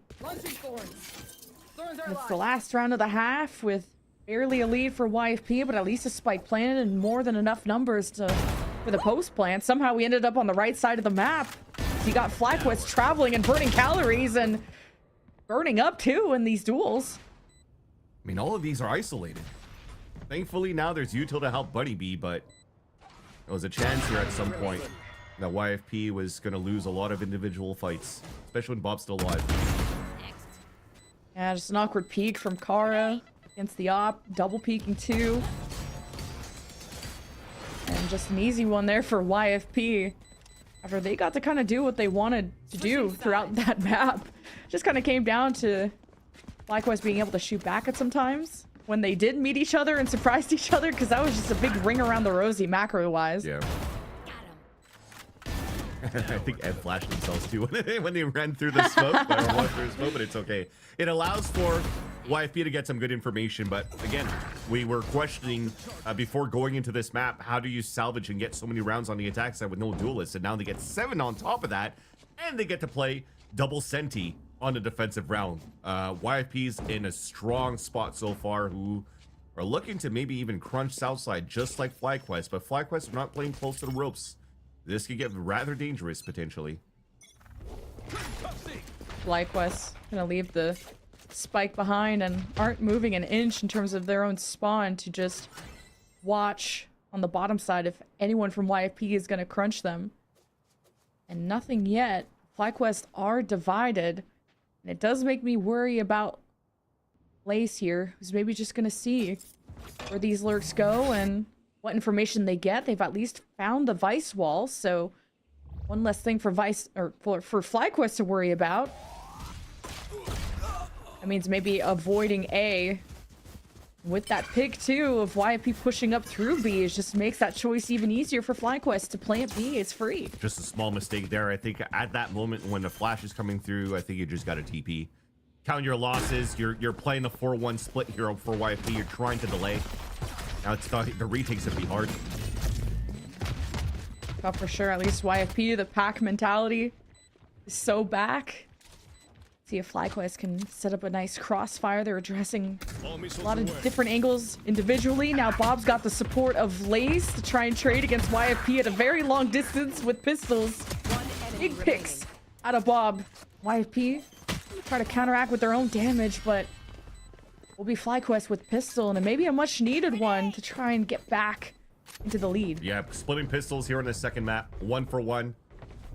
It's the last round of the half with barely a lead for YFP, but at least a spike planted and more than enough numbers for the post plant. Somehow we ended up on the right side of the map. So you got FlyQuest traveling and burning calories and burning up too in these duels. I mean, all of these are isolated. Thankfully, now there's util to help Bunny Bee, but there was a chance here at some point that YFP was going to lose a lot of individual fights, especially when Bob's still alive. Yeah, just an awkward peek from Kara against the op, double peeking too. And just an easy one there for YFP after they got to kind of do what they wanted to do throughout that map. just kind of came down to FlyQuest being able to shoot back at sometimes when they did meet each other and surprised each other, because that was just a big ring around the rosy macro-wise. Yeah. I think Ed flashed themselves too when they ran through the smoke. But I don't want through the smoke, but it's okay. It allows for YFP to get some good information. But again, we were questioning before going into this map, how do you salvage and get so many rounds on the attack side with no duelists? And now they get 7 on top of that, and they get to play double Senti on the defensive round. YFP's in a strong spot so far, who are looking to maybe even crunch Southside just like FlyQuest. But FlyQuest are not playing close to the ropes. This could get rather dangerous, potentially. FlyQuest gonna leave the spike behind and aren't moving an inch in terms of their own spawn to just watch on the bottom side if anyone from YFP is gonna crunch them. And nothing yet. FlyQuest are divided. And it does make me worry about Lace here, who's maybe just gonna see where these lurks go and what information they get. They've at least found the Vice wall, so one less thing for Vice or for FlyQuest to worry about. That means maybe avoiding A. With that pick too of YFP pushing up through B, it just makes that choice even easier for FlyQuest to plant B. It's free. Just a small mistake there. I think at that moment when the flash is coming through, I think you just got a TP. Count your losses. You're playing a 4-1 split here for YFP. You're trying to delay. Now it's the retake's gonna be hard. But for sure, at least YFP, the pack mentality is so back. See if FlyQuest can set up a nice crossfire. They're addressing a lot of different angles individually. Now Bob's got the support of Lace to try and trade against YFP at a very long distance with pistols. Big picks out of Bob. YFP try to counteract with their own damage, but will be FlyQuest with pistol and maybe a much needed one to try and get back into the lead. Yeah, splitting pistols here on the second map, 1 for 1.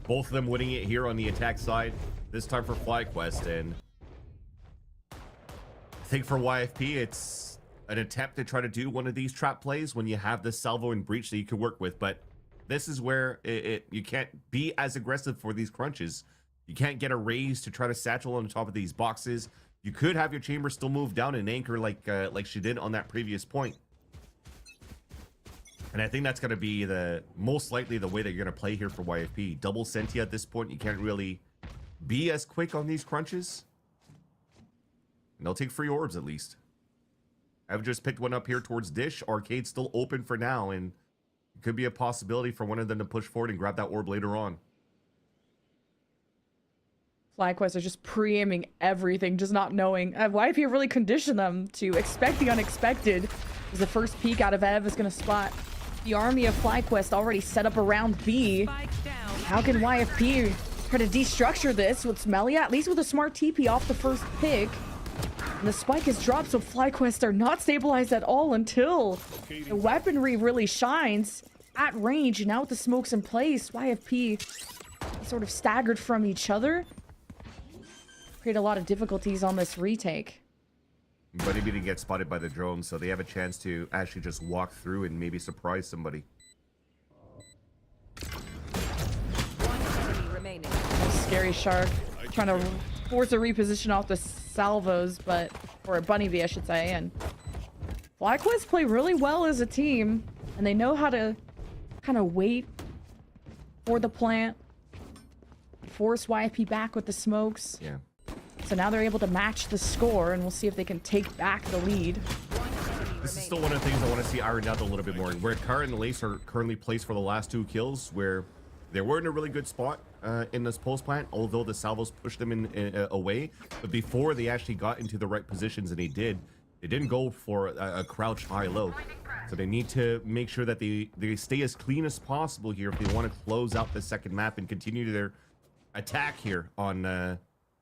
Both of them winning it here on the attack side. This time for FlyQuest, and I think for YFP, it's an attempt to try to do one of these trap plays when you have the salvo and breach that you can work with. But this is where you can't be as aggressive for these crunches. You can't get a raise to try to satchel on the top of these boxes. You could have your chamber still move down and anchor like she did on that previous point. And I think that's going to be the most likely the way that you're going to play here for YFP. Double Senti at this point. You can't really be as quick on these crunches. And they'll take free orbs at least. I've just picked one up here towards Dish. Arcade's still open for now, and it could be a possibility for one of them to push forward and grab that orb later on. FlyQuest are just pre-aiming everything, just not knowing. YFP really conditioned them to expect the unexpected. As the first peek out of Ev is going to spot the army of FlyQuest already set up around B. How can YFP try to destructure this with Smelly, at least with a smart TP off the first pick? And the spike is dropped, so FlyQuest are not stabilized at all until the weaponry really shines at range. And now with the smokes in place, YFP sort of staggered from each other. Create a lot of difficulties on this retake. But he didn't get spotted by the drone, so they have a chance to actually just walk through and maybe surprise somebody. Scary Shark trying to force a reposition off the salvos, but or a Bunny Bee, I should say. And FlyQuest play really well as a team, and they know how to kind of wait for the plant, force YFP back with the smokes. Yeah. So now they're able to match the score, and we'll see if they can take back the lead. This is still one of the things I want to see ironed out a little bit more. Where Kara and Lace are currently placed for the last 2 kills, where they were in a really good spot in this post plant, although the salvos pushed them in away. But before they actually got into the right positions, and they didn't go for a crouch high-low. So they need to make sure that they stay as clean as possible here if they want to close out the second map and continue their attack here on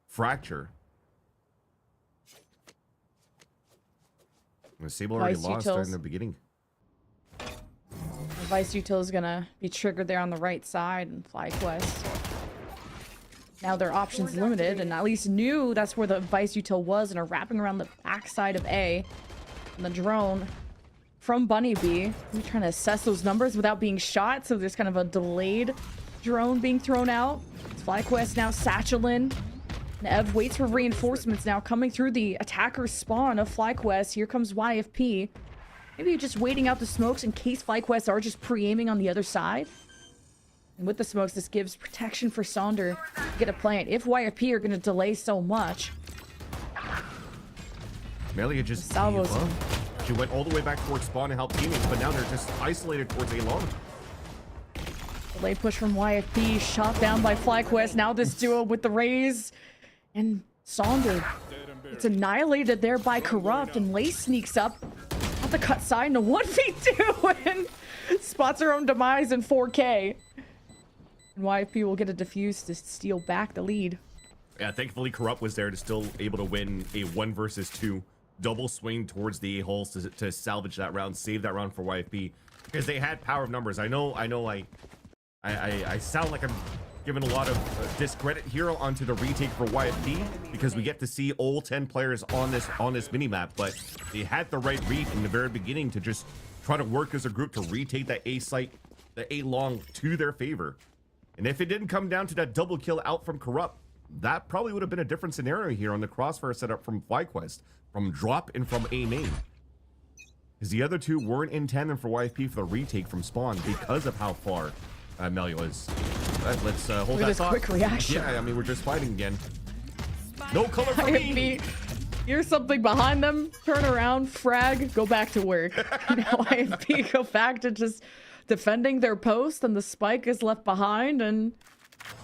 Fracture. Sable already lost there in the beginning. The Vice Util is gonna be triggered there on the right side, and FlyQuest. Now their options limited, and at least knew that's where the Vice Util was, and are wrapping around the backside of A. And the drone from Bunny Bee. We're trying to assess those numbers without being shot, so there's kind of a delayed drone being thrown out. It's FlyQuest now satcheling And Ev waits for reinforcements now coming through the attacker spawn of FlyQuest. Here comes YFP. Maybe just waiting out the smokes in case FlyQuest are just pre-aiming on the other side. And with the smokes, this gives protection for Sonder to get a plant. If YFP are going to delay so much. Melia just Salvos. gave up. She went all the way back towards spawn to help teammates, but now they're just isolated towards A long. Delay push from YFP, shot down by FlyQuest. Now this duo with the Rays and Sonder. It's annihilated there by Corrupt, and Lace sneaks up at the cut side in a 1v2 and spots her own demise in 4K. And YFP will get a defuse to steal back the lead. Yeah, thankfully Corrupt was there to still able to win a 1 versus 2 double swing towards the A-holes to salvage that round, save that round for YFP, because they had power of numbers. I know I sound like I'm giving a lot of discredit here onto the retake for YFP, because we get to see all 10 players on this minimap, but they had the right read in the very beginning to just try to work as a group to retake that A site, the A long, to their favor. And if it didn't come down to that double kill out from Corrupt, that probably would have been a different scenario here on the crossfire setup from FlyQuest, from drop and from A main. Because the other two weren't in tandem for YFP for the retake from spawn because of how far Melia was. Let's hold Look at that this thought. quick reaction. Yeah, I mean, we're just fighting again. No color for me. YFP, here's something behind them, turn around, frag, go back to work. Now YFP go back to just defending their post, and the spike is left behind, and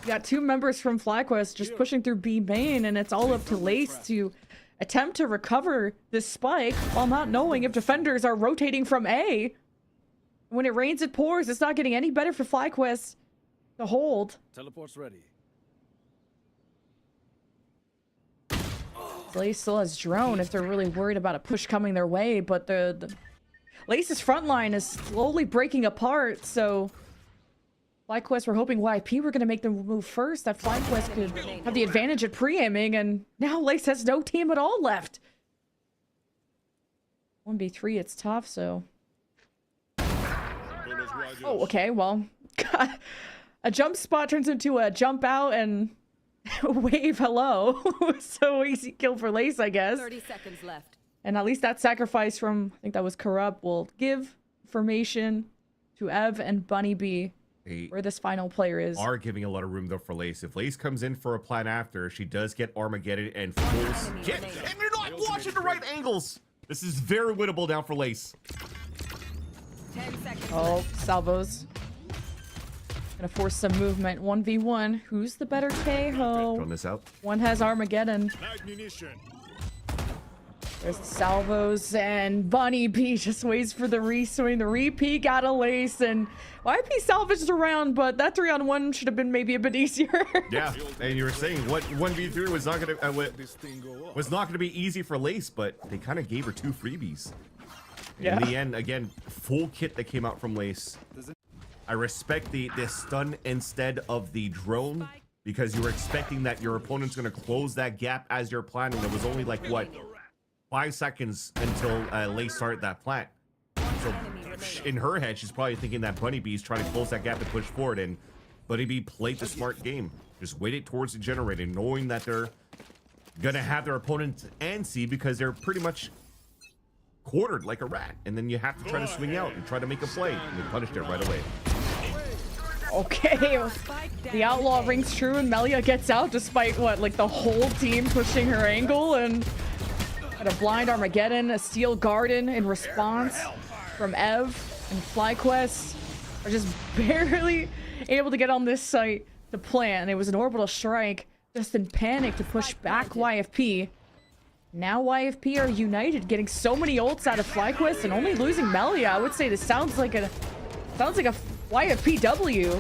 you got 2 members from FlyQuest just pushing through B main, and it's all up to Lace to attempt to recover this spike while not knowing if defenders are rotating from A. When it rains, it pours. It's not getting any better for FlyQuest to hold. Teleport's ready. Lace still has drone if they're really worried about a push coming their way, but the Lace's front line is slowly breaking apart, so FlyQuest were hoping YP were going to make them move first, that FlyQuest could have the advantage at pre-aiming, and now Lace has no team at all left. 1v3, it's tough, so... Oh, okay, well... a jump spot turns into a jump out and wave hello. So easy kill for Lace, I guess. 30 seconds left. And at least that sacrifice from, I think that was Corrupt, will give formation to Ev and Bunny B, where this final player is. Are giving a lot of room though for Lace. If Lace comes in for a plan after, she does get Armageddon and full get, and you're not watching the right angles. This is very winnable now for Lace. 10 seconds Oh, left. salvos. Gonna force some movement. 1v1. Who's the better Throwing KO? this out. One has Armageddon. Ignition. There's the salvos, and Bunny B just waits for the re-swing. The repeat got a Lace, and YP salvaged around, but that 3-on-1 should have been maybe a bit easier. Yeah, and you were saying what 1v3 was not gonna This thing go off. was not gonna be easy for Lace, but they kind of gave her 2 freebies. Yeah. In the end, again, full kit that came out from Lace. I respect the stun instead of the drone, because you were expecting that your opponent's gonna close that gap as you're planning. There was only like what 5 seconds until Lace started that plant. So in her head, she's probably thinking that Bunny Bee is trying to close that gap and push forward, and Bunny Bee played the smart game. Just waited towards the generator, knowing that they're gonna have their opponent and see, because they're pretty much quartered like a rat, and then you have to try to swing out and try to make a play, and they punished it right away. Okay, the outlaw rings true, and Melia gets out despite what, like the whole team pushing her angle, and got a blind Armageddon, a steel garden in response from Ev, and FlyQuest are just barely able to get on this site to plant. It was an orbital strike, just in panic to push back YFP. Now YFP are united, getting so many ults out of FlyQuest and only losing Melia. I would say this sounds like a YFPW.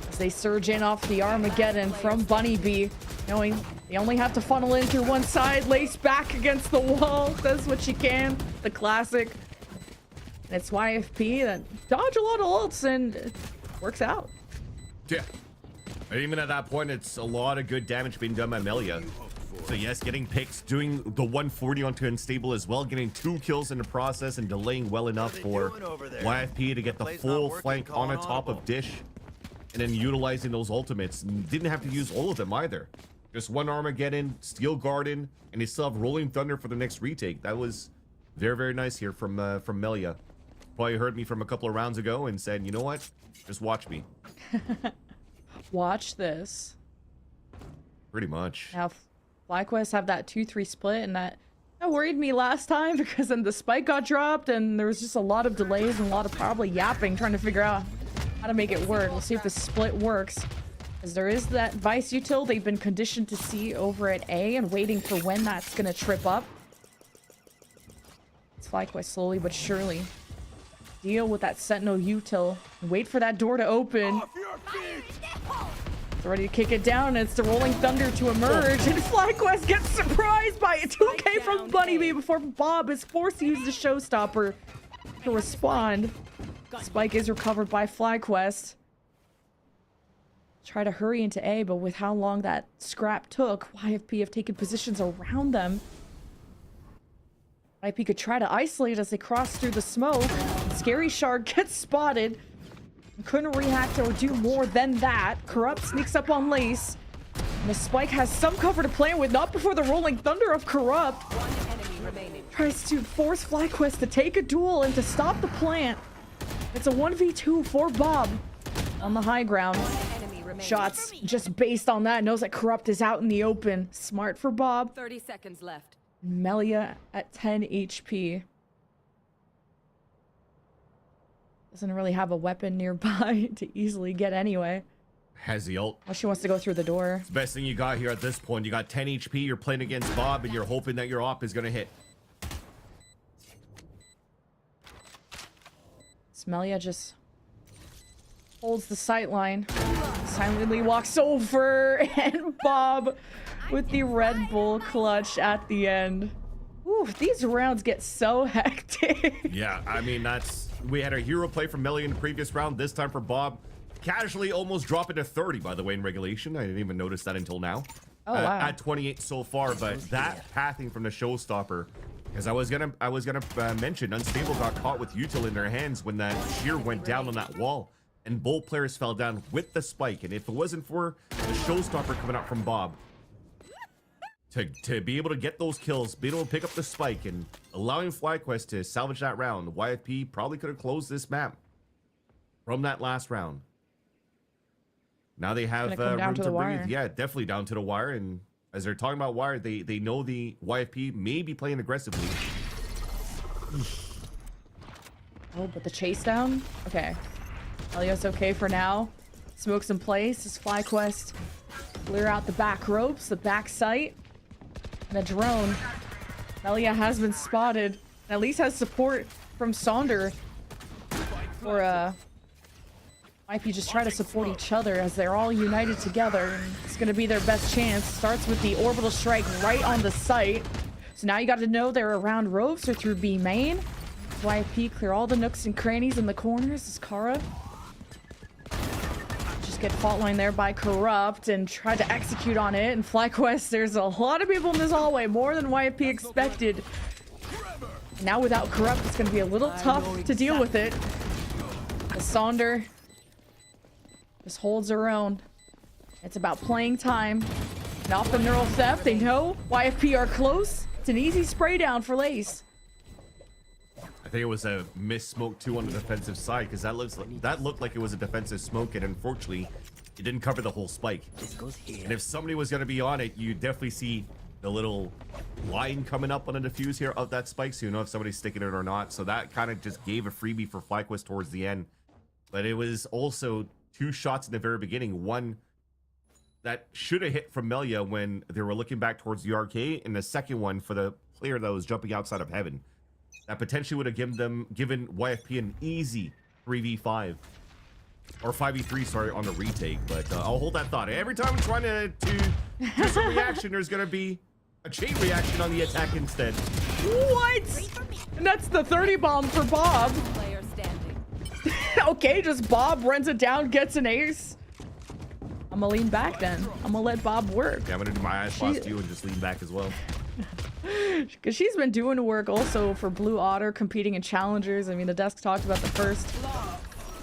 As they surge in off the Armageddon from Bunny B, knowing they only have to funnel in through one side. Lace back against the wall, does what she can. The classic. And it's YFP that dodge a lot of ults, and it works out. Yeah. And even at that point, it's a lot of good damage being done by Melia. So yes, getting picks, doing the 140 onto Unstable as well, getting 2 kills in the process and delaying well enough for YFP to get the full flank on the top of Dish, and then utilizing those ultimates. Didn't have to use all of them either. Just one Armageddon, Steel Garden, and they still have Rolling Thunder for the next retake. That was very, very nice here from Melia. Probably heard me from a couple of rounds ago and said, you know what? Just watch me. Watch this. Pretty much. Now, FlyQuest have that 2-3 split, and that worried me last time because then the spike got dropped, and there was just a lot of delays and a lot of probably yapping trying to figure out how to make it work. We'll see if the split works. Because there is that Vice util they've been conditioned to see over at A and waiting for when that's going to trip up. It's FlyQuest slowly but surely deal with that Sentinel util and wait for that door to open. It's ready to kick it down, and it's the Rolling Thunder to emerge, and FlyQuest gets surprised by a 2K from Bunny Bee before Bob is forced to use the showstopper to respond. Spike is recovered by FlyQuest. Try to hurry into A, but with how long that scrap took, YFP have taken positions around them. YFP could try to isolate as they cross through the smoke. Scary Shark gets spotted. Couldn't react or do more than that. Corrupt sneaks up on Lace. And the Spike has some cover to play with, not before the Rolling Thunder of Corrupt. Tries to force FlyQuest to take a duel and to stop the plant. It's a 1v2 for Bob on the high ground. Shots just based on that. Knows that Corrupt is out in the open. Smart for Bob. 30 seconds left. Melia at 10 HP. Doesn't really have a weapon nearby to easily get anyway. Has the ult. Oh, she wants to go through the door. It's the best thing you got here at this point. You got 10 HP, you're playing against Bob, and you're hoping that your op is going to hit. Melia just holds the sight line. Silently walks over, and Bob with the Red Bull clutch at the end. Ooh, these rounds get so hectic. Yeah, I mean, we had a hero play from Melia in the previous round. This time for Bob, casually almost dropping to 30, by the way, in regulation. I didn't even notice that until now. Oh, wow. At 28 so far, but that pathing from the showstopper, because I was gonna mention, Unstable got caught with util in their hands when that shear went down on that wall, and both players fell down with the spike. And if it wasn't for the showstopper coming out from Bob, to be able to get those kills, be able to pick up the spike, and allowing FlyQuest to salvage that round, YFP probably could have closed this map from that last round. Now they have room to breathe. Yeah, definitely down to the wire. And as they're talking about wire, they know the YFP may be playing aggressively. Oh, but the chase down? Okay. Elios okay for now. Smoke's in place as FlyQuest clear out the back ropes, the back sight. The drone. Melia has been spotted. And at least has support from Sonder. Or might be just try to support each other as they're all united together. And it's gonna be their best chance. Starts with the orbital strike right on the site. So now you got to know they're around ropes or through B main. YFP clear all the nooks and crannies in the corners as Kara get fault line there by Corrupt and tried to execute on it. And FlyQuest, there's a lot of people in this hallway, more than YFP expected. Now without Corrupt, it's going to be a little tough to deal with it. The Sonder just holds her own. It's about playing time. And off the neural theft, they know YFP are close. It's an easy spray down for Lace. I think it was a missed smoke too on the defensive side, because that looked like it was a defensive smoke, and unfortunately it didn't cover the whole spike. And if somebody was going to be on it, you definitely see the little line coming up on the diffuse here of that spike, so you know if somebody's sticking it or not. So that kind of just gave a freebie for FlyQuest towards the end. But it was also two shots in the very beginning, one that should have hit from Melia when they were looking back towards the arcade, and the second one for the player that was jumping outside of heaven. That potentially would have given YFP an easy 3v5 or 5v3, sorry, on the retake. But I'll hold that thought. Every time I'm trying to do some reaction, there's gonna be a chain reaction on the attack instead. What? And that's the 30 bomb for Bob. Player standing. Okay, just Bob runs it down, gets an ace. I'm gonna lean back then. I'm gonna let Bob work. Yeah, I'm gonna do my eyes closed too and just lean back as well. Because she's been doing work also for Blue Otter, competing in challengers. I mean, the desk talked about the first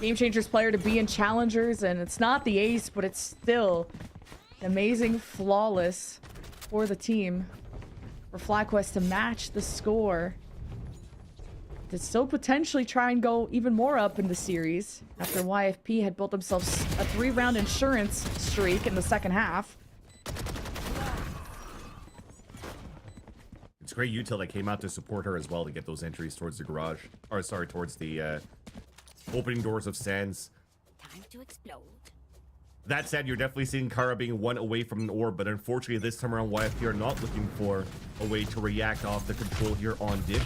Game Changers player to be in challengers, and it's not the ace, but it's still Amazing, flawless for the team. For FlyQuest to match the score. To still potentially try and go even more up in the series after YFP had built themselves a 3-round insurance streak in the second half. It's great util that came out to support her as well to get those entries towards the garage. Or sorry, towards the opening doors of Sands. Time to explode. That said, you're definitely seeing Kara being one away from an orb, but unfortunately this time around YFP are not looking for a way to react off the control here on Dish.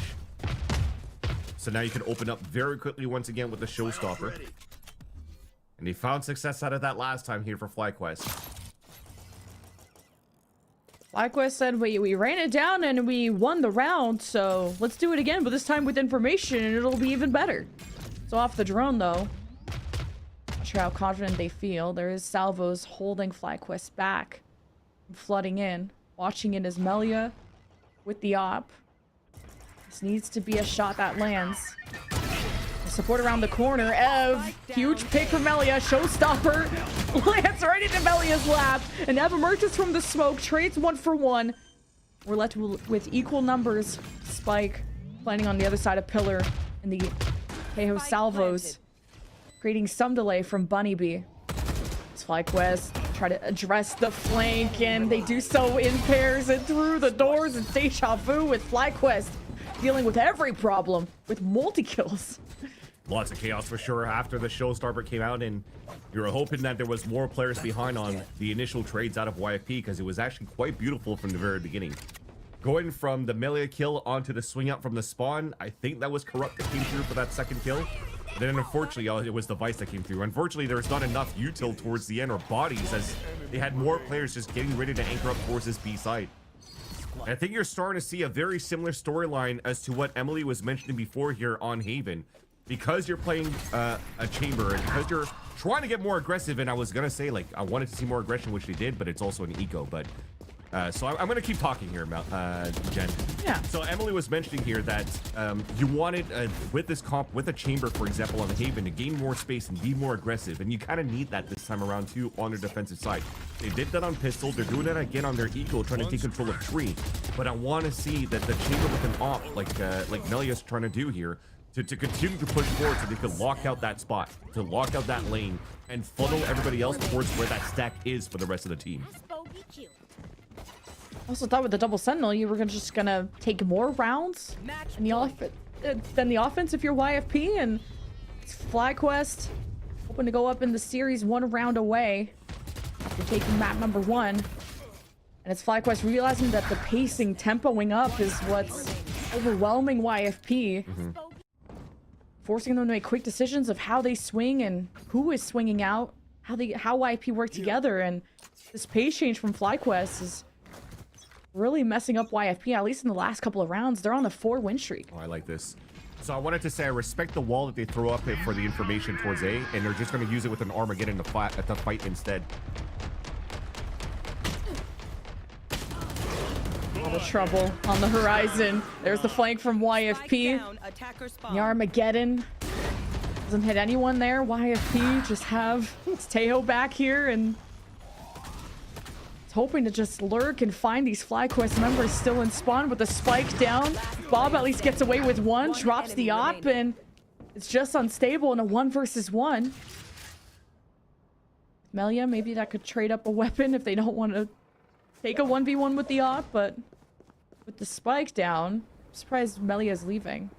So now you can open up very quickly once again with the showstopper. And they found success out of that last time here for FlyQuest. FlyQuest said we ran it down and we won the round, so let's do it again, but this time with information and it'll be even better. So off the drone though. Not sure how confident they feel. There is salvos holding FlyQuest back. Flooding in. Watching in is Melia with the op. This needs to be a shot that lands. Support around the corner. Ev, huge pick for Melia. Showstopper lands right into Melia's lap. And Ev emerges from the smoke. Trades 1 for 1. We're left with equal numbers. Spike planning on the other side of Pillar. And the Tejo salvos. Creating some delay from Bunny Bee. It's FlyQuest try to address the flank. And they do so in pairs and through the doors. And deja vu with FlyQuest dealing with every problem with multi-kills. Lots of chaos for sure after the showstopper came out, and you were hoping that there was more players behind on the initial trades out of YFP because it was actually quite beautiful from the very beginning. Going from the melee kill onto the swing out from the spawn, I think that was Corrupt that came through for that second kill. But then unfortunately, it was the Vice that came through. Unfortunately, there was not enough util towards the end or bodies as they had more players just getting ready to anchor up towards this B side. And I think you're starting to see a very similar storyline as to what Emily was mentioning before here on Haven. Because you're playing a chamber and because you're trying to get more aggressive, and I was gonna say like I wanted to see more aggression, which they did, but it's also an eco. But so I'm gonna keep talking here, Jen. Yeah. So Emily was mentioning here that you wanted with this comp, with a chamber, for example, on the Haven, to gain more space and be more aggressive, and you kind of need that this time around too on the defensive side. They did that on pistol. They're doing that again on their eco, trying to take control of tree. But I want to see that the chamber with an op, like Melia's trying to do here. To continue to push forward so they could lock out that spot, to lock out that lane, and funnel everybody else towards where that stack is for the rest of the team. I also thought with the double sentinel, you were just gonna take more rounds in than the offense if you're YFP, and it's FlyQuest hoping to go up in the series 1 round away after taking map number 1. And it's FlyQuest realizing that the pacing, tempoing up is what's overwhelming YFP. Forcing them to make quick decisions of how they swing and who is swinging out, how YP work together, and this pace change from FlyQuest is really messing up YFP, at least in the last couple of rounds. They're on a 4-win streak. Oh, I like this. So I wanted to say I respect the wall that they throw up for the information towards A, and they're just going to use it with an Armageddon to fight instead. All the trouble on the horizon. There's the flank from YFP. The Armageddon doesn't hit anyone there. YFP just have Tejo back here and it's hoping to just lurk and find these FlyQuest members still in spawn with the spike down. Bob at least gets away with 1, drops the op, and it's just unstable in a 1 versus 1. Melia, maybe that could trade up a weapon if they don't want to take a 1v1 with the op, but with the spike down, I'm surprised Melia's leaving.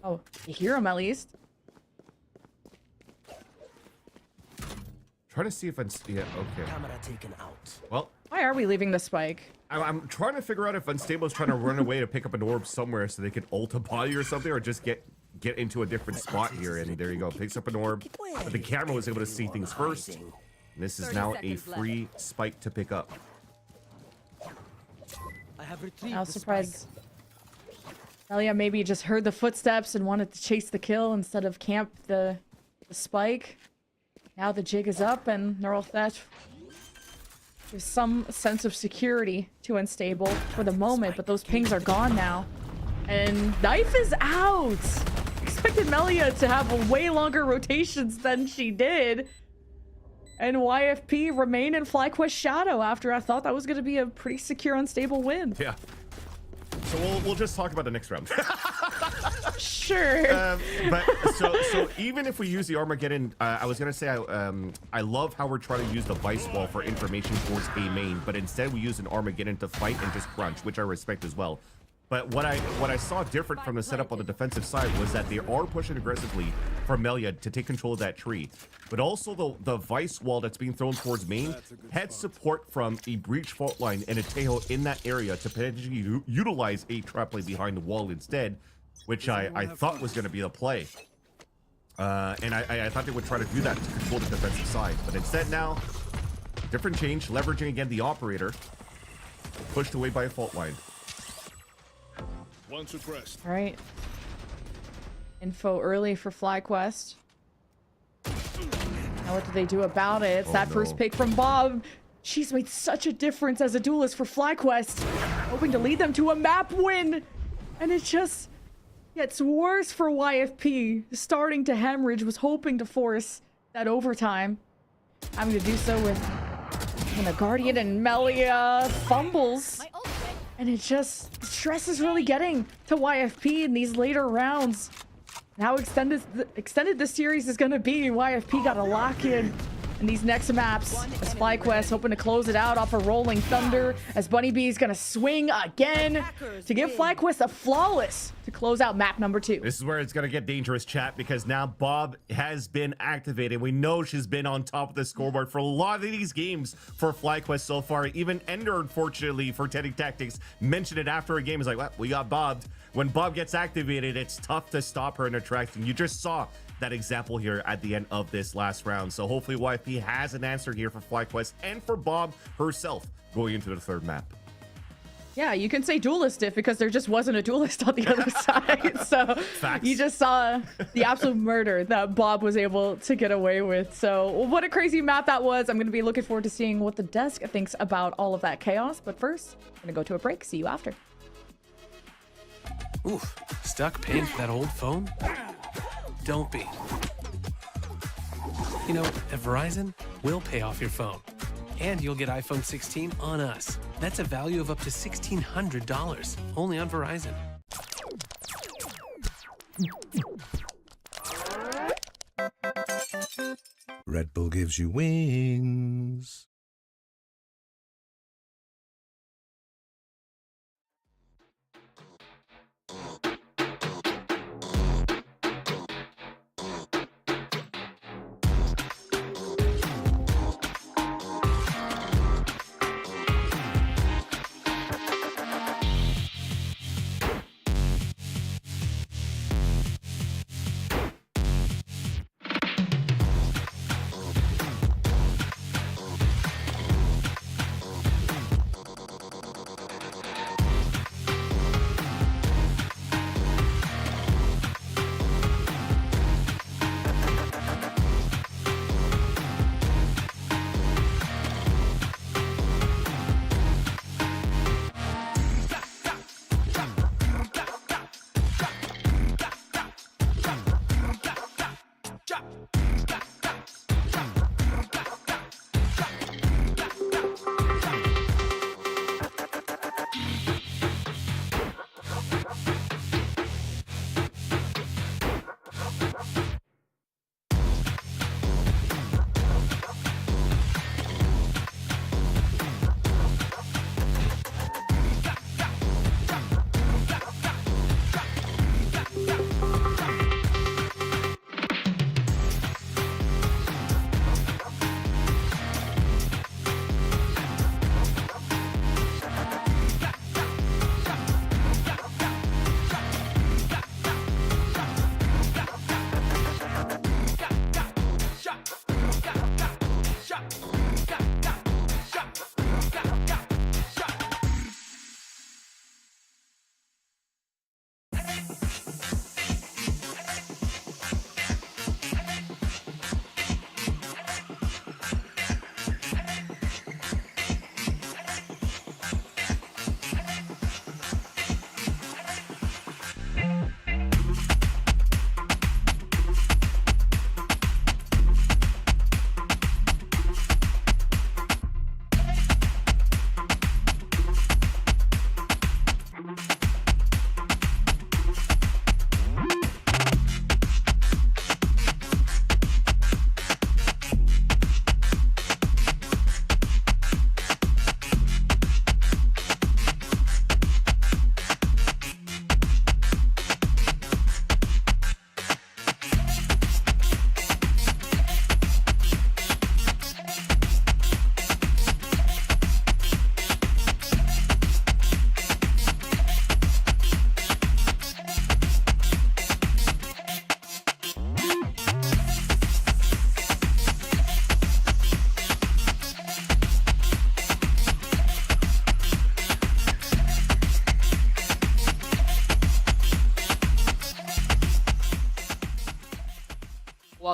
Oh, you hear him at least. Trying to see if yeah, okay. Camera taken out. Well, Why are we leaving the spike? I'm trying to figure out if Unstable is trying to run away to pick up an orb somewhere so they could ult a body or something, or just get into a different spot here. And there you go, picks up an orb. But the camera was able to see things first. And this is now a free spike to pick up. I was surprised. Melia maybe just heard the footsteps and wanted to chase the kill instead of camp the spike. Now the jig is up and neural theft. There's some sense of security to Unstable for the moment, but those pings are gone now. And Knife is out! Expected Melia to have way longer rotations than she did. And YFP remain in FlyQuest shadow after I thought that was going to be a pretty secure, unstable win. Yeah. So we'll just talk about the next round. Sure. But so even if we use the Armageddon, I was gonna say I love how we're trying to use the Vice Wall for information towards A main, but instead we use an Armageddon to fight and just crunch, which I respect as well. But what I saw different from the setup on the defensive side was that they are pushing aggressively for Melia to take control of that tree. But also the Vice Wall that's being thrown towards main had support from a Breach fault line and a Tejo in that area to potentially utilize a trap play behind the wall instead, which I thought was going to be the play. And I thought they would try to do that to control the defensive side. But instead now, different change, leveraging again the operator, pushed away by a fault line. One suppressed. All right. Info early for FlyQuest. Now what do they do about it? It's that first pick from Bob. She's made such a difference as a duelist for FlyQuest, hoping to lead them to a map win. And it just gets worse for YFP. Starting to hemorrhage, was hoping to force that overtime. Having to do so with Guardian and Melia fumbles. And it just, stress is really getting to YFP in these later rounds. And how extended this series is going to be. YFP got to lock in these next maps as FlyQuest hoping to close it out off a Rolling Thunder, as Bunny B is going to swing again to give FlyQuest a flawless to close out map number 2. This is where it's going to get dangerous, chat, because now Bob has been activated. We know she's been on top of the scoreboard for a lot of these games for FlyQuest so far. Even Ender, unfortunately, for Teddy Tactics, mentioned it after a game. He's like, well, we got bobbed. When Bob gets activated, it's tough to stop her in her tracks. And you just saw that example here at the end of this last round. So hopefully YFP has an answer here for FlyQuest and for Bob herself going into the third map. Yeah, you can say duelist if, because there just wasn't a duelist on the other side. So Facts. You just saw the absolute murder that Bob was able to get away with. So what a crazy map that was. I'm going to be looking forward to seeing what the desk thinks about all of that chaos. But first, I'm going to go to a break. See you after. Oof, stuck paying for that old phone? Don't be. You know, at Verizon, we'll pay off your phone. And you'll get iPhone 16 on us. That's a value of up to $1,600, only on Verizon. Red Bull gives you wings.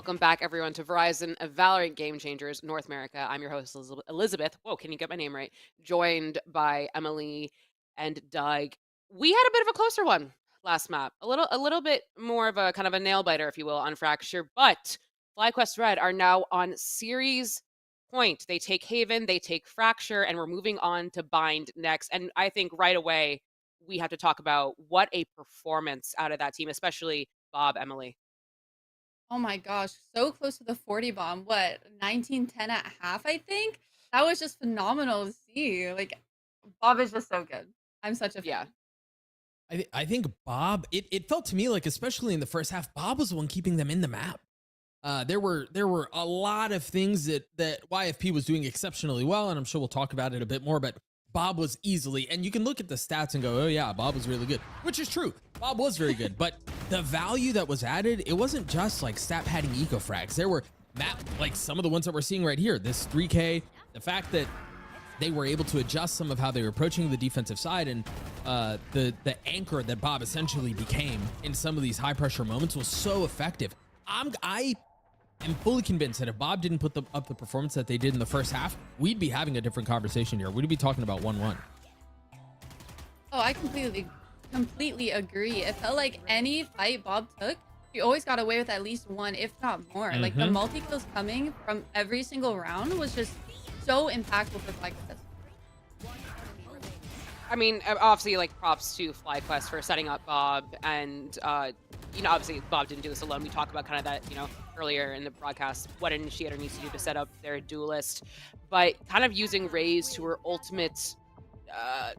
Welcome back, everyone, to Verizon Valorant Game Changers North America. I'm your host, Elizabeth. Whoa, can you get my name right? Joined by Emily and Doug. We had a bit of a closer one last map. A little bit more of a kind of a nail biter, if you will, on Fracture. But FlyQuest Red are now on series point. They take Haven, they take Fracture, and we're moving on to Bind next. And I think right away we have to talk about what a performance out of that team, especially Bob, Emily. Oh my gosh, so close to the 40 bomb. What, 19-10 at half, I think? That was just phenomenal to see. Like, Bob is just so good. I'm such a fan. Yeah. I think Bob, it felt to me like, especially in the first half, Bob was the one keeping them in the map. There were a lot of things that YFP was doing exceptionally well, and I'm sure we'll talk about it a bit more, but Bob was easily, and you can look at the stats and go, oh yeah, Bob was really good, which is true. Bob was very good, but the value that was added, it wasn't just like stat padding eco frags. There were like some of the ones that we're seeing right here, this 3K, the fact that they were able to adjust some of how they were approaching the defensive side, and the anchor that Bob essentially became in some of these high pressure moments was so effective. I am fully convinced that if Bob didn't put up the performance that they did in the first half, we'd be having a different conversation here. We'd be talking about 1-1. Oh, I completely agree. It felt like any fight Bob took, he always got away with at least one, if not more. Like, the multi-kills coming from every single round was just so impactful for FlyQuest. I mean, obviously, like, props to FlyQuest for setting up Bob, and you know, obviously Bob didn't do this alone. We talked about kind of that, you know, earlier in the broadcast, what an initiator needs to do to set up their duelist, but kind of using Raze to her ultimate kind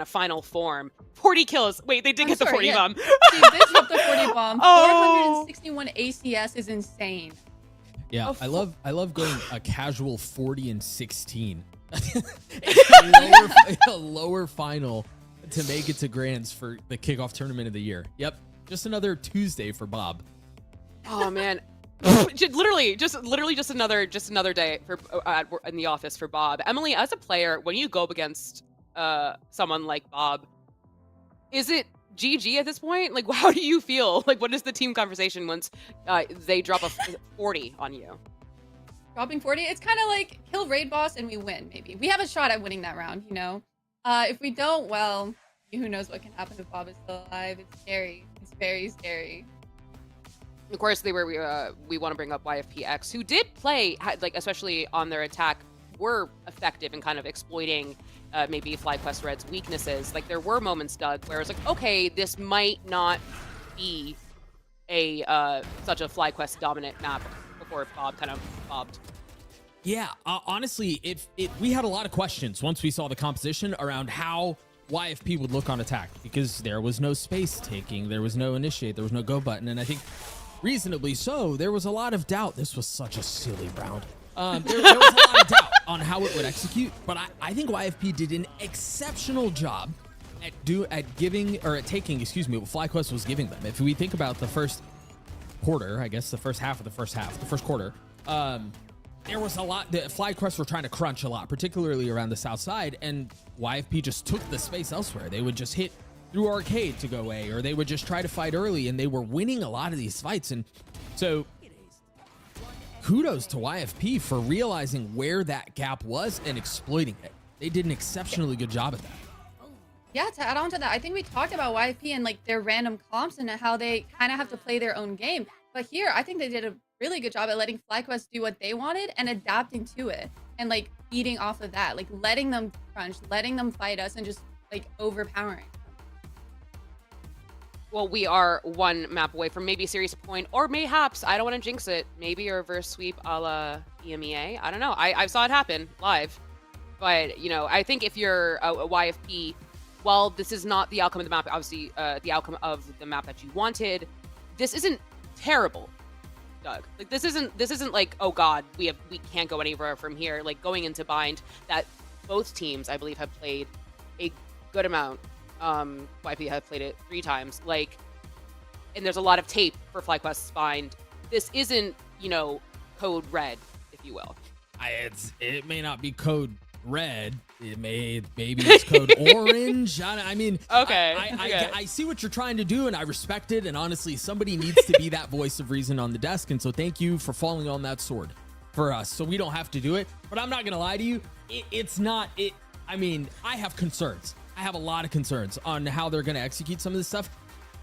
of final form. 40 kills. Wait, they did get the 40 bomb. She did hit the 40 bomb. Oh. 461 ACS is insane. Yeah, Oh, I love going a casual 40 and 16. a lower final to make it to grands for the kickoff tournament of the year. Yep, just another Tuesday for Bob. Oh man, literally just another day for in the office for Bob. Emily, as a player, when you go up against someone like Bob, is it GG at this point? Like, how do you feel? Like, what is the team conversation once they drop a 40 on you? Dropping 40, it's kind of like kill raid boss and we win, maybe. We have a shot at winning that round, you know? If we don't, well, who knows what can happen if Bob is still alive. It's scary. It's very scary. Of course, we want to bring up YFPX, who did play, like, especially on their attack, were effective in kind of exploiting maybe FlyQuest Red's weaknesses. Like, there were moments, Doug, where it's like, okay, this might not be a such a FlyQuest dominant map before Bob kind of bobbed. Yeah, honestly, we had a lot of questions once we saw the composition around how YFP would look on attack, because there was no space taking, there was no initiate, there was no go button, and I think reasonably so, there was a lot of doubt. This was such a silly round. There was a lot of doubt on how it would execute, but I think YFP did an exceptional job at taking, excuse me, what FlyQuest was giving them. If we think about the first quarter, I guess the first quarter, there was a lot. The FlyQuest were trying to crunch a lot, particularly around the south side, and YFP just took the space elsewhere. They would just hit through arcade to go A, or they would just try to fight early, and they were winning a lot of these fights. And so kudos to YFP for realizing where that gap was and exploiting it. They did an exceptionally good job at that. Yeah, to add on to that, I think we talked about YFP and like their random comps and how they kind of have to play their own game. But here, I think they did a really good job at letting FlyQuest do what they wanted and adapting to it, and like feeding off of that, like letting them crunch, letting them fight us, and just like overpowering. Well, we are one map away from maybe a series point, or mayhaps, I don't want to jinx it, maybe a reverse sweep a la EMEA. I don't know. I saw it happen live. But, you know, I think if you're a YFP, well, this is not the outcome of the map, obviously the outcome of the map that you wanted. This isn't terrible, Doug. Like, this isn't like, oh god, we can't go anywhere from here. Like, going into Bind, that both teams, I believe, have played a good amount. YP have played it 3 times. Like, and there's a lot of tape for FlyQuest's Bind. This isn't, you know, code red, if you will. It may not be code red. Maybe it's code orange. I mean, Okay, I see what you're trying to do, and I respect it. And honestly, somebody needs to be that voice of reason on the desk. And so thank you for falling on that sword for us, so we don't have to do it. But I'm not gonna lie to you, it's not it. I mean, I have concerns. I have a lot of concerns on how they're gonna execute some of this stuff.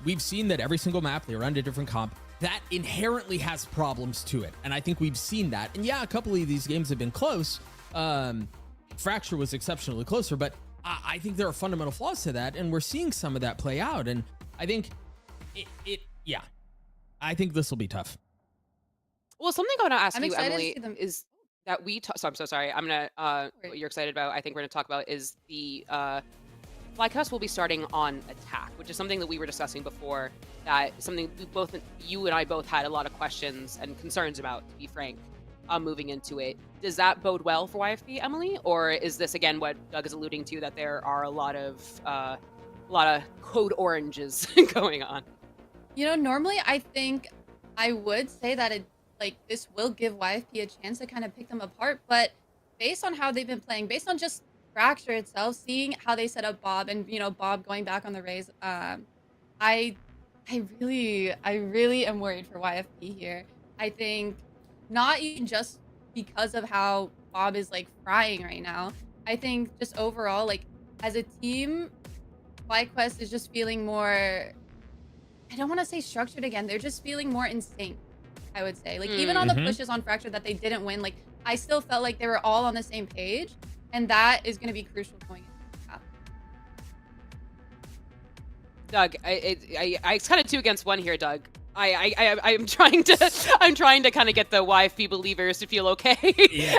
We've seen that every single map they run a different comp. That inherently has problems to it, and I think we've seen that. And yeah, a couple of these games have been close. Fracture was exceptionally closer, but I think there are fundamental flaws to that, and we're seeing some of that play out. And I think yeah, I think this will be tough. Well, something I want to ask I'm you, excited to Emily, see them. is that so I'm so sorry. I'm gonna what you're excited about. I think we're gonna talk about is the FlyQuest will be starting on attack, which is something that we were discussing before. That is something you and I both had a lot of questions and concerns about, to be frank, moving into it. Does that bode well for YFP, Emily, or is this again what Doug is alluding to, that there are a lot of code oranges going on? You know, normally I think I would say that this will give YFP a chance to kind of pick them apart, but based on how they've been playing, based on just Fracture itself, seeing how they set up Bob, and Bob going back on the Rays, I really am worried for YFP here. I think not even just because of how Bob is frying right now. I think just overall, as a team, FlyQuest is just feeling more, I don't want to say structured again, they're just feeling more in sync, I would say. Even on the pushes on Fracture that they didn't win, I still felt like they were all on the same page, and that is going to be crucial going into the half. Doug, it's kind of 2 against 1 here, Doug. I'm trying to kind of get the YFP believers to feel okay,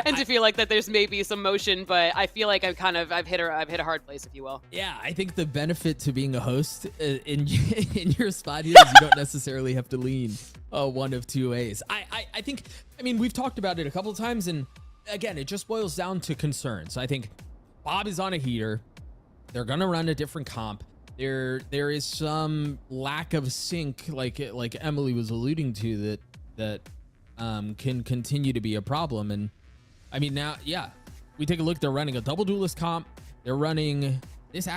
and to feel like that there's maybe some motion, but I feel like I've hit a hard place, if you will. Yeah, I think the benefit to being a host in your spot here is you don't necessarily have to lean one of 2 ways. I think, we've talked about it a couple of times, and again, it just boils down to concerns. I think Bob is on a heater. They're gonna run a different comp. There is some lack of sync, like Emily was alluding to, that can continue to be a problem. And now, yeah, we take a look. They're running a double duelist comp. They're running this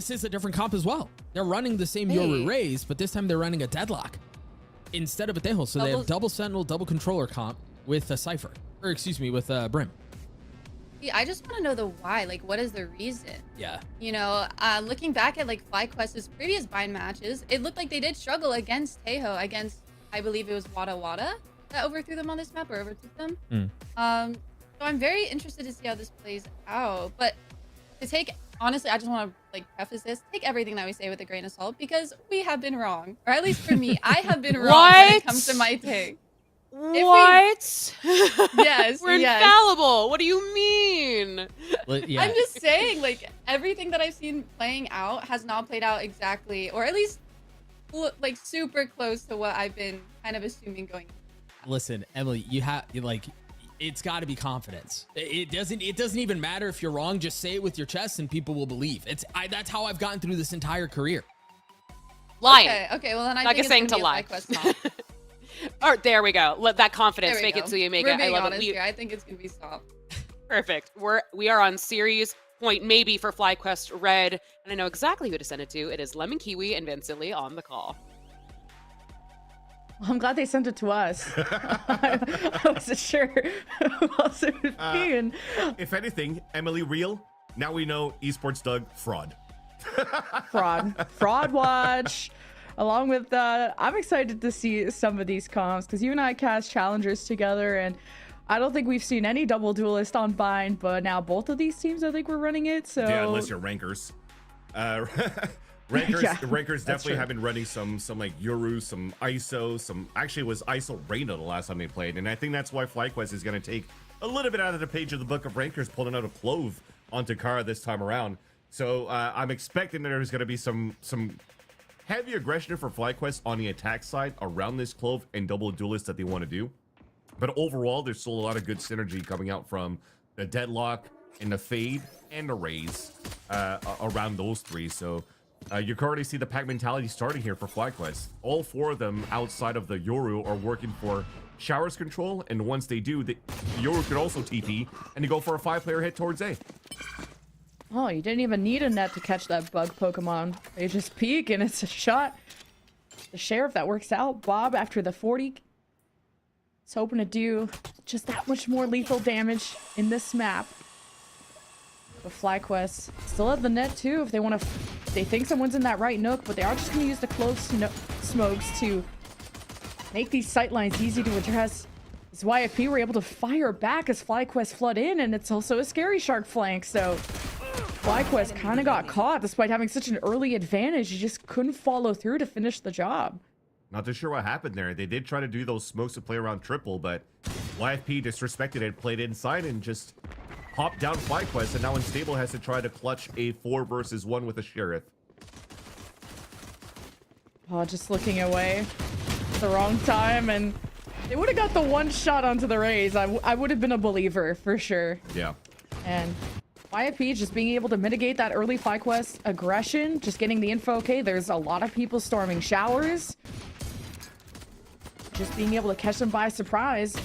is a different comp as well. They're running the same Yoru Rays, but this time they're running a Deadlock instead of a Tejo. So they have double Sentinel, double controller comp with a Cypher, or excuse me, with Brim. I just want to know the why. What is the reason? Yeah. Looking back at FlyQuest's previous bind matches, it looked like they did struggle against Tejo, against, I believe it was Wada Wada that overthrew them on this map, or overtook them. So I'm very interested to see how this plays out. But honestly, I just want to preface this: take everything that we say with a grain of salt, because we have been wrong, or at least for me, I have been wrong when it comes to my take. What? Yes, we're infallible. What do you mean? Yeah. I'm just saying, everything that I've seen playing out has not played out exactly, or at least super close to what I've been kind of assuming going. Listen, Emily, you have it's got to be confidence. It doesn't even matter if you're wrong. Just say it with your chest, and people will believe. That's how I've gotten through this entire career. Lying. Okay. Well, then I Like think it's saying to lie. All right, there we go. Let that confidence make it so you make We're it. being I love honest it. here. I think it's gonna be soft. Perfect. We are on series point maybe for FlyQuest Red, and I know exactly who to send it to. It is Lemon Kiwi and Vincently on the call. Well, I'm glad they sent it to us. I wasn't sure who else it would be. And If anything, Emily real. Now we know esports Doug fraud. fraud watch. Along with that, I'm excited to see some of these comps, because you and I cast challengers together, and I don't think we've seen any double duelist on Bind, but now both of these teams, I think we're running it. So Yeah, unless you're rankers. Rankers definitely have been running some Yoru, some ISO, actually it was ISO Reina the last time they played, and I think that's why FlyQuest is going to take a little bit out of the page of the book of Rankers, pulling out a Clove onto Kara this time around. So I'm expecting that there's going to be some heavy aggression for FlyQuest on the attack side around this Clove and double duelist that they want to do. But overall, there's still a lot of good synergy coming out from the Deadlock and the Fade and the Raze around those 3. So you can already see the pack mentality starting here for FlyQuest. All 4 of them outside of the Yoru are working for Showers control, and once they do, the Yoru could also TP and to go for a 5-player hit towards A. Oh, you didn't even need a net to catch that bug Pokemon. They just peek and it's a shot. The Sheriff, that works out. Bob, after the 40, is hoping to do just that much more lethal damage in this map. But FlyQuest still have the net too if they want to. They think someone's in that right nook, but they are just going to use the close smokes to make these sightlines easy to address. As YFP were able to fire back as FlyQuest flood in, and it's also a scary shark flank, so FlyQuest kind of got caught despite having such an early advantage. He just couldn't follow through to finish the job. Not too sure what happened there. They did try to do those smokes to play around triple, but YFP disrespected it, played inside, and just popped down FlyQuest, and now Unstable has to try to clutch a 4 versus 1 with a Sheriff. Oh, just looking away at the wrong time, and they would have got the one shot onto the Rays. I would have been a believer for sure. Yeah. And YFP just being able to mitigate that early FlyQuest aggression, just getting the info. Okay, there's a lot of people storming showers. Just being able to catch them by surprise.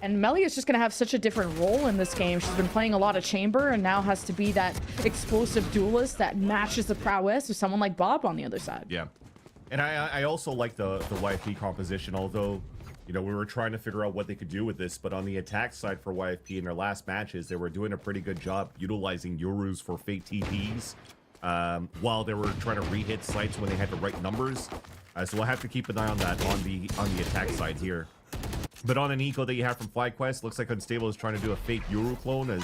And Melly is just going to have such a different role in this game. She's been playing a lot of chamber and now has to be that explosive duelist that matches the prowess of someone like Bob on the other side. Yeah. And I also like the YFP composition, although, you know, we were trying to figure out what they could do with this, but on the attack side for YFP in their last matches, they were doing a pretty good job utilizing Yorus for fake TPs while they were trying to re-hit sites when they had the right numbers. So we'll have to keep an eye on that on the attack side here. But on an eco that you have from FlyQuest, looks like Unstable is trying to do a fake Yoru clone as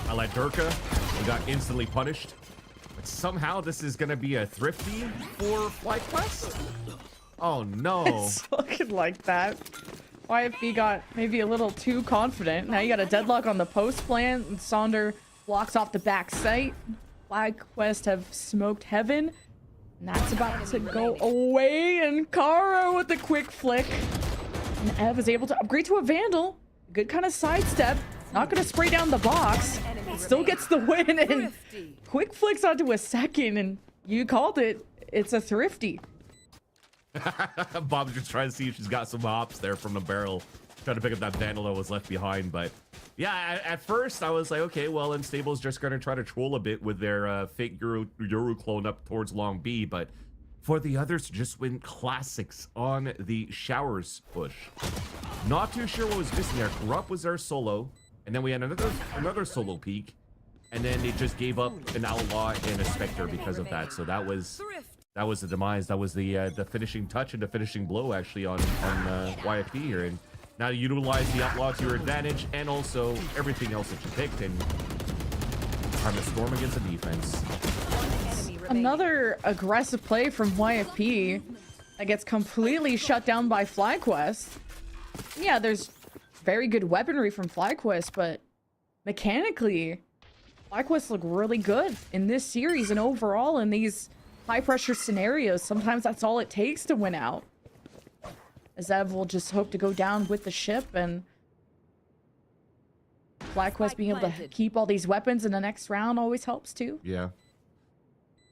a la Durka and got instantly punished. But somehow this is going to be a thrifty for FlyQuest? Oh no. It's looking like that. YFP got maybe a little too confident. Now you got a deadlock on the post plant, and Sonder blocks off the back site. FlyQuest have smoked heaven. And that's about to go away, and Kara with the quick flick. And Ev is able to upgrade to a Vandal. Good kind of sidestep. Not going to spray down the box. Still gets the win, and quick flicks onto a second, and you called it. It's a thrifty. Bob's just trying to see if she's got some hops there from the barrel. Trying to pick up that Vandal that was left behind, but yeah, at first I was like, okay, well, Unstable's just going to try to troll a bit with their fake Yoru clone up towards Long B, but for the others to just win classics on the showers push. Not too sure what was missing there. Corrupt was their solo, and then we had another solo peak, and then they just gave up an Outlaw and a Spectre because of that. So that was the demise. That was the finishing touch and the finishing blow actually on YFP here. And now you utilize the Outlaw to your advantage and also everything else that you picked, and trying to storm against the defense. Another aggressive play from YFP that gets completely shut down by FlyQuest. Yeah, there's very good weaponry from FlyQuest, but mechanically, FlyQuest look really good in this series and overall in these high-pressure scenarios. Sometimes that's all it takes to win out. As Ev will just hope to go down with the ship, and FlyQuest being able to keep all these weapons in the next round always helps too. Yeah.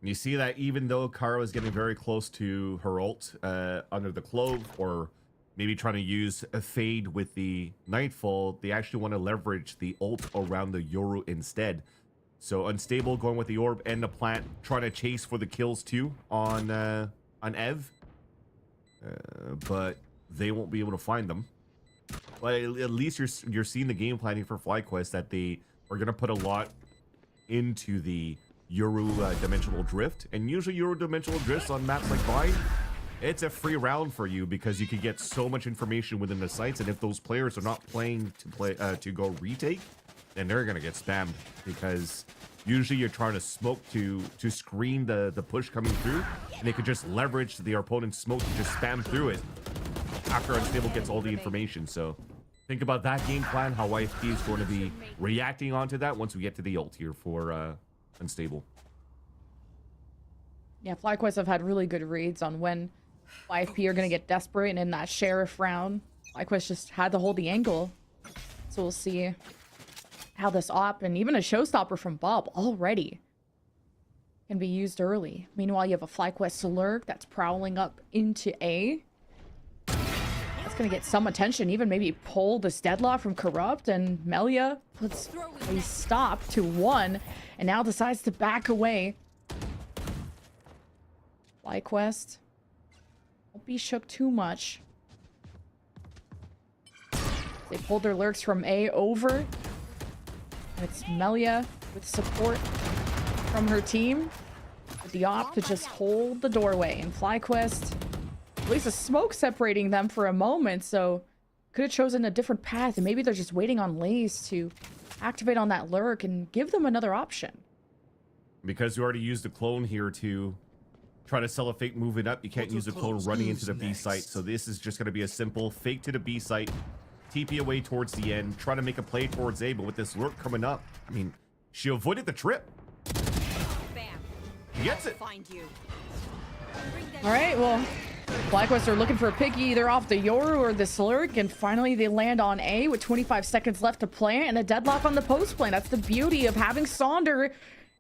And you see that even though Kara was getting very close to her ult under the Clove, or maybe trying to use a fade with the Nightfall, they actually want to leverage the ult around the Yoru instead. So Unstable going with the Orb and the Plant, trying to chase for the kills too on Ev. But they won't be able to find them. But at least you're seeing the game planning for FlyQuest, that they are going to put a lot into the Yoru Dimensional Drift. And usually Yoru Dimensional Drifts on maps like Vine, it's a free round for you because you can get so much information within the sites, and if those players are not playing to go retake, then they're gonna get spammed, because usually you're trying to smoke to screen the push coming through, and they could just leverage their opponent's smoke to just spam through it after Unstable gets all the information. So think about that game plan, how YFP is going to be reacting onto that once we get to the ult here for Unstable. Yeah, FlyQuest have had really good reads on when YFP are going to get desperate, and in that Sheriff round, FlyQuest just had to hold the angle. So we'll see how this op, and even a showstopper from Bob already, can be used early. Meanwhile, you have a FlyQuest Lurk that's prowling up into A. That's gonna get some attention, even maybe pull this deadlock from Corrupt, and Melia puts a stop to 1 and now decides to back away. FlyQuest, don't be shook too much. They pulled their lurks from A over. And it's Melia with support from her team. With the op to just hold the doorway. And FlyQuest, at least a smoke separating them for a moment, so could have chosen a different path. And maybe they're just waiting on Lace to activate on that lurk and give them another option. Because you already used the clone here to try to sell a fake moving up, you can't use the clone running into the B site. So this is just going to be a simple fake to the B site. TP away towards the end, try to make a play towards A, but with this lurk coming up, I mean, she avoided the trip. She gets it. All right, well, FlyQuest are looking for a pick either off the Yoru or the lurk, and finally they land on A with 25 seconds left to play and a deadlock on the post plane. That's the beauty of having Sonder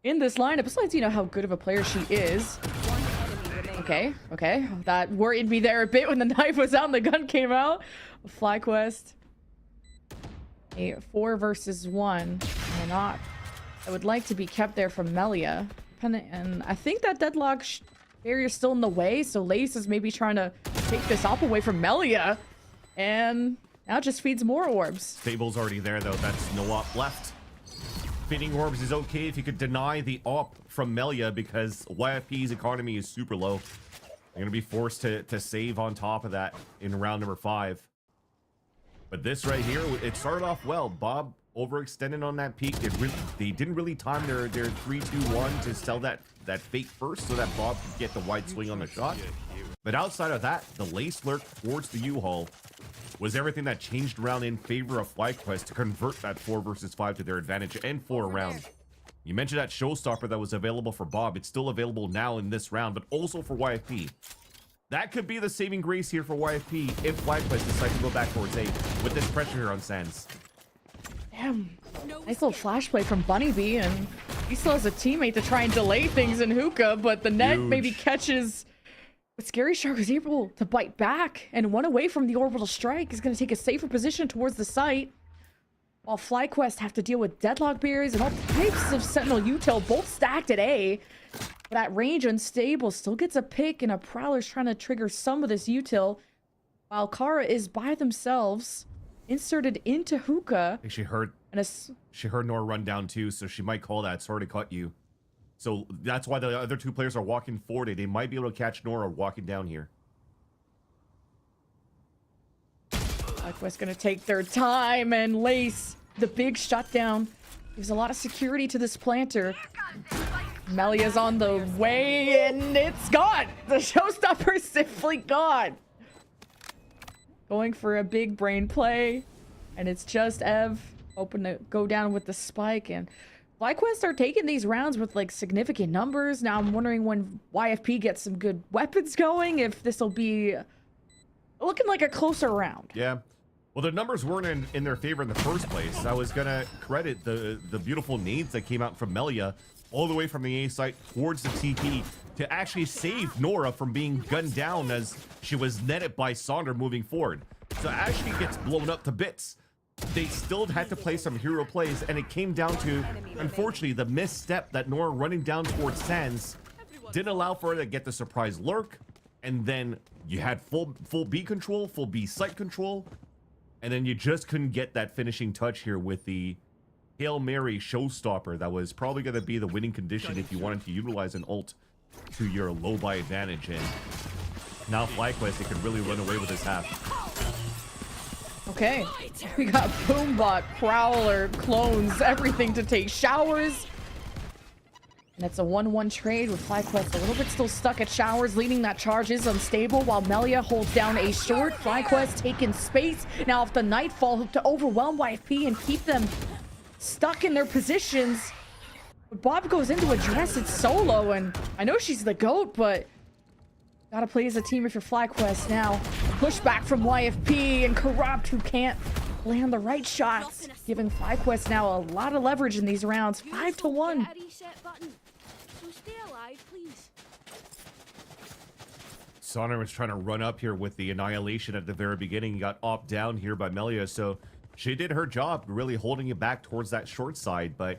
in this lineup. Besides, you know how good of a player she is. Okay, that worried me there a bit when the knife was out and the gun came out. FlyQuest, a 4 versus 1. I would like to be kept there from Melia. And I think that deadlock barrier is still in the way, so Lace is maybe trying to take this op away from Melia. And now it just feeds more orbs. Stable's already there, though. That's no op left. Feeding orbs is okay if you could deny the op from Melia, because YFP's economy is super low. They're going to be forced to save on top of that in round number 5. But this right here, it started off well. Bob overextended on that peak. They didn't really time their 3-2-1 to sell that fake first so that Bob could get the wide swing on the shot. But outside of that, the Lace lurk towards the U-Haul was everything that changed around in favor of FlyQuest to convert that 4 versus 5 to their advantage and for a round. You mentioned that showstopper that was available for Bob. It's still available now in this round, but also for YFP. That could be the saving grace here for YFP if FlyQuest decides to go back towards A with this pressure here on Sands. Damn. Nice little flash play from Bunny B, and he still has a teammate to try and delay things in Hookah, but the net maybe catches. But Scary Shark is able to bite back, and 1 away from the orbital strike is going to take a safer position towards the site. While FlyQuest have to deal with deadlock barriers and all types of Sentinel util, both stacked at A. But at range, Unstable still gets a pick, and a Prowler's trying to trigger some of this util. While Kara is by themselves, inserted into Hookah. She heard Nora run down too, so she might call that. Sorry to cut you. So that's why the other 2 players are walking forward. They might be able to catch Nora walking down here. FlyQuest gonna take their time, and Lace, the big shutdown, gives a lot of security to this planter. Melia's on the way, and it's gone. The showstopper is simply gone. Going for a big brain play, and it's just Ev hoping to go down with the spike. And FlyQuest are taking these rounds with like significant numbers. Now I'm wondering when YFP gets some good weapons going, if this will be looking like a closer round. Yeah. Well, the numbers weren't in their favor in the first place. I was gonna credit the beautiful nades that came out from Melia all the way from the A site towards the TP to actually save Nora from being gunned down as she was netted by Sonder moving forward. So as she gets blown up to bits, they still had to play some hero plays, and it came down to, unfortunately, the misstep that Nora running down towards Sands didn't allow for her to get the surprise lurk, and then you had full B control, full B site control, and then you just couldn't get that finishing touch here with the Hail Mary showstopper that was probably going to be the winning condition if you wanted to utilize an ult to your low buy advantage. And now FlyQuest, they could really run away with this half. Okay, we got Boombot, Prowler, clones, everything to take showers. And it's a 1-1 trade with FlyQuest a little bit still stuck at showers. Leading that charge is Unstable while Melia holds down a short. FlyQuest taking space now off the Nightfall to overwhelm YFP and keep them stuck in their positions. But Bob goes in to address it solo, and I know she's the GOAT, but gotta play as a team if you're FlyQuest now. Pushback from YFP and Corrupt, who can't land the right shots, giving FlyQuest now a lot of leverage in these rounds. 5-1. Sonner was trying to run up here with the annihilation at the very beginning. He got opt down here by Melia, so she did her job, really holding it back towards that short side, but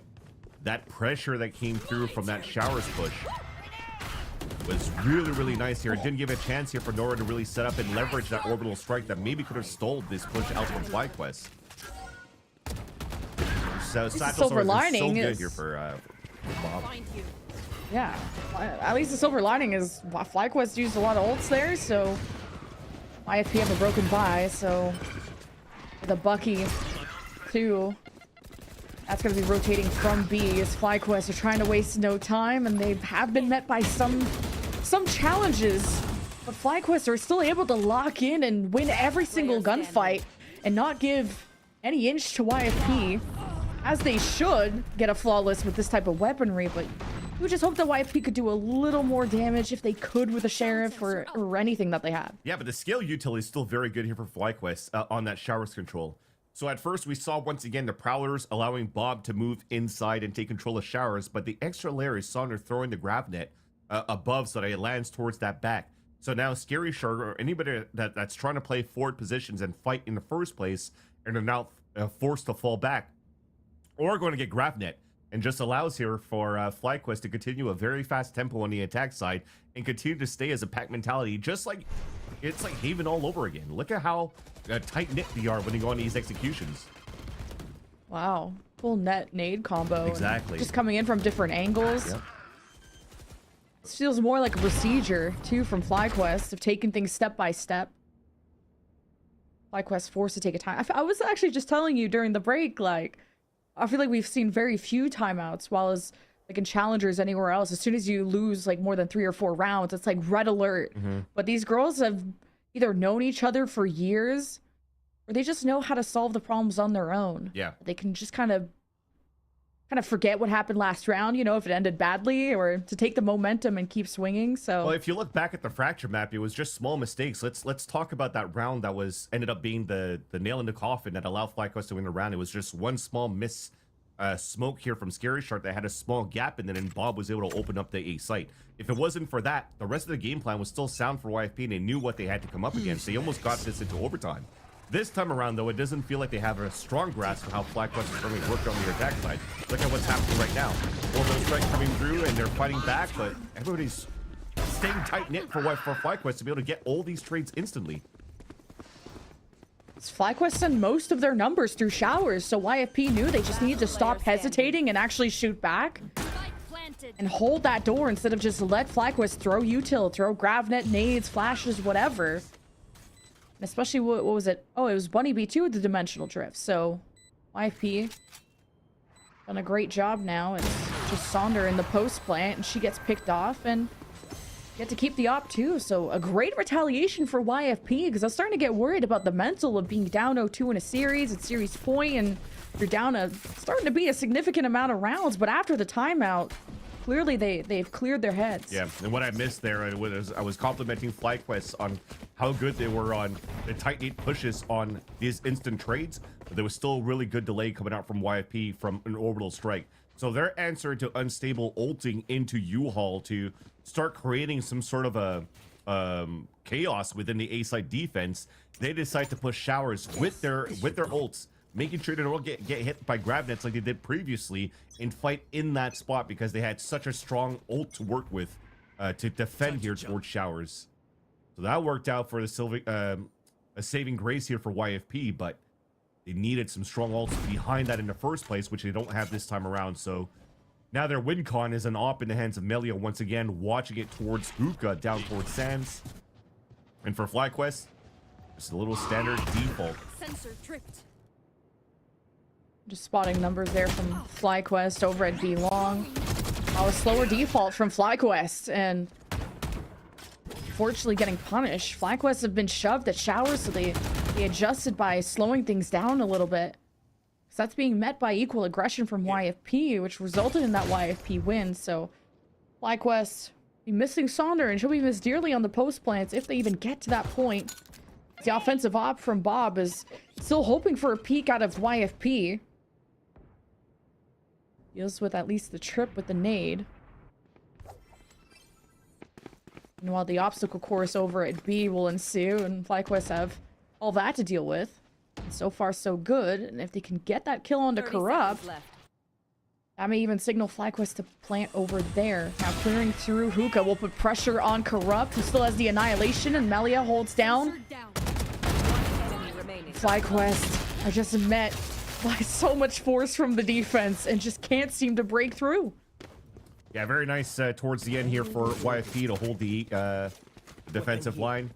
that pressure that came through from that showers push was really, really nice here. It didn't give a chance here for Nora to really set up and leverage that orbital strike that maybe could have stole this push out from FlyQuest. So silver lining so good is here for Bob. Yeah, at least the silver lining is FlyQuest used a lot of ults there, so YFP have a broken bye, so the Bucky too. That's going to be rotating from B as FlyQuest are trying to waste no time, and they have been met by some challenges, but FlyQuest are still able to lock in and win every single gunfight and not give any inch to YFP, as they should get a flawless with this type of weaponry, but we just hope that YFP could do a little more damage if they could with a Sheriff or anything that they have. Yeah, but the scale utility is still very good here for FlyQuest on that showers control. So at first we saw once again the Prowlers allowing Bob to move inside and take control of showers, but the extra layer is Sonder throwing the grab net above so that it lands towards that back. So now Scary Shark or anybody that's trying to play forward positions and fight in the first place and are now forced to fall back or going to get grab net, and just allows here for FlyQuest to continue a very fast tempo on the attack side and continue to stay as a pack mentality, just like it's like Haven all over again. Look at how tight-knit they are when they go on these executions. Wow, full net nade combo. Exactly. Just coming in from different angles. Yep. This feels more like a procedure, too, from FlyQuest of taking things step by step. FlyQuest forced to take a time. I was actually just telling you during the break, like, I feel like we've seen very few timeouts, while as like in challengers anywhere else, as soon as you lose like more than 3 or 4 rounds, it's like red alert. But these girls have either known each other for years, or they just know how to solve the problems on their own. Yeah. They can just kind of forget what happened last round, you know, if it ended badly, or to take the momentum and keep swinging. So Well, if you look back at the fracture map, it was just small mistakes. Let's talk about that round that was ended up being the nail in the coffin that allowed FlyQuest to win the round. It was just one small miss smoke here from Scary Shark that had a small gap, and then Bob was able to open up the A site. If it wasn't for that, the rest of the game plan was still sound for YFP, and they knew what they had to come up against. They almost got this into overtime. This time around, though, it doesn't feel like they have a strong grasp of how FlyQuest is currently working on the attack side. Look at what's happening right now. Well, those strikes coming through, and they're fighting back, but everybody's staying tight-knit for FlyQuest to be able to get all these trades instantly. FlyQuest send most of their numbers through showers, so YFP knew they just needed to stop hesitating and actually shoot back and hold that door instead of just let FlyQuest throw util, throw gravnet, nades, flashes, whatever. And especially, what was it? Oh, it was Bunny B2 with the dimensional drift. So YFP done a great job now. It's just Sonder in the post plant, and she gets picked off, and get to keep the op too. So a great retaliation for YFP, because I was starting to get worried about the mental of being down 0-2 in a series at series point, and you're down starting to be a significant amount of rounds. But after the timeout, clearly they've cleared their heads. Yeah, and what I missed there was I was complimenting FlyQuest on how good they were on the tight-knit pushes on these instant trades, but there was still really good delay coming out from YFP from an orbital strike. So their answer to unstable ulting into U-Haul to start creating some sort of a chaos within the A-side defense, they decide to push showers with their ults, making sure they don't get hit by grab nets like they did previously, and fight in that spot because they had such a strong ult to work with to defend here towards showers. So that worked out for the a saving grace here for YFP, but they needed some strong ults behind that in the first place, which they don't have this time around. So now their win con is an op in the hands of Melia once again, watching it towards Hookah down towards Sands. And for FlyQuest, just a little standard default. Sensor tripped. Just spotting numbers there from FlyQuest over at B Long. A slower default from FlyQuest, and unfortunately getting punished. FlyQuest have been shoved at showers, so they adjusted by slowing things down a little bit. So that's being met by equal aggression from YFP, which resulted in that YFP win. So FlyQuest be missing Sonder, and she'll be missed dearly on the post plants if they even get to that point. The offensive op from Bob is still hoping for a peek out of YFP. Deals with at least the trip with the nade. Meanwhile, the obstacle course over at B will ensue, and FlyQuest have all that to deal with. And so far, so good. And if they can get that kill onto 30 Corrupt, seconds left. that may even signal FlyQuest to plant over there. Now clearing through Hookah will put pressure on Corrupt, who still has the Annihilation, and Melia holds down. Enemy remaining. FlyQuest are just met by so much force from the defense and just can't seem to break through. Yeah, very nice towards the end here for YFP to hold the defensive line.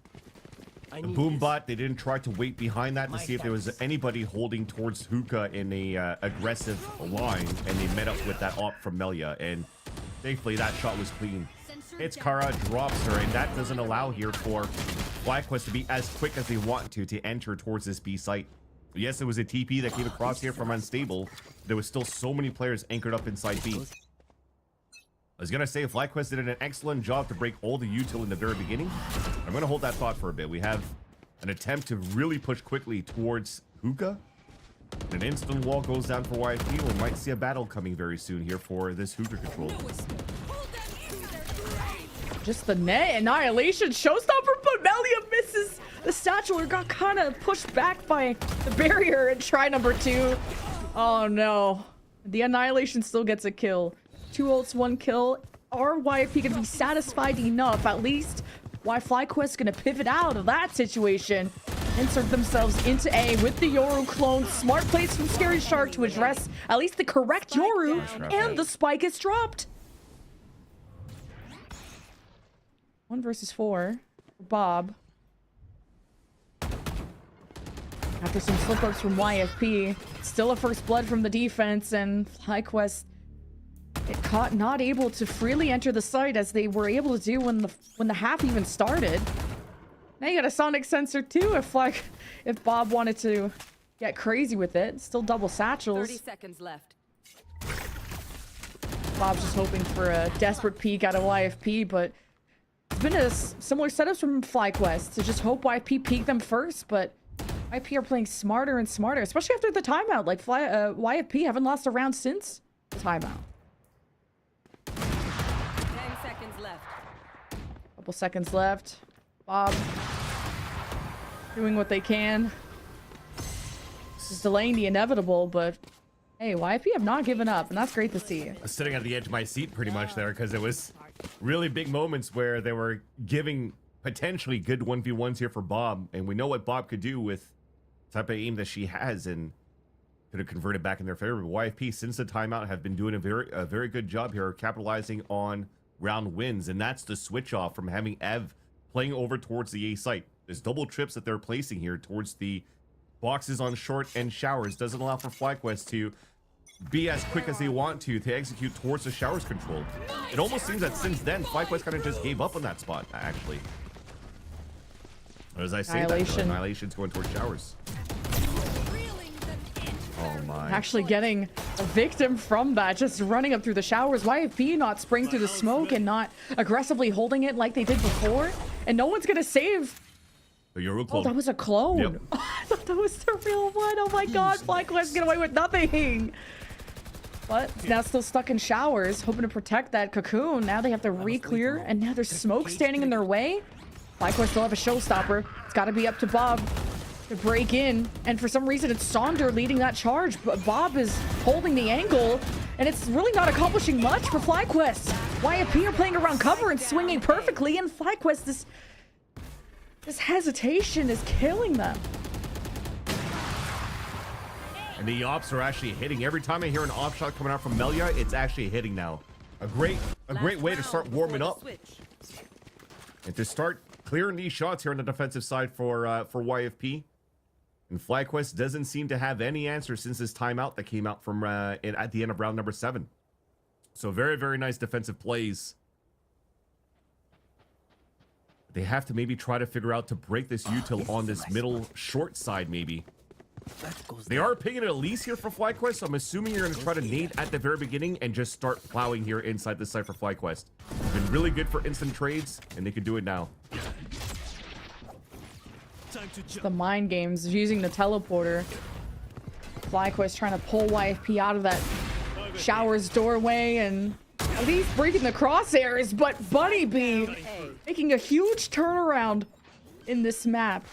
The Boombot, they didn't try to wait behind that to see if there was anybody holding towards Hookah in a aggressive line, and they met up with that op from Melia, and thankfully that shot was clean. It's Kara, drops her, and that doesn't allow here for FlyQuest to be as quick as they want to enter towards this B site. Yes, it was a TP that came across here from Unstable. There was still so many players anchored up inside B. I was gonna say FlyQuest did an excellent job to break all the util in the very beginning. I'm gonna hold that thought for a bit. We have an attempt to really push quickly towards Hookah. An instant wall goes down for YFP. We might see a battle coming very soon here for this Hookah control. Just the net Annihilation showstopper, but Melia misses the satchel, or got kind of pushed back by the barrier and try number 2. Oh no. The Annihilation still gets a kill. 2 ults, 1 kill. Are YFP gonna be satisfied enough? At least why FlyQuest gonna pivot out of that situation, insert themselves into A with the Yoru clone. Smart plays from Scary Shark to address at least the correct Yoru, and the spike is dropped. 1 versus 4. Bob. After some slip-ups from YFP, still a first blood from the defense, and FlyQuest get caught not able to freely enter the site as they were able to do when the half even started. Now you got a sonic sensor too if Bob wanted to get crazy with it. Still double satchels. 30 seconds left. Bob's just hoping for a desperate peek out of YFP, but it's been a similar setups from FlyQuest to just hope YFP peek them first, but YFP are playing smarter and smarter, especially after the timeout. Like YFP haven't lost a round since the timeout. 10 seconds left. Couple seconds left. Bob doing what they can. This is delaying the inevitable, but hey, YFP have not given up, and that's great to see. I was sitting at the edge of my seat pretty much there because it was really big moments where they were giving potentially good 1v1s here for Bob, and we know what Bob could do with the type of aim that she has, and could have converted back in their favor. But YFP, since the timeout, have been doing a very good job here capitalizing on round wins, and that's the switch off from having Ev playing over towards the A site. There's double trips that they're placing here towards the boxes on short and showers. Doesn't allow for FlyQuest to be as quick as they want to execute towards the showers control. It almost seems that since then, FlyQuest kind of just gave up on that spot, actually. As I say Annihilation. that, Annihilation's going towards showers. Oh my. Actually getting a victim from that, just running up through the showers. YFP not spraying through the smoke and not aggressively holding it like they did before. And no one's gonna save. Oh, that was a clone. Yep. I thought that was the real one. Oh my god, FlyQuest get away with nothing. But it's now still stuck in showers, hoping to protect that cocoon. Now they have to re-clear, and now there's smoke standing in their way. FlyQuest still have a showstopper. It's got to be up to Bob to break in, and for some reason it's Sonder leading that charge, but Bob is holding the angle, and it's really not accomplishing much for FlyQuest. YFP are playing around cover and swinging perfectly, and FlyQuest, this hesitation is killing them. And the ops are actually hitting. Every time I hear an op shot coming out from Melia, it's actually hitting now. A great way to start warming up and to start clearing these shots here on the defensive side for YFP. And FlyQuest doesn't seem to have any answer since this timeout that came out from at the end of round number 7. So very nice defensive plays. They have to maybe try to figure out to break this util on this middle short side maybe. They are pinging it at least here for FlyQuest, so I'm assuming you're going to try to nade at the very beginning and just start plowing here inside the site for FlyQuest. Been really good for instant trades, and they can do it now. The mind games using the teleporter. FlyQuest trying to pull YFP out of that showers doorway, and He's breaking the crosshairs, but Bunny Bee making a huge turnaround in this map.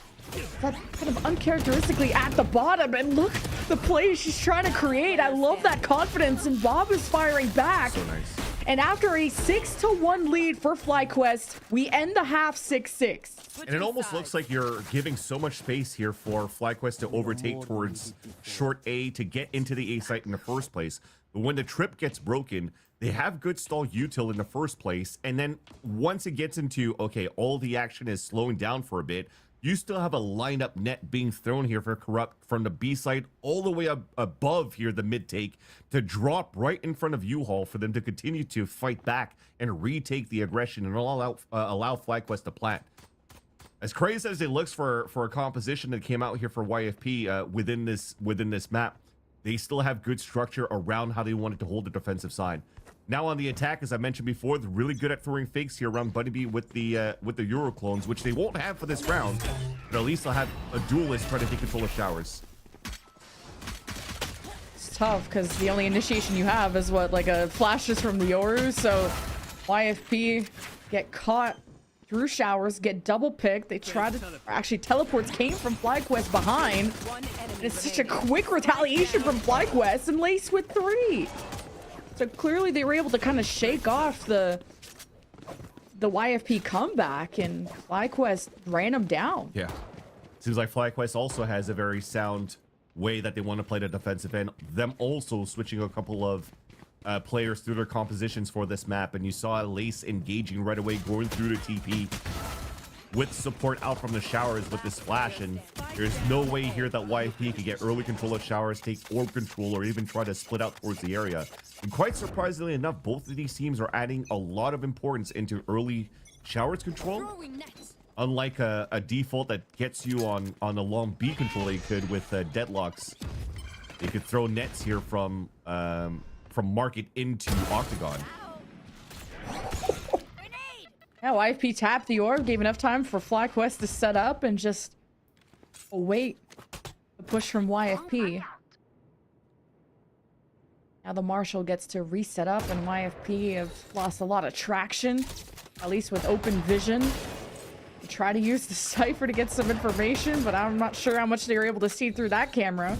That's kind of uncharacteristically at the bottom, and look the play she's trying to create. I love that confidence, and Bob is firing back. So nice. And after a 6-1 lead for FlyQuest, we end the half 6-6. And it almost looks like you're giving so much space here for FlyQuest to overtake towards short A to get into the A site in the first place. But when the trip gets broken, they have good stall util in the first place. And then once it gets into, okay, all the action is slowing down for a bit, you still have a lineup net being thrown here for Corrupt from the B side all the way up above here, the mid take, to drop right in front of U-Haul for them to continue to fight back and retake the aggression and allow FlyQuest to plant. As crazy as it looks for a composition that came out here for YFP within this map, they still have good structure around how they wanted to hold the defensive side. Now on the attack, as I mentioned before, they're really good at throwing fakes here around Bunny Bee with the Euro clones, which they won't have for this round, but at least they'll have a duelist trying to take control of showers. It's tough because the only initiation you have is what, like a flashes from the Yoru. So YFP get caught through showers, get double picked. They try to actually teleports came from FlyQuest behind. And it's such a quick retaliation from FlyQuest, and Lace with 3. So clearly they were able to kind of shake off the YFP comeback, and FlyQuest ran them down. Yeah. Seems like FlyQuest also has a very sound way that they want to play the defensive end. Them also switching a couple of players through their compositions for this map, and you saw Lace engaging right away, going through the TP with support out from the showers with this flash, and there's no way here that YFP could get early control of showers, take orb control, or even try to split out towards the area. And quite surprisingly enough, both of these teams are adding a lot of importance into early showers control. Unlike a default that gets you on a long B control they could with deadlocks. They could throw nets here from market into Octagon. Yeah, YFP tapped the orb, gave enough time for FlyQuest to set up and just await the push from YFP. Now the Marshal gets to reset up, and YFP have lost a lot of traction, at least with open vision. They try to use the Cypher to get some information, but I'm not sure how much they were able to see through that camera.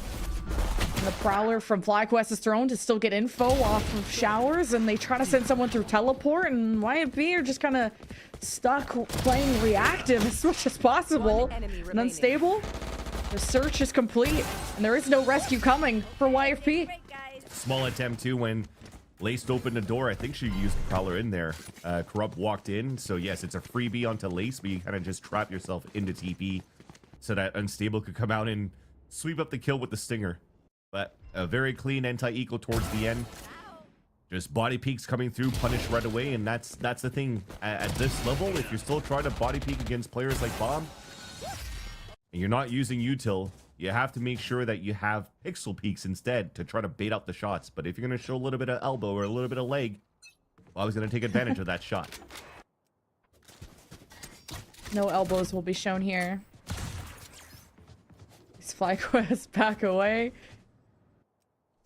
And the Prowler from FlyQuest is thrown to still get info off of showers, and they try to send someone through teleport, and YFP are just kind of stuck playing reactive as much as possible. And unstable, the search is complete, and there is no rescue coming for YFP. Small attempt too when Lace opened the door. I think she used the Prowler in there. Corrupt walked in, so yes, it's a freebie onto Lace, but you kind of just trap yourself into TP so that Unstable could come out and sweep up the kill with the Stinger. But a very clean anti-eco towards the end. Just body peeks coming through, punish right away, and that's the thing. At this level, if you're still trying to body peek against players like Bob, and you're not using util, you have to make sure that you have pixel peeks instead to try to bait out the shots. But if you're going to show a little bit of elbow or a little bit of leg, Bob's going to take advantage of that shot. No elbows will be shown here. These FlyQuest back away.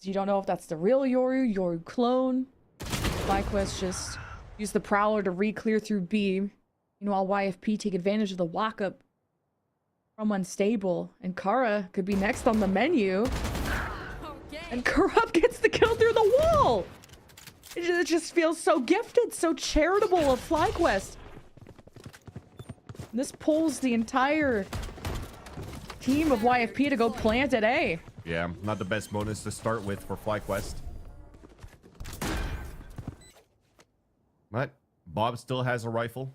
You don't know if that's the real Yoru clone. FlyQuest just use the Prowler to re-clear through B. Meanwhile, YFP take advantage of the walk-up from Unstable. And Kara could be next on the menu. And Corrupt gets the kill through the wall! It just feels so gifted, so charitable of FlyQuest. This pulls the entire team of YFP to go plant at A. Yeah, not the best bonus to start with for FlyQuest. But Bob still has a rifle.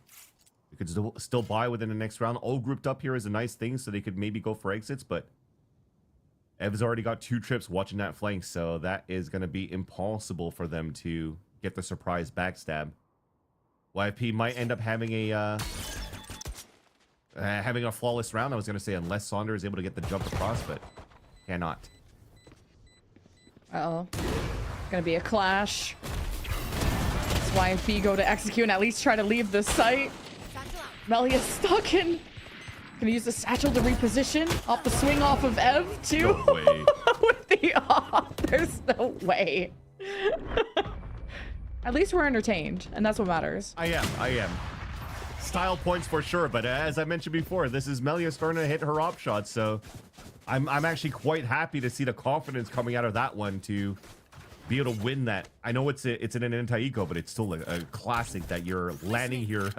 They could still buy within the next round. All grouped up here is a nice thing, so they could maybe go for exits, but Ev's already got 2 trips watching that flank, so that is going to be impossible for them to get the surprise backstab. YFP might end up having a flawless round, I was going to say, unless Saunder is able to get the jump across, but cannot. Uh-oh. Gonna be a clash. That's YFP go to execute and at least try to leave the site. Melia's stuck in. Gonna use the satchel to reposition. Off the swing off of Ev, too. No way. With the off. There's no way. At least we're entertained, and that's what matters. I am. Style points for sure, but as I mentioned before, this is Melia starting to hit her op shots, so I'm actually quite happy to see the confidence coming out of that one to be able to win that. I know it's in an anti-eco, but it's still a classic that you're landing here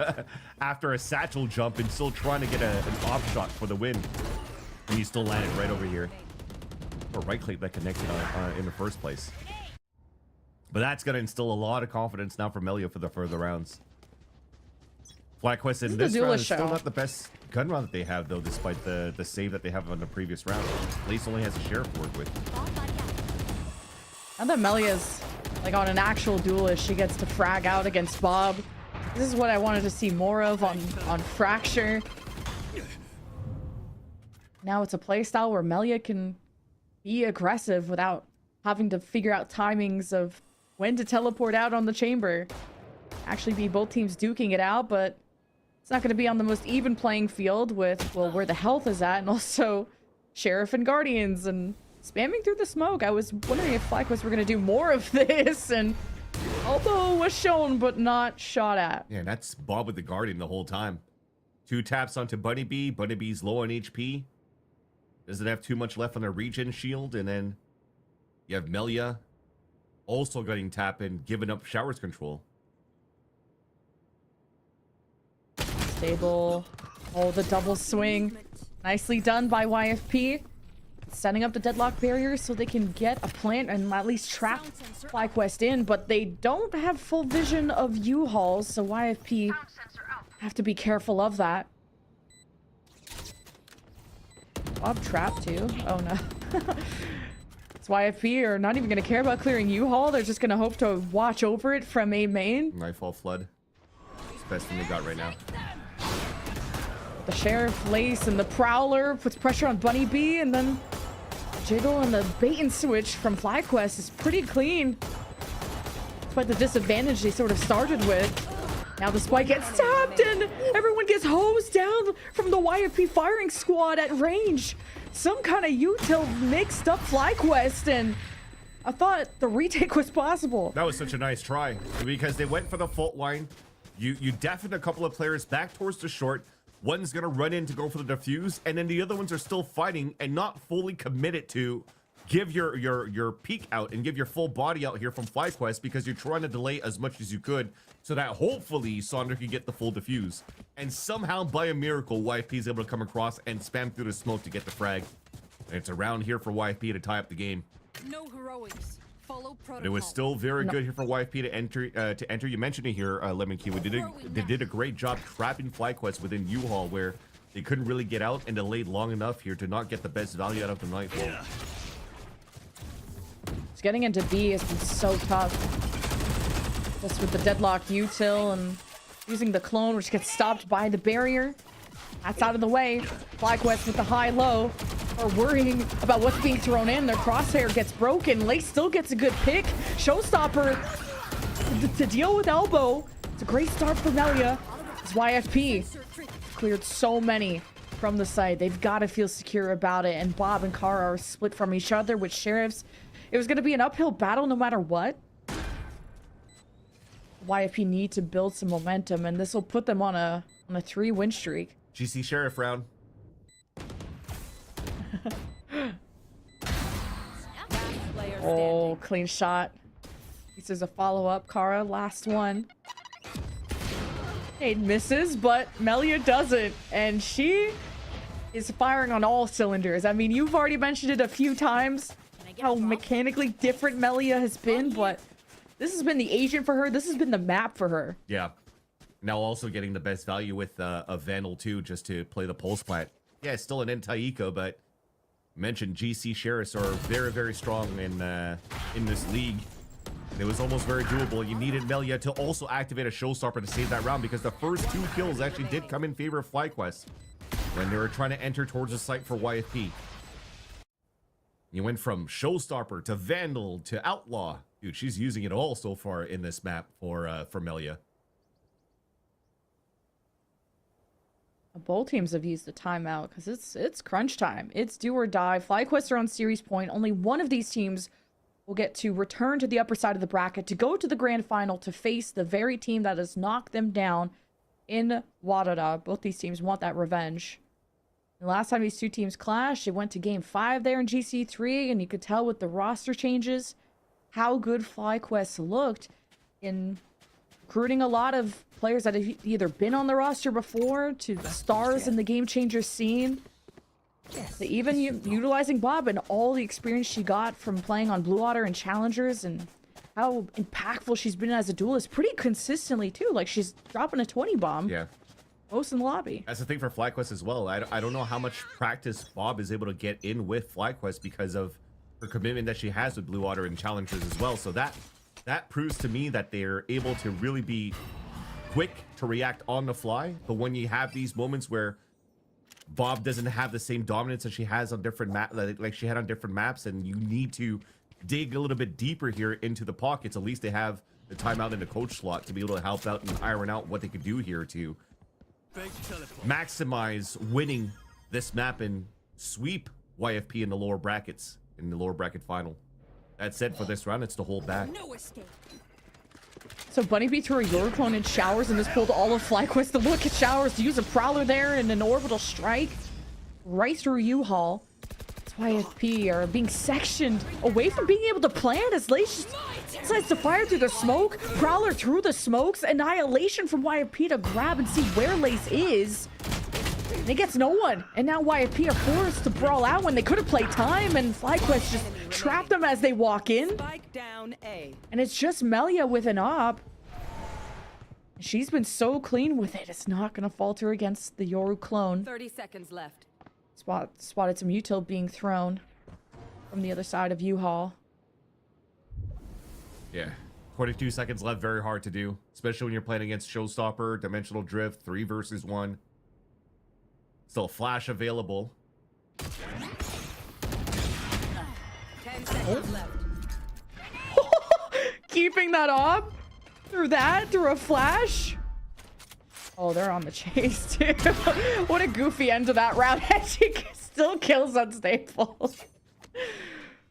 after a satchel jump and still trying to get an op shot for the win, and you still landed right over here. Or right click that connected in the first place. But that's going to instill a lot of confidence now for Melia for the further rounds. FlyQuest in this round is still not the best gun round that they have, though, despite the save that they have on the previous round. Lace only has a sheriff to work with. Now that Melia's like on an actual duelist, she gets to frag out against Bob. This is what I wanted to see more of on Fracture. Now it's a playstyle where Melia can be aggressive without having to figure out timings of when to teleport out on the chamber. Actually be both teams duking it out, but it's not going to be on the most even playing field with, well, where the health is at, and also Sheriff and Guardians and spamming through the smoke. I was wondering if FlyQuest were going to do more of this, and elbow was shown but not shot at. Yeah, that's Bob with the Guardian the whole time. 2 taps onto Bunny B. Bunny B's low on HP. Doesn't have too much left on their regen shield, and then you have Melia also getting tap and giving up showers control. Stable. Oh, the double swing. Nicely done by YFP. Setting up the deadlock barrier so they can get a plant and at least trap FlyQuest in, but they don't have full vision of U-Hauls, so YFP have to be careful of that. Bob trapped too. Oh no. It's YFP are not even going to care about clearing U-Haul. They're just going to hope to watch over it from A main. Nightfall Flood. It's the best thing they got right now. The Sheriff, Lace, and the Prowler puts pressure on Bunny B, and then the jiggle and the bait and switch from FlyQuest is pretty clean. Despite the disadvantage they sort of started with. Now the spike gets tapped, and everyone gets hosed down from the YFP firing squad at range. Some kind of util mixed up FlyQuest, and I thought the retake was possible. That was such a nice try because they went for the fault line. You deafened a couple of players back towards the short. One's gonna run in to go for the defuse, and then the other ones are still fighting and not fully committed to give your peak out and give your full body out here from FlyQuest because you're trying to delay as much as you could so that hopefully Sonder can get the full defuse. And somehow, by a miracle, YFP is able to come across and spam through the smoke to get the frag. And it's around here for YFP to tie up the game. No heroics. Follow protocol. But it was still very good here for YFP to enter. You mentioned it here, Lemon Key. They did a great job trapping FlyQuest within U-Haul where they couldn't really get out and delayed long enough here to not get the best value out of the Nightfall. Yeah. Just getting into B has been so tough. Just with the deadlock util and using the clone, which gets stopped by the barrier. That's out of the way. FlyQuest with the high-low are worrying about what's being thrown in. Their crosshair gets broken. Lace still gets a good pick. Showstopper to deal with elbow. It's a great start for Melia. It's YFP cleared so many from the site. They've got to feel secure about it. And Bob and Kara are split from each other with Sheriffs. It was going to be an uphill battle no matter what. YFP need to build some momentum, and this will put them on a 3-win streak. GC Sheriff round. Oh, clean shot. This is a follow-up. Kara, last one. It misses, but Melia doesn't, and she is firing on all cylinders. I mean, you've already mentioned it a few times, how mechanically different Melia has been, but this has been the agent for her. This has been the map for her. Yeah. Now also getting the best value with a Vandal too, just to play the pulse plant. Yeah, it's still an anti-eco, but mentioned GC Sheriffs are very, very strong in this league. It was almost very doable. You needed Melia to also activate a Showstopper to save that round because the first 2 kills actually did come in favor of FlyQuest when they were trying to enter towards the site for YFP. You went from Showstopper to Vandal to Outlaw. Dude, she's using it all so far in this map for Melia. Both teams have used the timeout because it's crunch time. It's do or die. FlyQuest are on series point. Only one of these teams will get to return to the upper side of the bracket to go to the grand final to face the very team that has knocked them down in Wadada. Both these teams want that revenge. The last time these two teams clashed, it went to game 5 there in GC3, and you could tell with the roster changes how good FlyQuest looked in recruiting a lot of players that have either been on the roster before to stars in the game changer scene. They even utilizing Bob and all the experience she got from playing on Blue Water and Challengers, and how impactful she's been as a duelist pretty consistently too. Like, she's dropping a 20 bomb. Yeah. Most in the lobby. That's the thing for FlyQuest as well. I don't know how much practice Bob is able to get in with FlyQuest because of her commitment that she has with Blue Water and Challengers as well. So that proves to me that they're able to really be quick to react on the fly. But when you have these moments where Bob doesn't have the same dominance that she has on different maps, like she had on different maps, and you need to dig a little bit deeper here into the pockets, at least they have the timeout in the coach slot to be able to help out and iron out what they could do here to maximize winning this map and sweep YFP in the lower brackets, in the lower bracket final. That said, for this round, it's to hold back. No escape. So Bunny Bee threw a Euroclone in Showers and just pulled all of FlyQuest to look at Showers to use a Prowler there and an orbital strike right through U-Haul. That's why YFP are being sectioned away from being able to plant as Lace decides to fire through the smoke. Prowler through the smokes. Annihilation from YFP to grab and see where Lace is. And it gets no one. And now YFP are forced to brawl out when they could have played time, and FlyQuest just trap them as they walk in. Spike down A. And it's just Melia with an op. She's been so clean with it. It's not going to falter against the Yoru clone. 30 seconds left. Spotted some util being thrown from the other side of U-Haul. Yeah. 42 seconds left, very hard to do, especially when you're playing against Showstopper, Dimensional Drift, 3 versus 1. Still flash available. 10 seconds left. Keeping that up through a flash. Oh, they're on the chase too. What a goofy end to that round. And she still kills Unstable.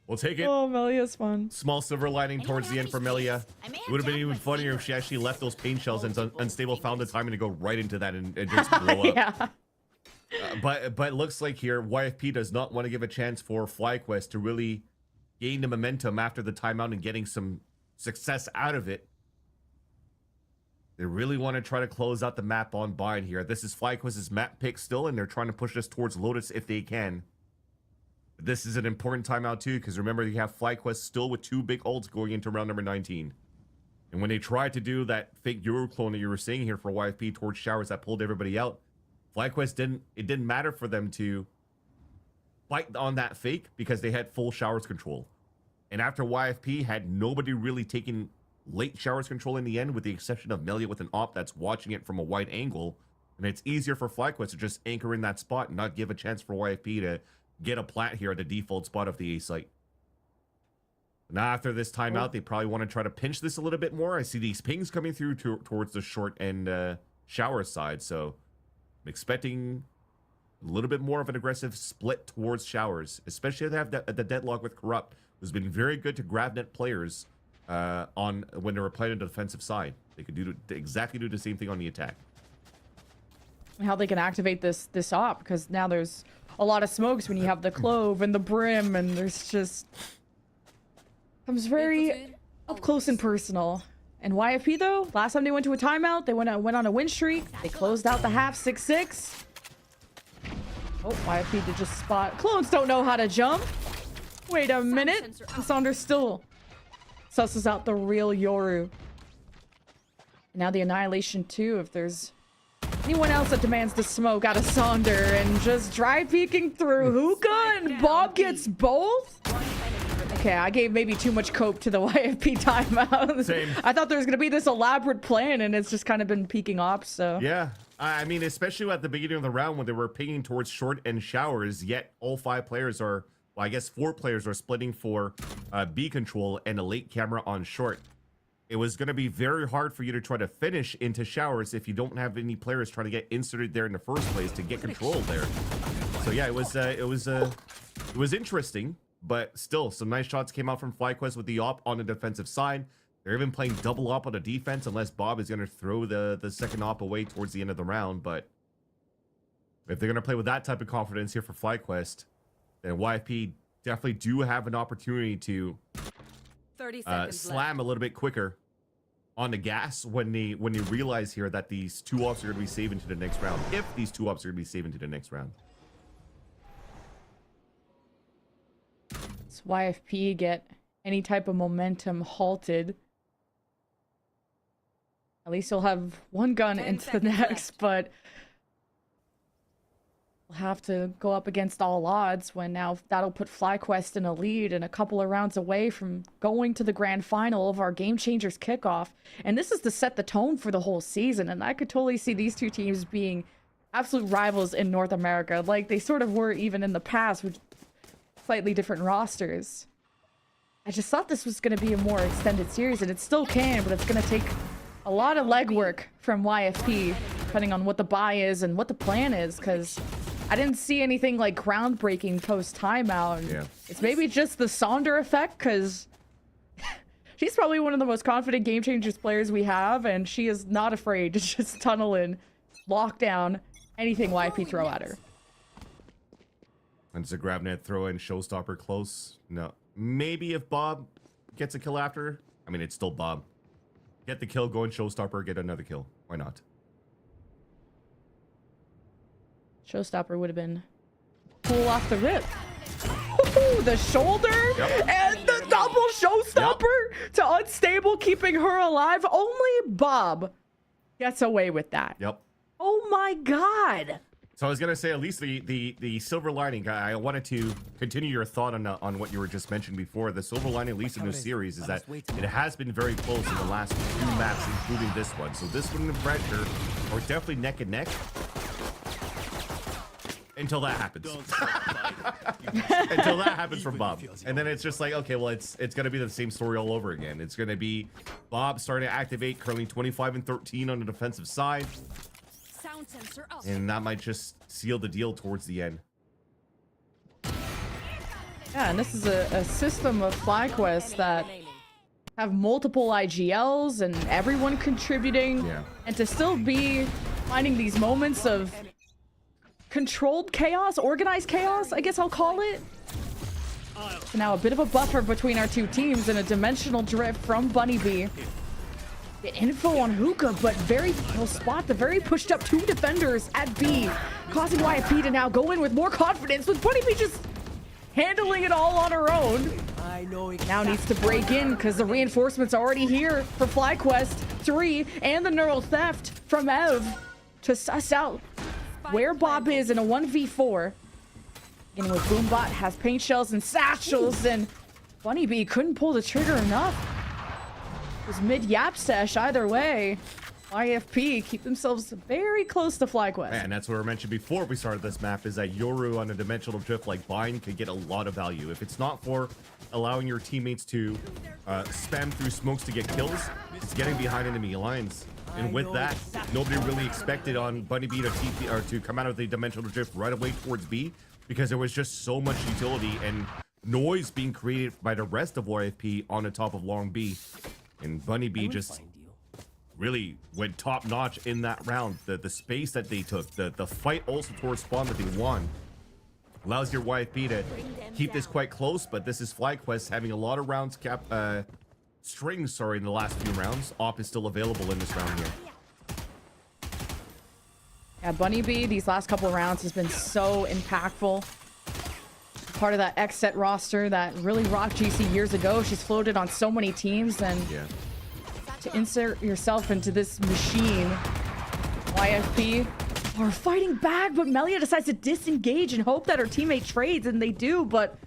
We'll take it. Oh, Melia's fun. Small silver lining towards the end for Melia. It would have been even funnier if she actually left those pain shells and Unstable found the timing to go right into that and just blow up. Yeah. But it looks like here YFP does not want to give a chance for FlyQuest to really gain the momentum after the timeout and getting some success out of it. They really want to try to close out the map on Bind here. This is FlyQuest's map pick still, and they're trying to push us towards Lotus if they can. But this is an important timeout too, because remember, you have FlyQuest still with 2 big ults going into round number 19. And when they tried to do that fake Euroclone that you were seeing here for YFP towards Showers that pulled everybody out, FlyQuest didn't matter for them to fight on that fake because they had full Showers control. And after YFP had nobody really taking late Showers control in the end, with the exception of Melia with an op that's watching it from a wide angle, and it's easier for FlyQuest to just anchor in that spot and not give a chance for YFP to get a plat here at the default spot of the A site. Now after this timeout, they probably want to try to pinch this a little bit more. I see these pings coming through towards the short and Shower side, so I'm expecting a little bit more of an aggressive split towards Showers, especially if they have the deadlock with Corrupt, who's been very good to grab net players on when they were playing on the defensive side. They could exactly do the same thing on the attack. And how they can activate this op, because now there's a lot of smokes when you have the Clove and the Brim, and there's just comes very up close and personal. And YFP though, last time they went to a timeout, they went on a win streak. They closed out the half 6-6. Oh, YFP did just spot. Clones don't know how to jump. Wait a minute. Saunders still susses out the real Yoru. And now the Annihilation too, if there's anyone else that demands the smoke out of Sonder, and just dry peeking through Hookah, and Bob gets both. Okay, I gave maybe too much cope to the YFP timeout. Same. I thought there was going to be this elaborate plan, and it's just kind of been peeking off, so. Yeah, I mean, especially at the beginning of the round when they were pinging towards Short and Showers, yet all 5 players are, well, I guess 4 players are splitting for B control and a late camera on Short. It was going to be very hard for you to try to finish into Showers if you don't have any players trying to get inserted there in the first place to get control there. So yeah, it was interesting. but still, some nice shots came out from FlyQuest with the op on the defensive side. They're even playing double op on the defense, unless Bob is going to throw the second op away towards the end of the round. But if they're going to play with that type of confidence here for FlyQuest, then YFP definitely do have an opportunity to 30 seconds slam a little bit quicker on the gas when they realize here that these 2 ops are going to be saved into the next round. If these 2 ops are going to be saved into the next round. Does YFP get any type of momentum halted? At least you'll have one gun 10 into the seconds next, left. but we'll have to go up against all odds when now that'll put FlyQuest in a lead and a couple of rounds away from going to the grand final of our Game Changers kickoff. And this is to set the tone for the whole season. And I could totally see these two teams being absolute rivals in North America, like they sort of were even in the past with slightly different rosters. I just thought this was going to be a more extended series, and it still can, but it's going to take a lot of legwork from YFP, depending on what the buy is and what the plan is, because I didn't see anything like groundbreaking post timeout. Yeah. It's maybe just the Sonder effect, because she's probably one of the most confident Game Changers players we have, and she is not afraid to just tunnel in, lock down anything YFP throw at her. And it's a grab net throw in, showstopper close. No. Maybe if Bob gets a kill after. I mean, it's still Bob. Get the kill, go in showstopper, get another kill. Why not? Showstopper would have been cool off the rip. Ooh, the shoulder and the double showstopper to Unstable, keeping her alive. Only Bob gets away with that. Yep. Oh my god. So I was gonna say, at least the silver lining. I wanted to continue your thought on what you were just mentioned before. The silver lining, at least in this series, is that it has been very close in the last 2 maps, including this one. So this one and the pressure are definitely neck and neck until that happens. Until that happens from Bob, and then it's just like, okay, well, it's gonna be the same story all over again. It's gonna be Bob starting to activate, currently 25 and 13 on the defensive side. Sound sensor up. And that might just seal the deal towards the end. Yeah, and this is a system of FlyQuest that have multiple IGLs and everyone contributing. Yeah. And to still be finding these moments of controlled chaos, organized chaos, I guess I'll call it. So now a bit of a buffer between our two teams and a dimensional drift from Bunny B. The info on Hookah, but will spot the very pushed up 2 defenders at B, causing YFP to now go in with more confidence, with Bunny B just handling it all on her own. Now needs to break in because the reinforcements are already here for FlyQuest 3 and the neural theft from Ev to suss out where Bob is in a 1v4. Again, with Boombot has paint shells and satchels, and Bunny B couldn't pull the trigger enough. It was mid-yap sesh either way. YFP keep themselves very close to FlyQuest. And that's what we mentioned before we started this map, is that Yoru on a dimensional drift like Bind could get a lot of value. If it's not for allowing your teammates to spam through smokes to get kills, it's getting behind enemy lines. And with that, nobody really expected on Bunny B to TP, or to come out of the dimensional drift right away towards B, because there was just so much utility and noise being created by the rest of YFP on the top of Long B. And Bunny B just really went top notch in that round. The space that they took, the fight also towards spawn that they won, allows your YFP to keep this quite close. But this is FlyQuest having a lot of rounds strings, in the last few rounds. Op is still available in this round here. Yeah, Bunny B, these last couple of rounds has been so impactful. Part of that X set roster that really rocked GC years ago. She's floated on so many teams, and to insert yourself into this machine, YFP are fighting back, but Melia decides to disengage and hope that her teammate trades, and they do, but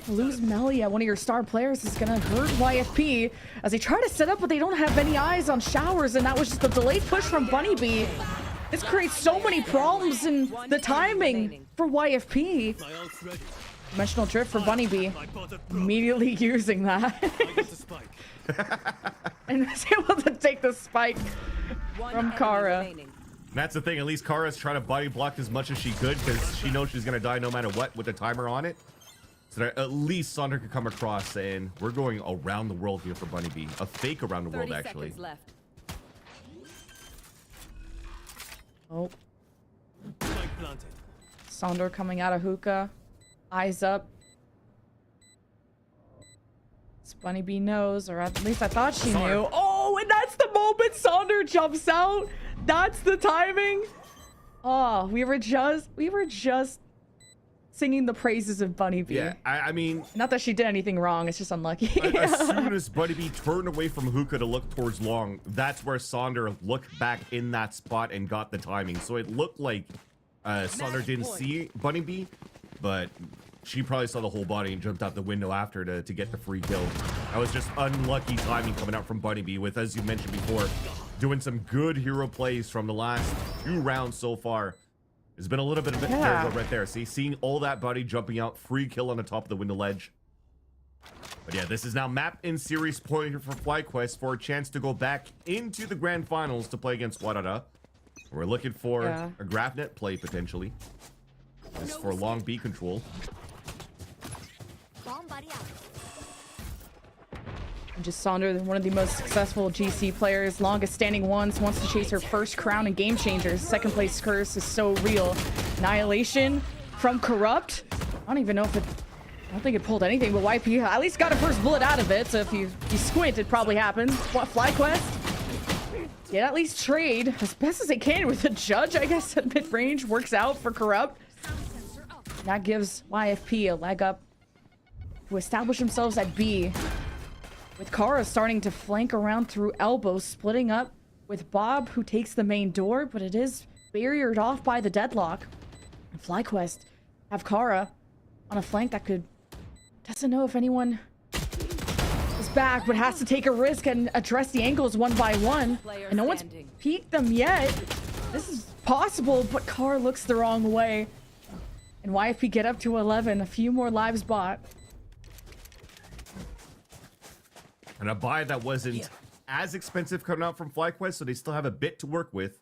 to lose Melia, one of your star players, is gonna hurt YFP as they try to set up, but they don't have any eyes on Showers, and that was just a delayed push from Bunny B. This creates so many problems in the timing for YFP. Dimensional drift for Bunny B. Immediately using that. And was able to take the spike from Kara. And that's the thing, at least Kara's trying to body block as much as she could, because she knows she's going to die no matter what with the timer on it. so that at least Sonder could come across, and we're going around the world here for Bunny B. A fake around the 30 world, actually. seconds left. Oh, Spike planted. Sonder coming out of hookah. Eyes up. Bunny B knows, or at least I thought she knew. Oh, and that's the moment Sonder jumps out. That's the timing. Oh, we were just singing the praises of Bunny B. Yeah, I mean, Not that she did anything wrong, it's just unlucky. as soon as Bunny B turned away from hookah to look towards long, that's where Sonder looked back in that spot and got the timing. So it looked like Sonder didn't see Bunny B, but she probably saw the whole body and jumped out the window after to get the free kill. That was just unlucky timing coming out from Bunny B with, as you mentioned before, doing some good hero plays from the last 2 rounds so far. There's been a little bit of it there, right there. See, seeing all that body jumping out, free kill on the top of the window ledge. But yeah, this is now map in series point here for FlyQuest for a chance to go back into the grand finals to play against Wadada. We're looking for a GrafNet play potentially. This is for long B control. And just Sonder, one of the most successful GC players, longest standing ones, wants to chase her first crown in Game Changers. Second place curse is so real. Annihilation from Corrupt. I don't even know if it, I don't think it pulled anything, but YP at least got a first bullet out of it. So if you squint, it probably happens. What, FlyQuest? Yeah, at least trade as best as they can with the judge, I guess, at mid-range. Works out for Corrupt. That gives YFP a leg up to establish themselves at B. With Kara starting to flank around through elbow, splitting up with Bob, who takes the main door, but it is barriered off by the deadlock. And FlyQuest have Kara on a flank that doesn't know if anyone is back, but has to take a risk and address the angles one by one. And no one's peeked them yet. This is possible, but Kara looks the wrong way. And YFP get up to 11, a few more lives bought. And a buy that wasn't as expensive coming out from FlyQuest, so they still have a bit to work with.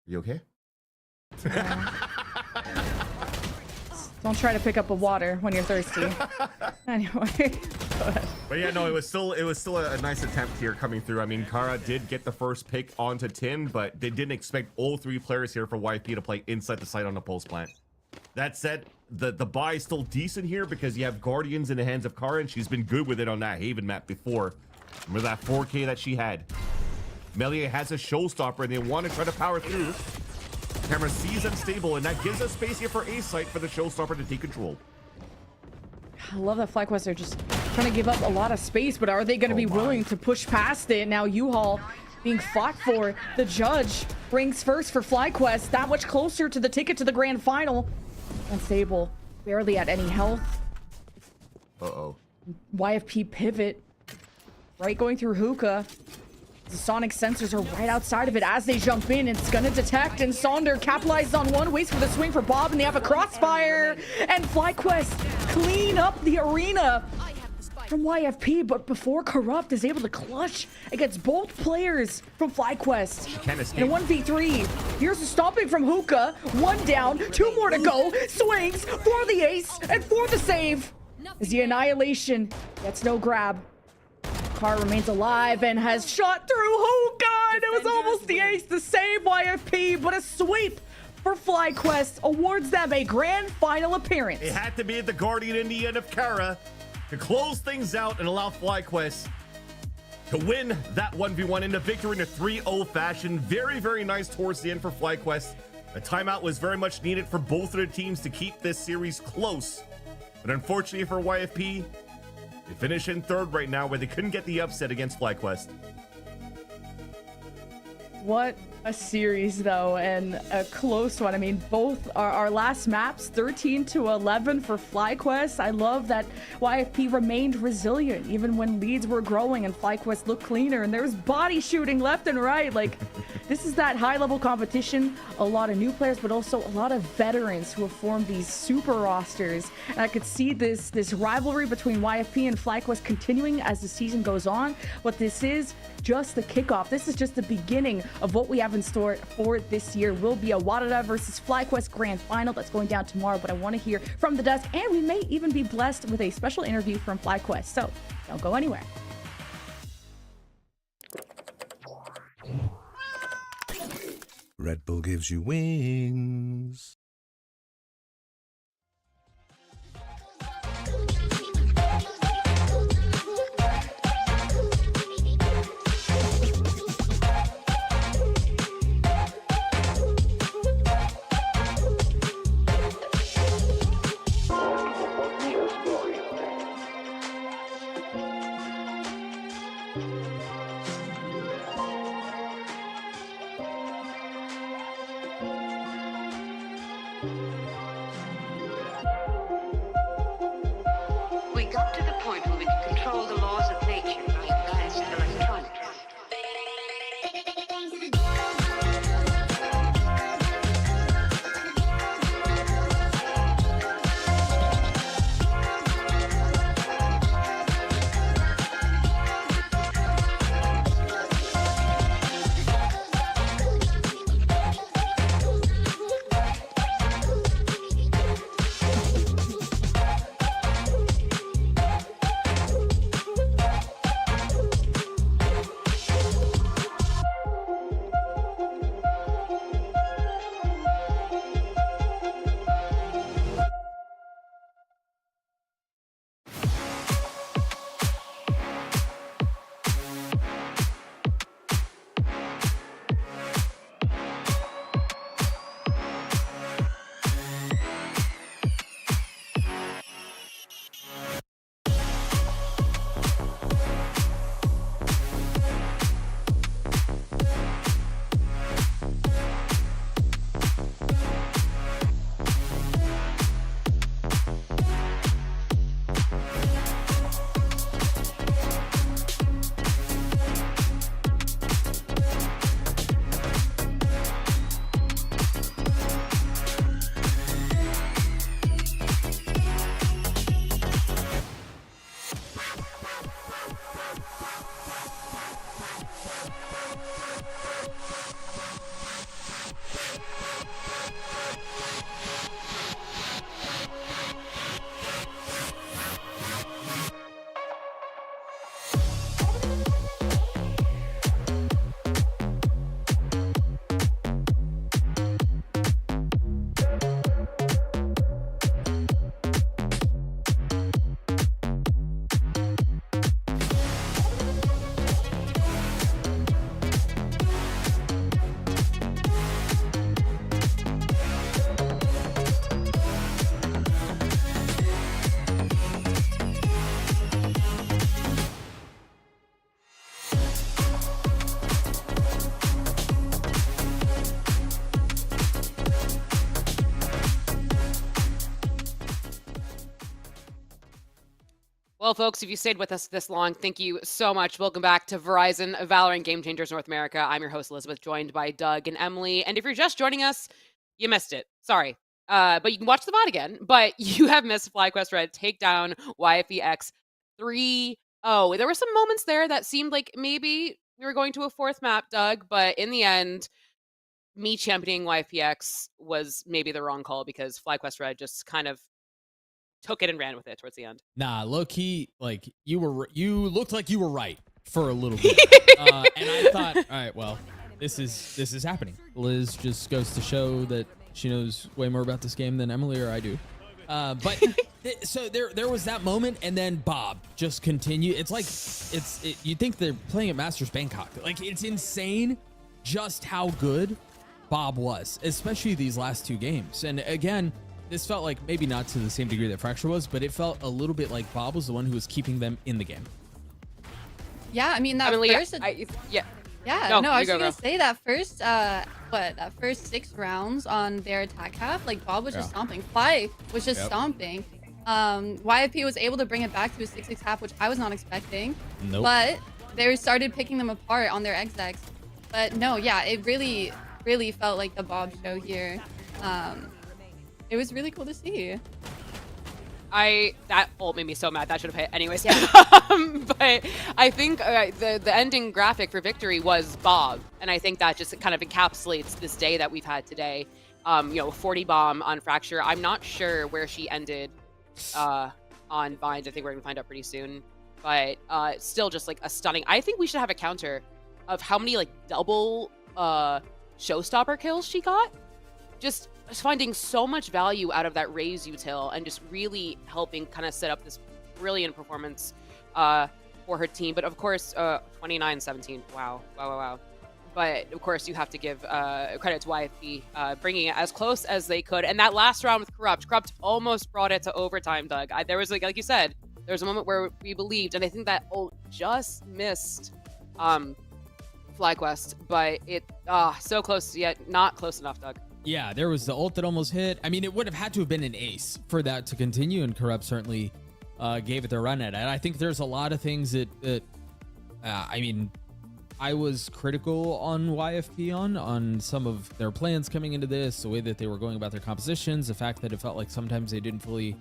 You okay? Don't try to pick up a water when you're thirsty. Anyway. But yeah, no, it was still a nice attempt here coming through. I mean, Kara did get the first pick onto Tin, but they didn't expect all 3 players here for YP to play inside the site on the pulse plant. That said, the buy is still decent here because you have Guardians in the hands of Kara, and she's been good with it on that Haven map before. Remember that 4K that she had? Melia has a showstopper, and they want to try to power through. Camera sees unstable, and that gives us space here for A site for the showstopper to take control. I love that FlyQuest are just trying to give up a lot of space, but are they going to be willing to push past it? Now U-Haul being fought for. The judge brings first for FlyQuest, that much closer to the ticket to the grand final. Unstable, barely at any health. Uh-oh. YFP pivot, right going through hookah. The sonic sensors are right outside of it as they jump in. It's gonna detect, and Sonder capitalizes on one, waits for the swing for Bob, and they have a crossfire. And FlyQuest clean up the arena from YFP, but before Corrupt is able to clutch against both players from FlyQuest. Can't escape. In a 1v3, here's the stomping from hookah. 1 down, 2 more to go. Swings for the ace and for the save. As the annihilation gets no grab. Car remains alive and has shot through hookah, and it was almost the ace to save YFP, but a sweep for FlyQuest awards them a grand final appearance. It had to be the Guardian in the end of Kara to close things out and allow FlyQuest to win that 1v1 in the victory in a 3-0 fashion. Very, very nice towards the end for FlyQuest. A timeout was very much needed for both of the teams to keep this series close. But unfortunately for YFP, they finish in 3rd right now, where they couldn't get the upset against FlyQuest. What a series, though, and a close one. I mean, both our last maps, 13-11 for FlyQuest. I love that YFP remained resilient even when leads were growing and FlyQuest looked cleaner, and there was body shooting left and right. Like, this is that high-level competition. A lot of new players, but also a lot of veterans who have formed these super rosters. And I could see this rivalry between YFP and FlyQuest continuing as the season goes on. But this is just the kickoff. This is just the beginning of what we have in store for this year will be a YFPX versus FlyQuest Grand Final that's going down tomorrow, but I want to hear from the desk, and we may even be blessed with a special interview from FlyQuest, so don't go anywhere. Red Bull gives you wings. We got to the point where we could control the laws of nature by advanced electronics. Well, folks, if you stayed with us this long, thank you so much. Welcome back to Verizon VALORANT Game Changers North America. I'm your host, Elizabeth, joined by Doug and Emily. And if you're just joining us, you missed it. Sorry. But you can watch the VOD again. But you have missed FlyQuest Red take down YFPX 3-0. There were some moments there that seemed like maybe we were going to a fourth map, Doug. But in the end, me championing YFPX was maybe the wrong call because FlyQuest Red just kind of took it and ran with it towards the end. Nah, low key, like you looked like you were right for a little bit, and I thought, all right, well, this is happening. Liz just goes to show that she knows way more about this game than Emily or I do. But so there was that moment, and then Bob just continued. It's like you think they're playing at Masters Bangkok. Like it's insane just how good Bob was, especially these last two games. And again, this felt like maybe not to the same degree that Fracture was, but it felt a little bit like Bob was the one who was keeping them in the game. Yeah, I mean, that Emily, first... yeah. No, I was go, going to say that first, that first 6 rounds on their attack half, like Bob was just stomping. Fly was just stomping. YFP was able to bring it back to a 6-6 half, which I was not expecting. Nope. But they started picking them apart on their execs. But no, yeah, it really, really felt like the Bob show here. It was really cool to see. That ult made me so mad. That should have hit anyways. Yeah. But I think the ending graphic for victory was Bob, and I think that just kind of encapsulates this day that we've had today. 40 bomb on Fracture. I'm not sure where she ended on Vines. I think we're gonna find out pretty soon. But it's still just like a stunning. I think we should have a counter of how many like double showstopper kills she got. Just finding so much value out of that Raze util and just really helping kind of set up this brilliant performance for her team. But of course, 29-17. Wow. But of course, you have to give credit to YFP bringing it as close as they could. And that last round with Corrupt almost brought it to overtime, Doug. There was, like you said, there was a moment where we believed, and I think that ult just missed FlyQuest, but it so close yet not close enough, Doug. Yeah, there was the ult that almost hit. I mean, it would have had to have been an ace for that to continue, and Corrupt certainly gave it the run at it. I think there's a lot of things that I mean, I was critical on YFP on some of their plans coming into this, the way that they were going about their compositions, the fact that it felt like sometimes they didn't fully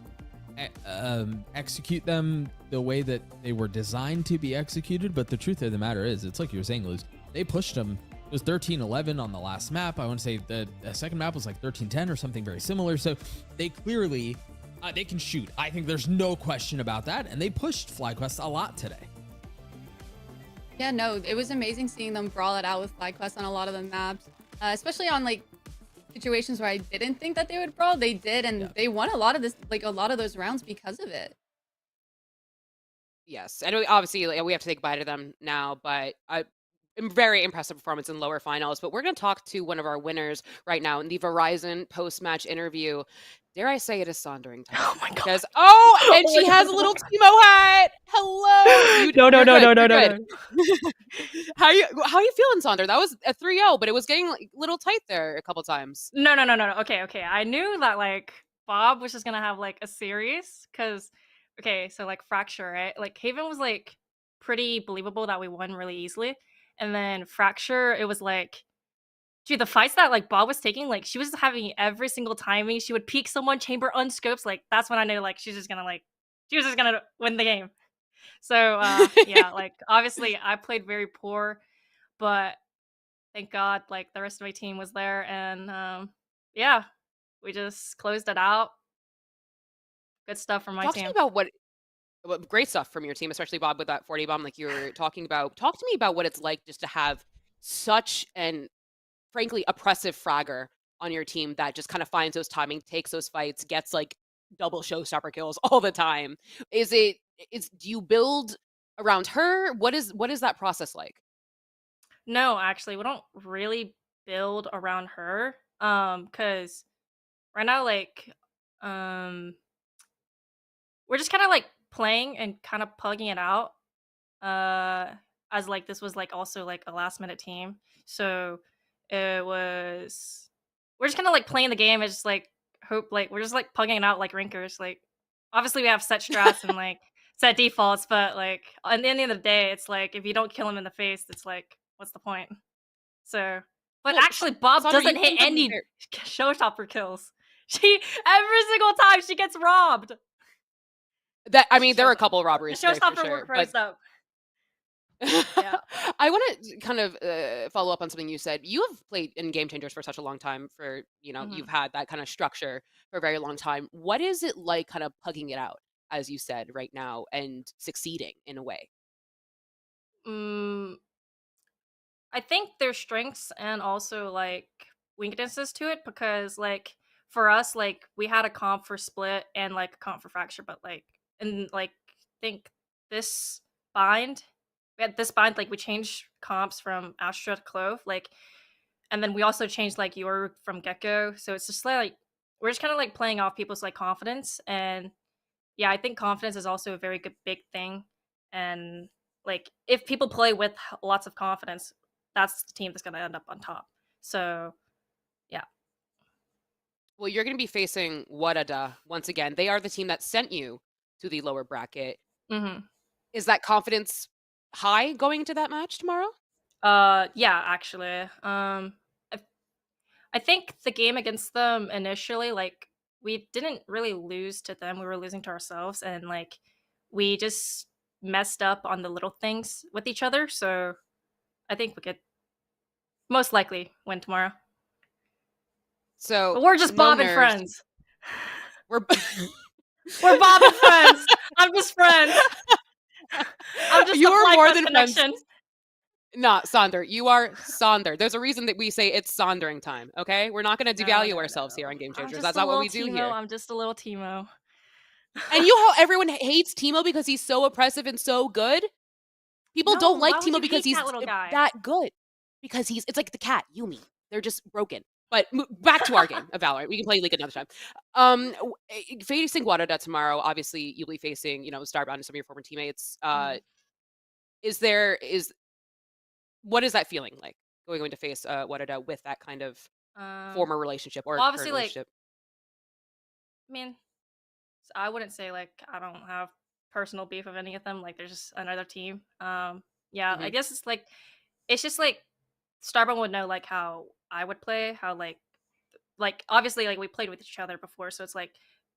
execute them the way that they were designed to be executed. But the truth of the matter is, it's like you were saying, Luz, they pushed them. It was 13-11 on the last map. I want to say the second map was like 13-10 or something very similar. So they clearly, they can shoot. I think there's no question about that. And they pushed FlyQuest a lot today. Yeah, no, it was amazing seeing them brawl it out with FlyQuest on a lot of the maps, especially on like situations where I didn't think that they would brawl. They did, and they won a lot of those rounds because of it. Yes, and obviously we have to say goodbye to them now, but very impressive performance in lower finals. But we're going to talk to one of our winners right now in the Verizon post-match interview. Dare I say it is Sondering time? Oh my god! Because and she has a little Timo hat. Hello. No. How you feeling, Sonder? That was a 3-0, but it was getting like, a little tight there a couple times. No. Okay. I knew that like Bob was just gonna have like a series, because so like Fracture, right? Like Haven was like pretty believable that we won really easily, and then Fracture, it was like, dude, the fights that like Bob was taking, like she was having every single timing. She would peek someone, chamber unscopes. Like that's when I knew like she was just gonna win the game. So yeah, like obviously I played very poor, but thank God like the rest of my team was there, and yeah, we just closed it out. Good stuff from my Talk team. to me about great stuff from your team, especially Bob with that 40 bomb like you were talking about. Talk to me about what it's like just to have such an frankly oppressive fragger on your team that just kind of finds those timing, takes those fights, gets like double showstopper kills all the time. Do you build around her? What is that process like? No, actually, we don't really build around her. Cause right now, like, we're just kind of like playing and kind of plugging it out. As like this was like also like a last minute team, so we're just kind of like playing the game and just like hope, like we're just like plugging it out like rinkers. Like obviously we have set strats and like set defaults, but like at the end of the day, it's like if you don't kill him in the face, it's like what's the point? So, but Well, actually, Bob Sandra, doesn't you hit came from any very- showstopper kills. She every single time she gets robbed. That I mean, there were a couple of The robberies today for showstopper sure, work rose up. Yeah. I want to kind of follow up on something you said. You have played in Game Changers for such a long time. You've had that kind of structure for a very long time. What is it like, kind of plugging it out, as you said right now, and succeeding in a way? I think there's strengths and also like weaknesses to it, because like for us, like we had a comp for Split and like a comp for Fracture, but like and like think this bind like we changed comps from Astra to Clove, like, and then we also changed like your from Gecko, so it's just like we're just kind of like playing off people's like confidence. And yeah, I think confidence is also a very good big thing, and like if people play with lots of confidence, that's the team that's going to end up on top. So yeah. Well, you're going to be facing Wadada once again. They are the team that sent you to the lower bracket. Is that confidence high going into that match tomorrow? Yeah, actually. I think the game against them initially, like we didn't really lose to them. We were losing to ourselves, and like we just messed up on the little things with each other. So I think we could most likely win tomorrow. So But we're just no Bob and nerves. friends. We're We're Bob and friends. I'm just friends. I'm just you the are more FlyQuest than connection. friends. No, Sonder. You are Sonder. There's a reason that we say it's Sondering time. Okay, we're not going to devalue ourselves here on Game I'm Changers. just That's a not what little we do Timo. here. I'm just a little Timo. And you know how everyone hates Timo because he's so oppressive and so good? People No, don't like why would Timo you because hate he's that little guy? that good. Because it's like the cat, Yumi. They're just broken. But back to our game of Valorant. We can play League another time. Facing Guadada tomorrow, obviously you'll be facing, Starbound and some of your former teammates. What is that feeling like going to face Guadada with that kind of former relationship or obviously, current like, relationship? I mean, I wouldn't say like I don't have personal beef with any of them. Like, there's just another team. Yeah, I guess it's just like Starbound would know like how I would play, how like obviously like we played with each other before, so it's like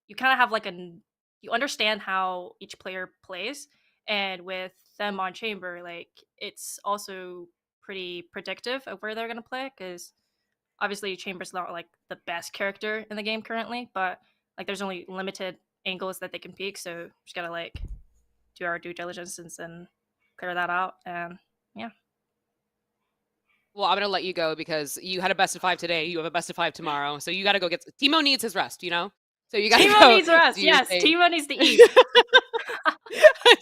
you kind of have like you understand how each player plays, and with them on Chamber, like it's also pretty predictive of where they're gonna play because obviously Chamber's not like the best character in the game currently, but like there's only limited angles that they can peek, so just gotta like do our due diligence and clear that out, and yeah. Well, I'm gonna let you go because you had a best of 5 today. You have a best of 5 tomorrow, so you got to go get. Timo needs his rest, So you got to Timo go. needs rest. do your Yes, thing. Timo needs to eat.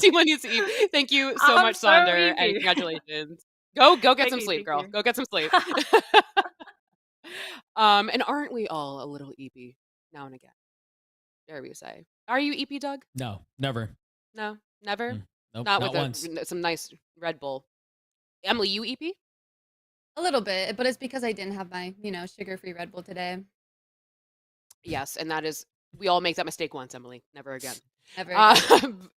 Timo needs to eat. Thank you so I'm much, so Sonder, and eepy. congratulations. Go get Thank some you, sleep, thank girl. you. Go get some sleep. And aren't we all a little eepy now and again? Dare we say? Are you eepy, Doug? No, never. No, never. Nope, Not not with once. some nice Red Bull. Emily, you eepy? A little bit, but it's because I didn't have my, sugar-free Red Bull today. Yes, and that is we all make that mistake once, Emily. Never again. Never again.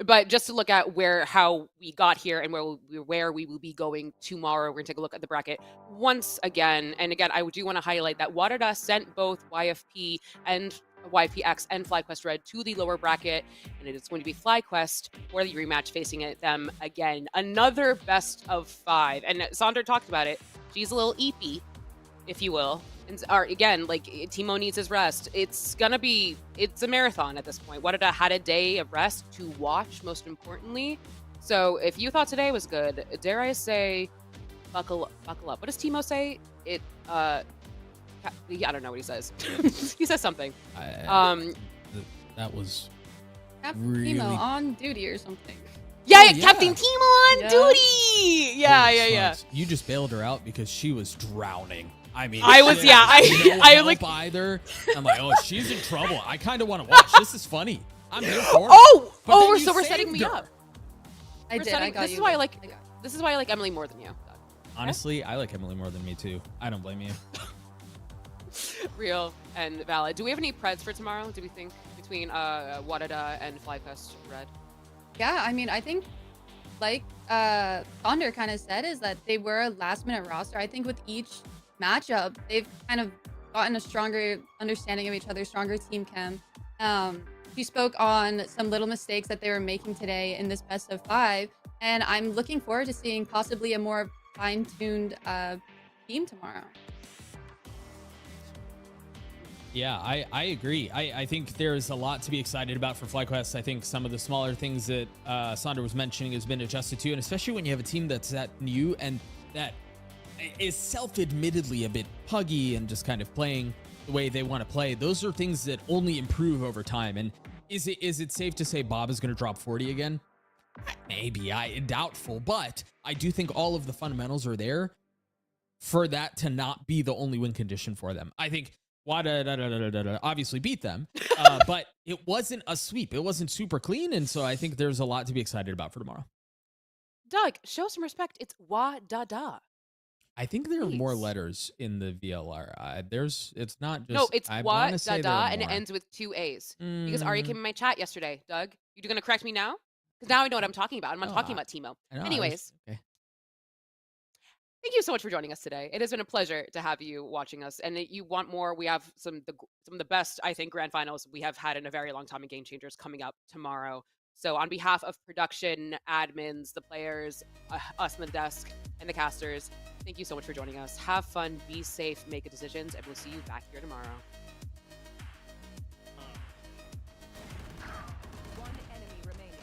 But just to look at how we got here and where we will be going tomorrow, we're gonna take a look at the bracket once again. And again, I do want to highlight that Waterda sent both YFP and YFPX and FlyQuest Red to the lower bracket, and it is going to be FlyQuest for the rematch facing them again. Another best of 5. And Sonder talked about it. She's a little eepy, if you will. And again, like Timo needs his rest. It's a marathon at this point. Waterda had a day of rest to watch, most importantly. So if you thought today was good, dare I say, buckle up. What does Timo say? I don't know what he says. He says something. That was Captain really... Timo on duty or something. Yeah, Oh, yeah. Captain Timo on duty. Yeah, Holy yeah. smokes. You just bailed her out because she was drowning. I mean, I was, yeah. I like either. I'm like, oh, she's in trouble. I kind of want to watch. This is funny. I'm here for it. Oh, But then you so we're saved setting me her. up. I did. I got This you. is why I I like. got you. This is why I like Emily more than you. Honestly, I like Emily more than me too. I don't blame you. Real and valid. Do we have any preds for tomorrow? Do we think between Waterda and FlyQuest Red? Yeah, I mean, I think, like Sonder kind of said, is that they were a last-minute roster. I think with each matchup, they've kind of gotten a stronger understanding of each other, stronger team chem. She spoke on some little mistakes that they were making today in this best of 5, and I'm looking forward to seeing possibly a more fine-tuned team tomorrow. Yeah, I agree. I think there's a lot to be excited about for FlyQuest. I think some of the smaller things that Sonder was mentioning has been adjusted to, and especially when you have a team that's that new and that is self-admittedly a bit puggy and just kind of playing the way they want to play. Those are things that only improve over time. And is it safe to say Bob is going to drop 40 again? Maybe. Doubtful, but I do think all of the fundamentals are there for that to not be the only win condition for them. I think Wada obviously beat them, but it wasn't a sweep. It wasn't super clean, and so I think there's a lot to be excited about for tomorrow. Doug, show some respect. It's Wa-da-da. I think there are more Please. letters in the VLR. It's not just... No, it's I wanna say there Wa-da-da, are and it more. ends with 2 A's. Because Arya came in my chat yesterday. Doug, you going to correct me now? Because now I know what I'm talking about. I'm not talking about Timo. I know, Anyways, okay. Thank you so much for joining us today. It has been a pleasure to have you watching us. And you want more? We have some of the best, I think, grand finals we have had in a very long time in Game Changers coming up tomorrow. So on behalf of production, admins, the players, us on the desk, and the casters, thank you so much for joining us. Have fun, be safe, make good decisions, and we'll see you back here tomorrow. One enemy remaining.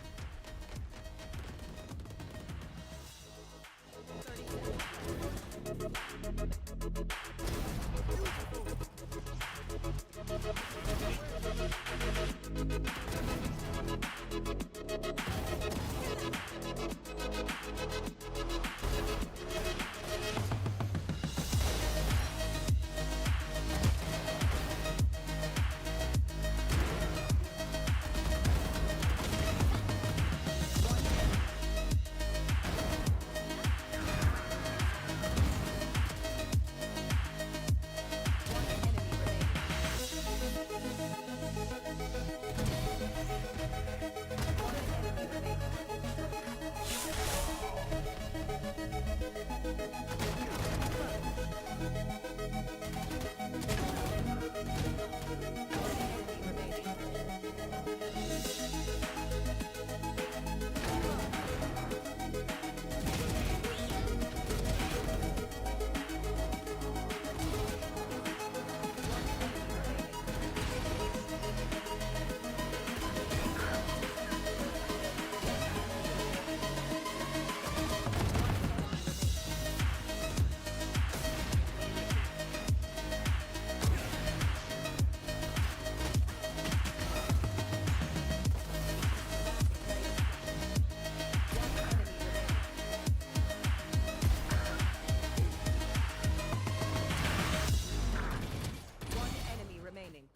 1 enemy remaining.